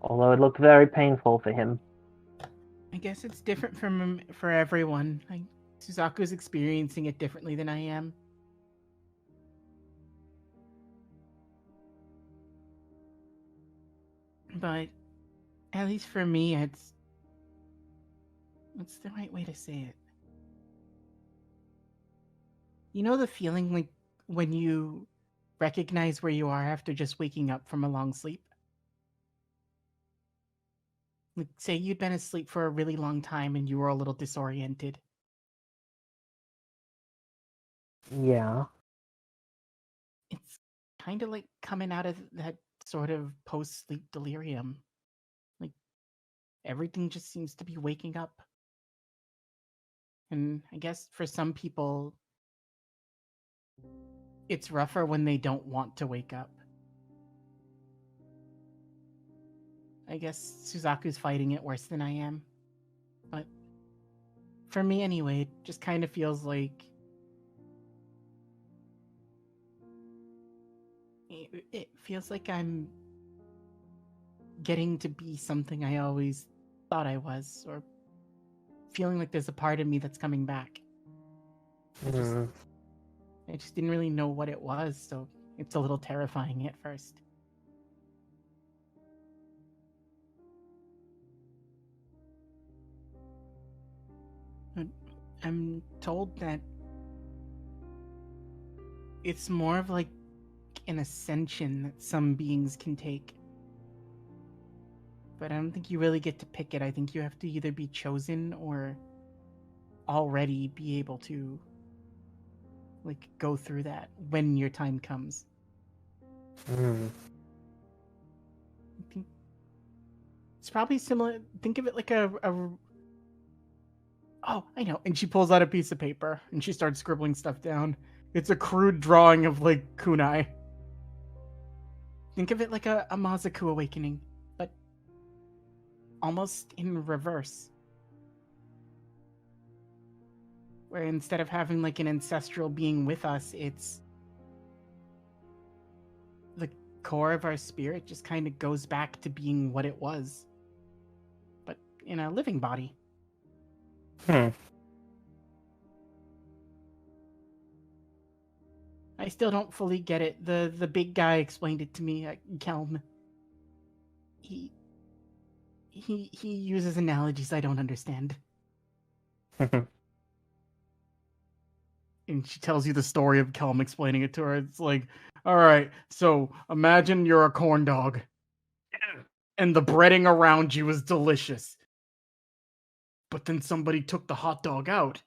although it looked very painful for him. I guess it's different for everyone. Suzaku's experiencing it differently than I am. But at least for me, what's the right way to say it? You know the feeling like when you recognize where you are after just waking up from a long sleep? Like, say you'd been asleep for a really long time and you were a little disoriented. Yeah. It's kind of like coming out of that sort of post-sleep delirium. Like, everything just seems to be waking up. And I guess for some people, it's rougher when they don't want to wake up. I guess Suzaku's fighting it worse than I am. But for me anyway, it just kind of feels like it feels like I'm getting to be something I always thought I was, or feeling like there's a part of me that's coming back. I just didn't really know what it was, so it's a little terrifying at first. I'm told that it's more of like an ascension that some beings can take. But I don't think you really get to pick it. I think you have to either be chosen or already be able to like go through that when your time comes. Hmm. I think it's probably similar. Think of it like oh, I know. And she pulls out a piece of paper and she starts scribbling stuff down. It's a crude drawing of like kunai. Think of it like a Mazaku awakening, but almost in reverse. Where instead of having like an ancestral being with us, it's the core of our spirit just kind of goes back to being what it was, but in a living body. I still don't fully get it. The big guy explained it to me, Kelm. He uses analogies I don't understand. And she tells you the story of Kelm explaining it to her. It's like, all right, so imagine you're a corn dog. And the breading around you is delicious. But then somebody took the hot dog out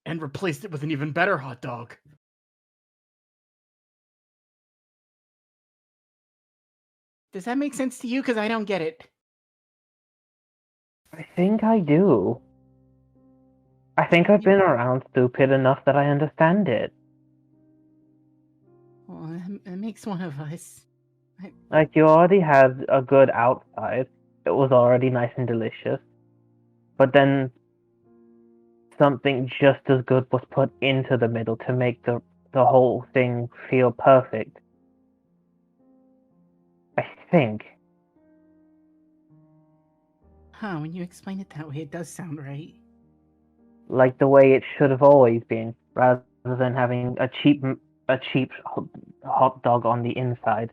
and replaced it with an even better hot dog. Does that make sense to you? Because I don't get it. I think I do. I think I've been around stupid enough that I understand it. Well, it makes one of us. Like, you already had a good outside. It was already nice and delicious. But then something just as good was put into the middle to make the whole thing feel perfect. I think. Huh, when you explain it that way, it does sound right. Like the way it should have always been, rather than having a cheap hot dog on the inside.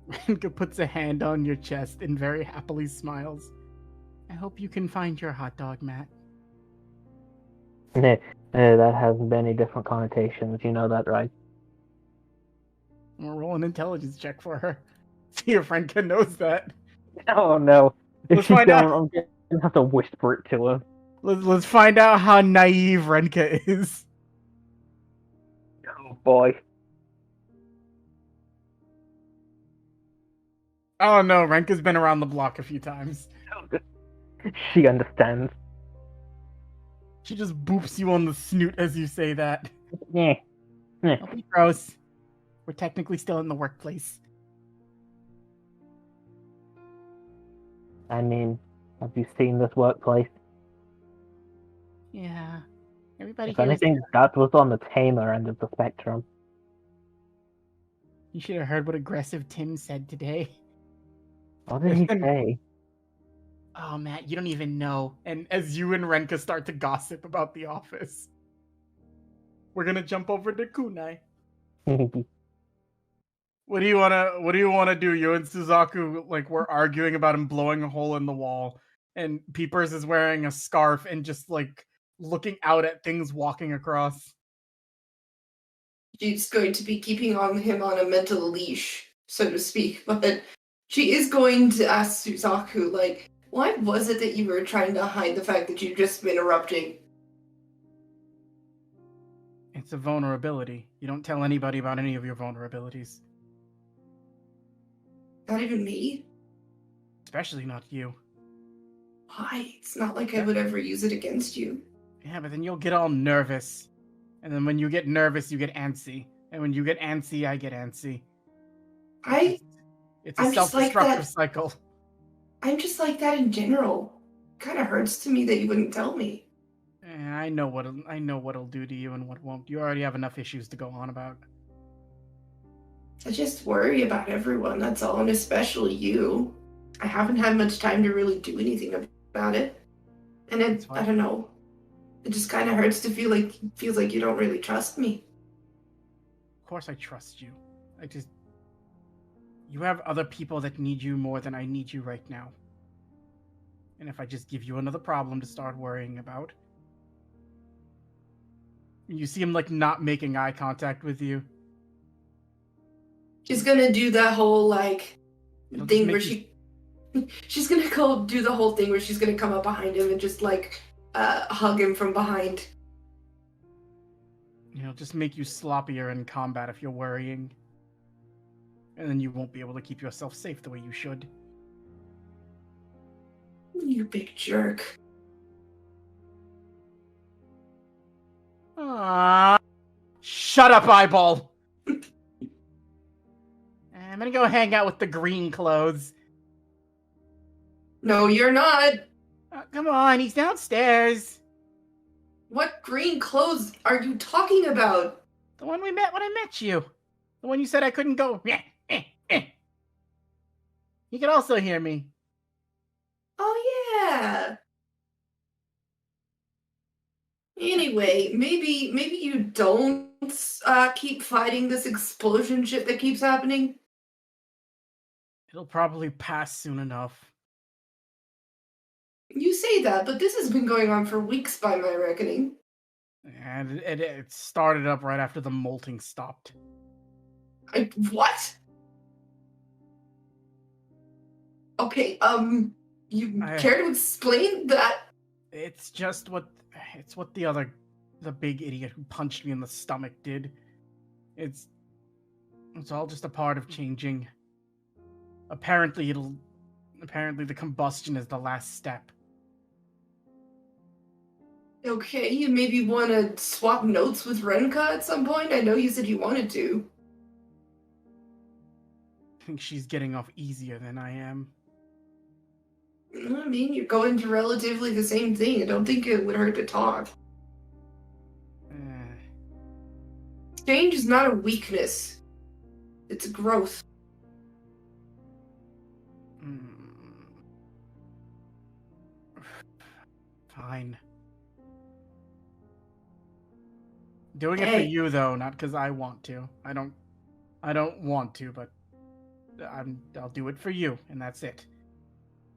Renka puts a hand on your chest and very happily smiles. I hope you can find your hot dog, Matt. That has many different connotations, you know that, right? We'll roll an intelligence check for her. See if Renka knows that. Oh no. If Let's you find don't, out. I'm gonna have to whisper it to her. Let's find out how naive Renka is. Oh boy. Oh no, Renka's been around the block a few times. She understands. She just boops you on the snoot as you say that. Yeah. Don't be gross. We're technically still in the workplace. I mean, have you seen this workplace? Yeah. Everybody If here is... anything, that was on the tamer end of the spectrum. You should have heard what aggressive Tim said today. What did he say? Oh, Matt, you don't even know. And as you and Renka start to gossip about the office, we're gonna jump over to Kunai. What do you wanna do? You and Suzaku, like, we're arguing about him blowing a hole in the wall, and Peepers is wearing a scarf and just like looking out at things walking across. She's going to be keeping him on a mental leash, so to speak, but she is going to ask Suzaku, like, why was it that you were trying to hide the fact that you've just been erupting? It's a vulnerability. You don't tell anybody about any of your vulnerabilities. Not even me? Especially not you. Why? It's not like I would ever use it against you. Yeah, but then you'll get all nervous. And then when you get nervous, you get antsy. And when you get antsy, I get antsy. It's a I'm just like self-destructive that. cycle. I'm just like that in general. Kind of hurts to me that you wouldn't tell me. I know what'll do to you and what won't. You already have enough issues to go on about. I just worry about everyone, that's all, and especially you. I haven't had much time to really do anything about it. And I don't know. It just kind of hurts to feels like you don't really trust me. Of course I trust you. You have other people that need you more than I need you right now. And if I just give you another problem to start worrying about... You see him, like, not making eye contact with you. She's gonna do that whole, like, It'll thing just where make she's gonna go do the whole thing where she's gonna come up behind him and just, like, hug him from behind. It'll just make you sloppier in combat if you're worrying. And then you won't be able to keep yourself safe the way you should. You big jerk. Aww. Shut up, eyeball! I'm gonna go hang out with the green clothes. No, you're not. Come on, he's downstairs. What green clothes are you talking about? The one we met when I met you. The one you said I couldn't go. He could also hear me. Oh, yeah. Anyway, maybe you don't keep fighting this explosion shit that keeps happening. It'll probably pass soon enough. You say that, but this has been going on for weeks by my reckoning. And it started up right after the molting stopped. What? Okay, you care to explain that? It's just what the big idiot who punched me in the stomach did. It's all just a part of changing. Apparently the combustion is the last step. Okay, you maybe want to swap notes with Renka at some point? I know you said you wanted to. I think she's getting off easier than I am. I mean, you're going to relatively the same thing. I don't think it would hurt to talk. Change is not a weakness. It's a growth. Fine. Doing it for you though, not because I want to. I don't want to, but I'll do it for you, and that's it.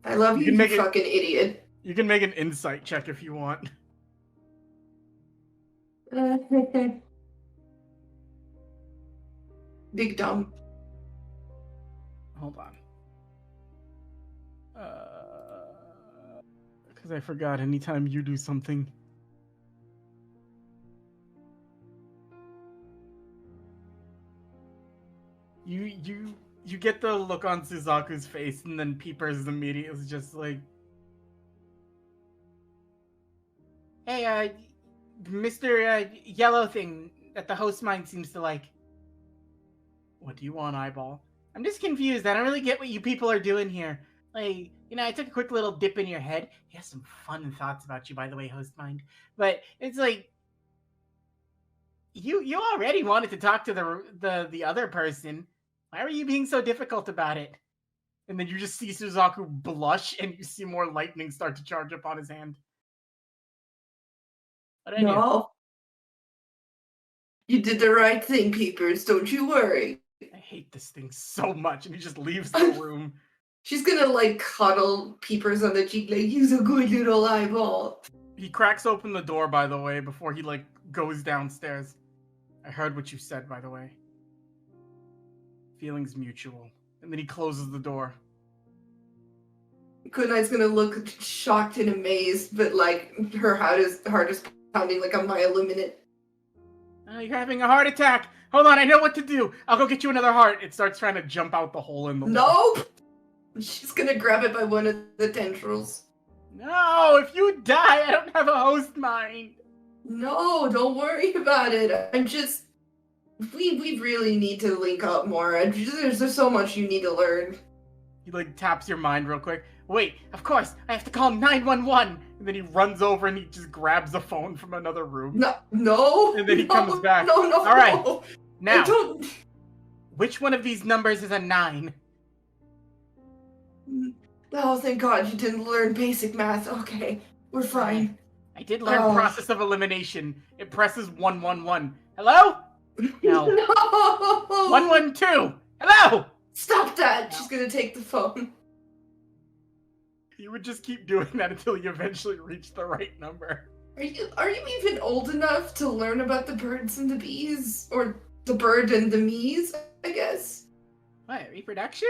I love you, you fucking idiot. You can make an insight check if you want. Big dumb. Hold on. Because I forgot anytime you do something. You get the look on Suzaku's face, and then Peepers immediately is just like, "Hey, Mr. Yellow thing that the host mind seems to like. What do you want, eyeball? I'm just confused. I don't really get what you people are doing here. Like, I took a quick little dip in your head. He has some fun thoughts about you, by the way, host mind. But it's like, you already wanted to talk to the other person. Why are you being so difficult about it?" And then you just see Suzaku blush, and you see more lightning start to charge up on his hand. No. You did the right thing, Peepers. Don't you worry. I hate this thing so much, and he just leaves the room. She's gonna, like, cuddle Peepers on the cheek, like, he's a good little eyeball. He cracks open the door, by the way, before he, like, goes downstairs. I heard what you said, by the way. Feelings mutual. And then he closes the door. Good Night's gonna look shocked and amazed, but, like, her heart is pounding like a mile a minute. You're having a heart attack! Hold on, I know what to do! I'll go get you another heart! It starts trying to jump out the hole in the wall. Nope! She's gonna grab it by one of the tendrils. No! If you die, I don't have a host mind! No, don't worry about it. I'm just... We really need to link up more. There's so much you need to learn. He, like, taps your mind real quick. Wait, of course, I have to call 911! And then he runs over and he just grabs a phone from another room. No! And then he comes back. No! Alright, now, I don't... which one of these numbers is a 9? Oh, thank God you didn't learn basic math. Okay, we're fine. I did learn Oh. process of elimination. It presses 111. Hello? No. No! 112. Hello? Stop that! No. She's gonna take the phone. You would just keep doing that until you eventually reach the right number. Are you even old enough to learn about the birds and the bees? Or the bird and the me's, I guess? What, reproduction?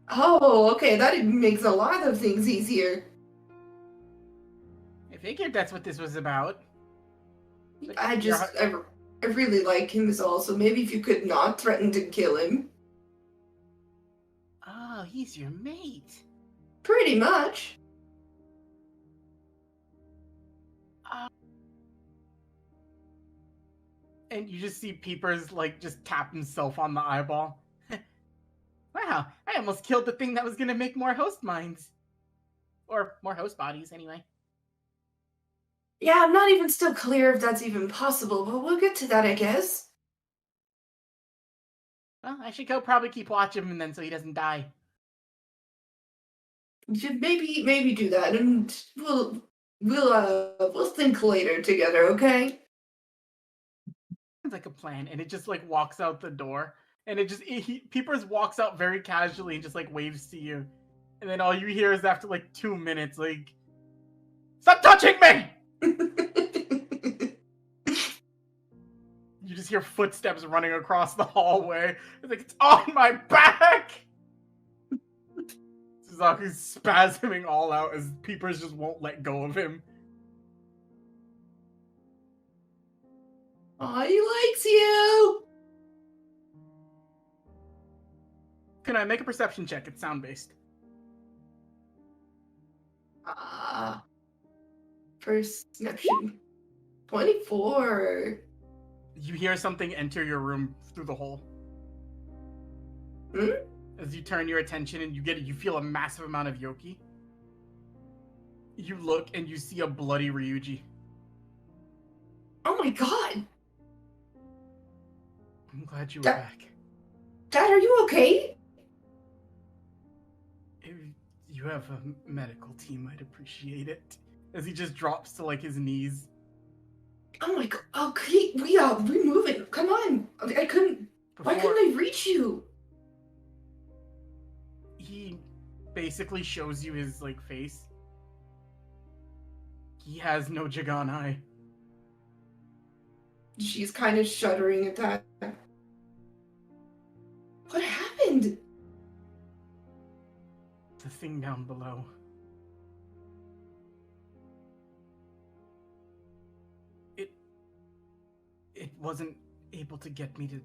Oh, okay, that makes a lot of things easier. I figured that's what this was about. But I you're- really like him is all, so maybe if you could not threaten to kill him. Oh, he's your mate. Pretty much. And you just see Peepers, like, just tap himself on the eyeball. Wow, I almost killed the thing that was gonna make more host minds. Or more host bodies, anyway. Yeah, I'm not even still clear if that's even possible, but we'll get to that, I guess. Well, I should go probably keep watch of him then so he doesn't die. Maybe do that, and we'll think later together, okay? Sounds like a plan, and it just, like, walks out the door. And Peepers walks out very casually and just, like, waves to you. And then all you hear is after, like, 2 minutes, like, stop touching me! You just hear footsteps running across the hallway. It's like, it's on my back! Suzaku's spasming all out as Peepers just won't let go of him. Aw, he likes you! Can I make a perception check? It's sound-based. Perception. 24. You hear something enter your room through the hole. Hmm? As you turn your attention and you feel a massive amount of Yoki. You look and you see a bloody Ryuji. Oh my god! I'm glad you were Dad- back. Dad, are you okay? If you have a medical team, I'd appreciate it. As he just drops to, like, his knees. Oh my god. Okay, we're moving. Come on. I couldn't. Why couldn't I reach you? He basically shows you his, like, face. He has no Jaganai. She's kind of shuddering at that. What happened? The thing down below. It wasn't able to get me to.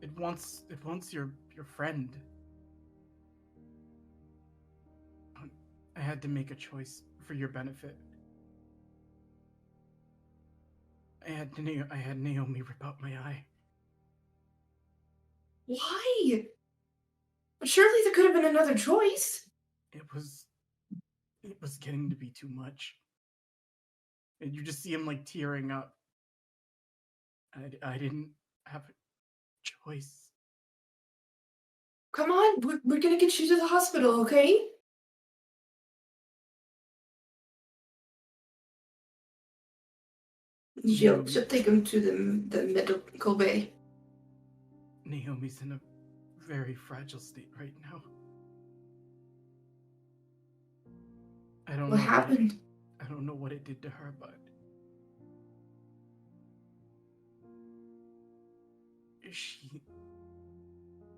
It wants your friend. I had to make a choice for your benefit. I had Naomi rip out my eye. Why? Surely there could have been another choice. It was getting to be too much. And you just see him, like, tearing up. I didn't have a choice. Come on, we're gonna get you to the hospital, okay? She'll take him to the medical bay. Naomi's in a very fragile state right now. I don't know What happened? I don't know what it did to her, but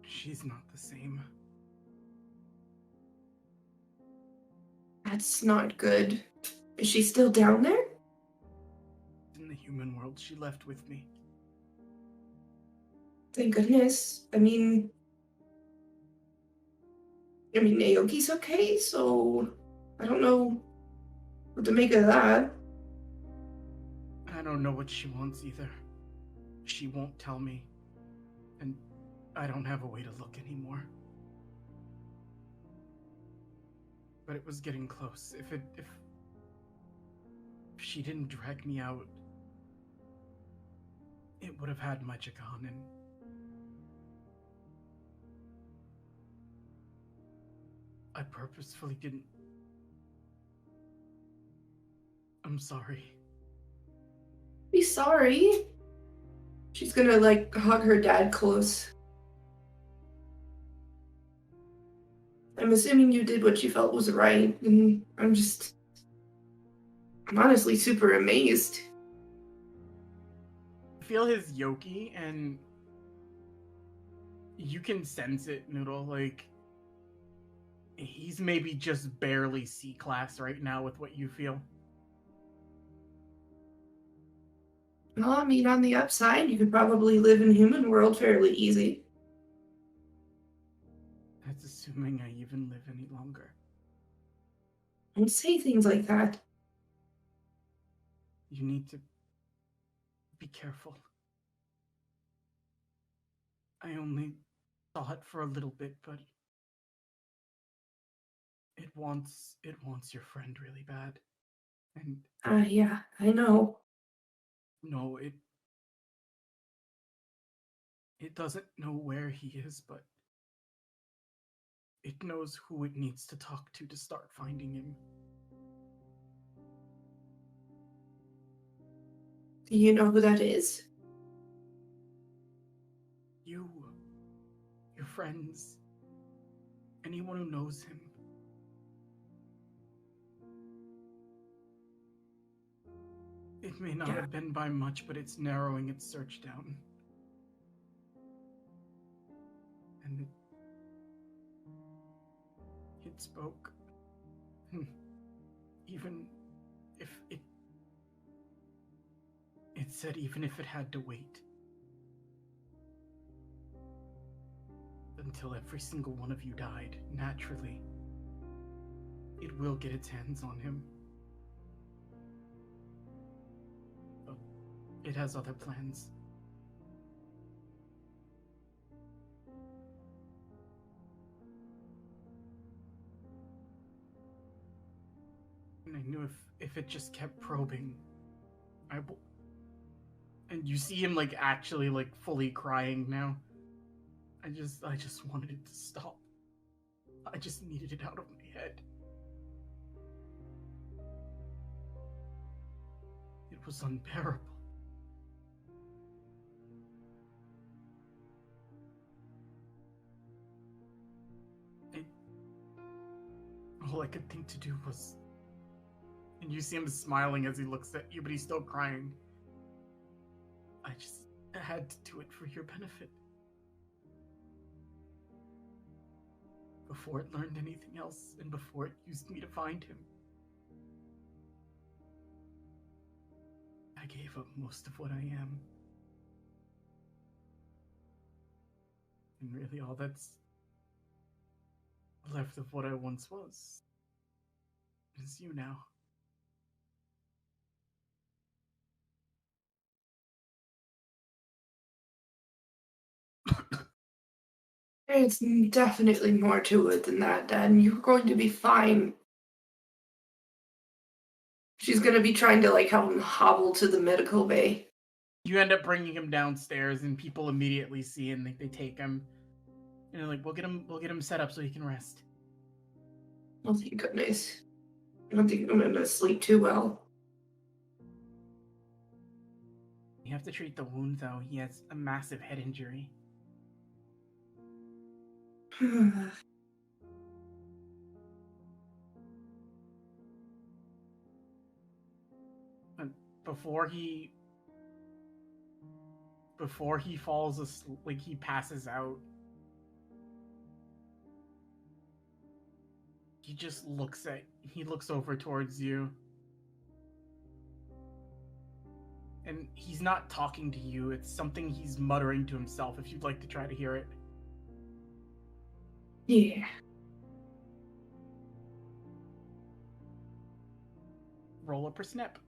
she's not the same. That's not good. Is she still down there? In the human world, she left with me. Thank goodness. I mean, Naoki's okay, so I don't know what to make of that. I don't know what she wants either. She won't tell me. And I don't have a way to look anymore. But it was getting close. If she didn't drag me out, it would have had my Jagan, and I purposefully didn't. I'm sorry. Be sorry. She's gonna, like, hug her dad close. I'm assuming you did what you felt was right, and I'm honestly super amazed. Feel his yoki, and you can sense it, Noodle. Like, he's maybe just barely C-class right now with what you feel. Well, I mean, on the upside, you could probably live in human world fairly easy. That's assuming I even live any longer. Don't say things like that. You need to be careful. I only saw it for a little bit, but it wants your friend really bad. And Yeah, I know. no, it doesn't know where he is, but it knows who it needs to talk to start finding him. Do you know who that is? You, your friends, anyone who knows him. It may not have been by much, but it's narrowing its search down. And it spoke. Even if it said even if it had to wait until every single one of you died, naturally, it will get its hands on him. But it has other plans. And I knew if it just kept probing, and you see him like actually like fully crying now. I just wanted it to stop. I just needed it out of my head. It was unbearable. All I could think to do was... And you see him smiling as he looks at you, but he's still crying. I just had to do it for your benefit. Before it learned anything else, and before it used me to find him. I gave up most of what I am. And really all that's left of what I once was is you now. There's definitely more to it than that, Dad, and you're going to be fine. She's gonna be trying to, like, help him hobble to the medical bay. You end up bringing him downstairs, and people immediately see and they take him. And they're like, we'll get him set up so he can rest. Oh, thank goodness. I don't think I'm gonna sleep too well. You have to treat the wound, though. He has a massive head injury. Before he falls asleep, like he passes out, he looks over towards you. And he's not talking to you, it's something he's muttering to himself, if you'd like to try to hear it. Yeah. Roll up or snap.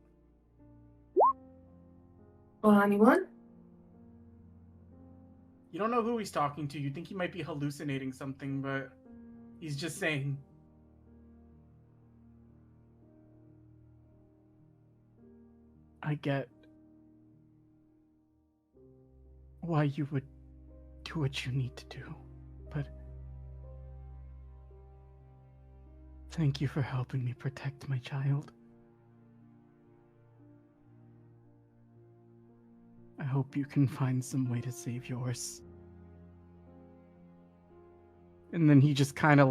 Well, anyone? You don't know who he's talking to. You think he might be hallucinating something, but he's just saying, I get why you would do what you need to do, but thank you for helping me protect my child. I hope you can find some way to save yours. And then he just kind of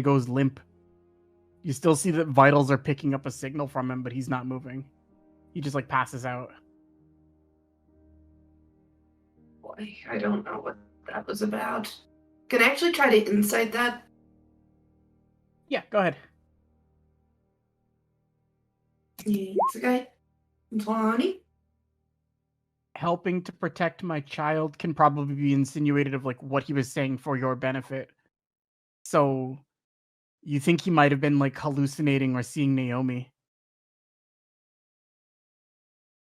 goes limp. You still see that vitals are picking up a signal from him, but he's not moving. He just passes out. Boy, I don't know what that was about. Can I actually try to insight that? Yeah, go ahead. It's okay. 20. Helping to protect my child can probably be insinuated of what he was saying for your benefit. So you think he might have been hallucinating or seeing Naomi.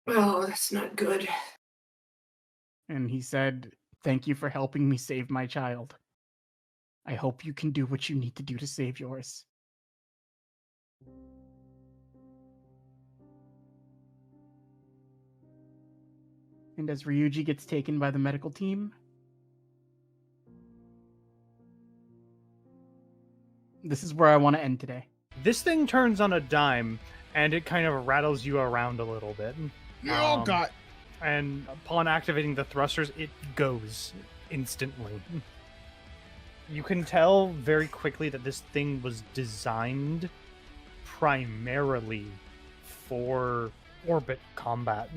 Oh, that's not good. And he said, "Thank you for helping me save my child. I hope you can do what you need to do to save yours." And as Ryuji gets taken by the medical team, this is where I want to end today. This thing turns on a dime, and it kind of rattles you around a little bit. Oh, God. And upon activating the thrusters, it goes instantly. You can tell very quickly that this thing was designed primarily for orbit combat.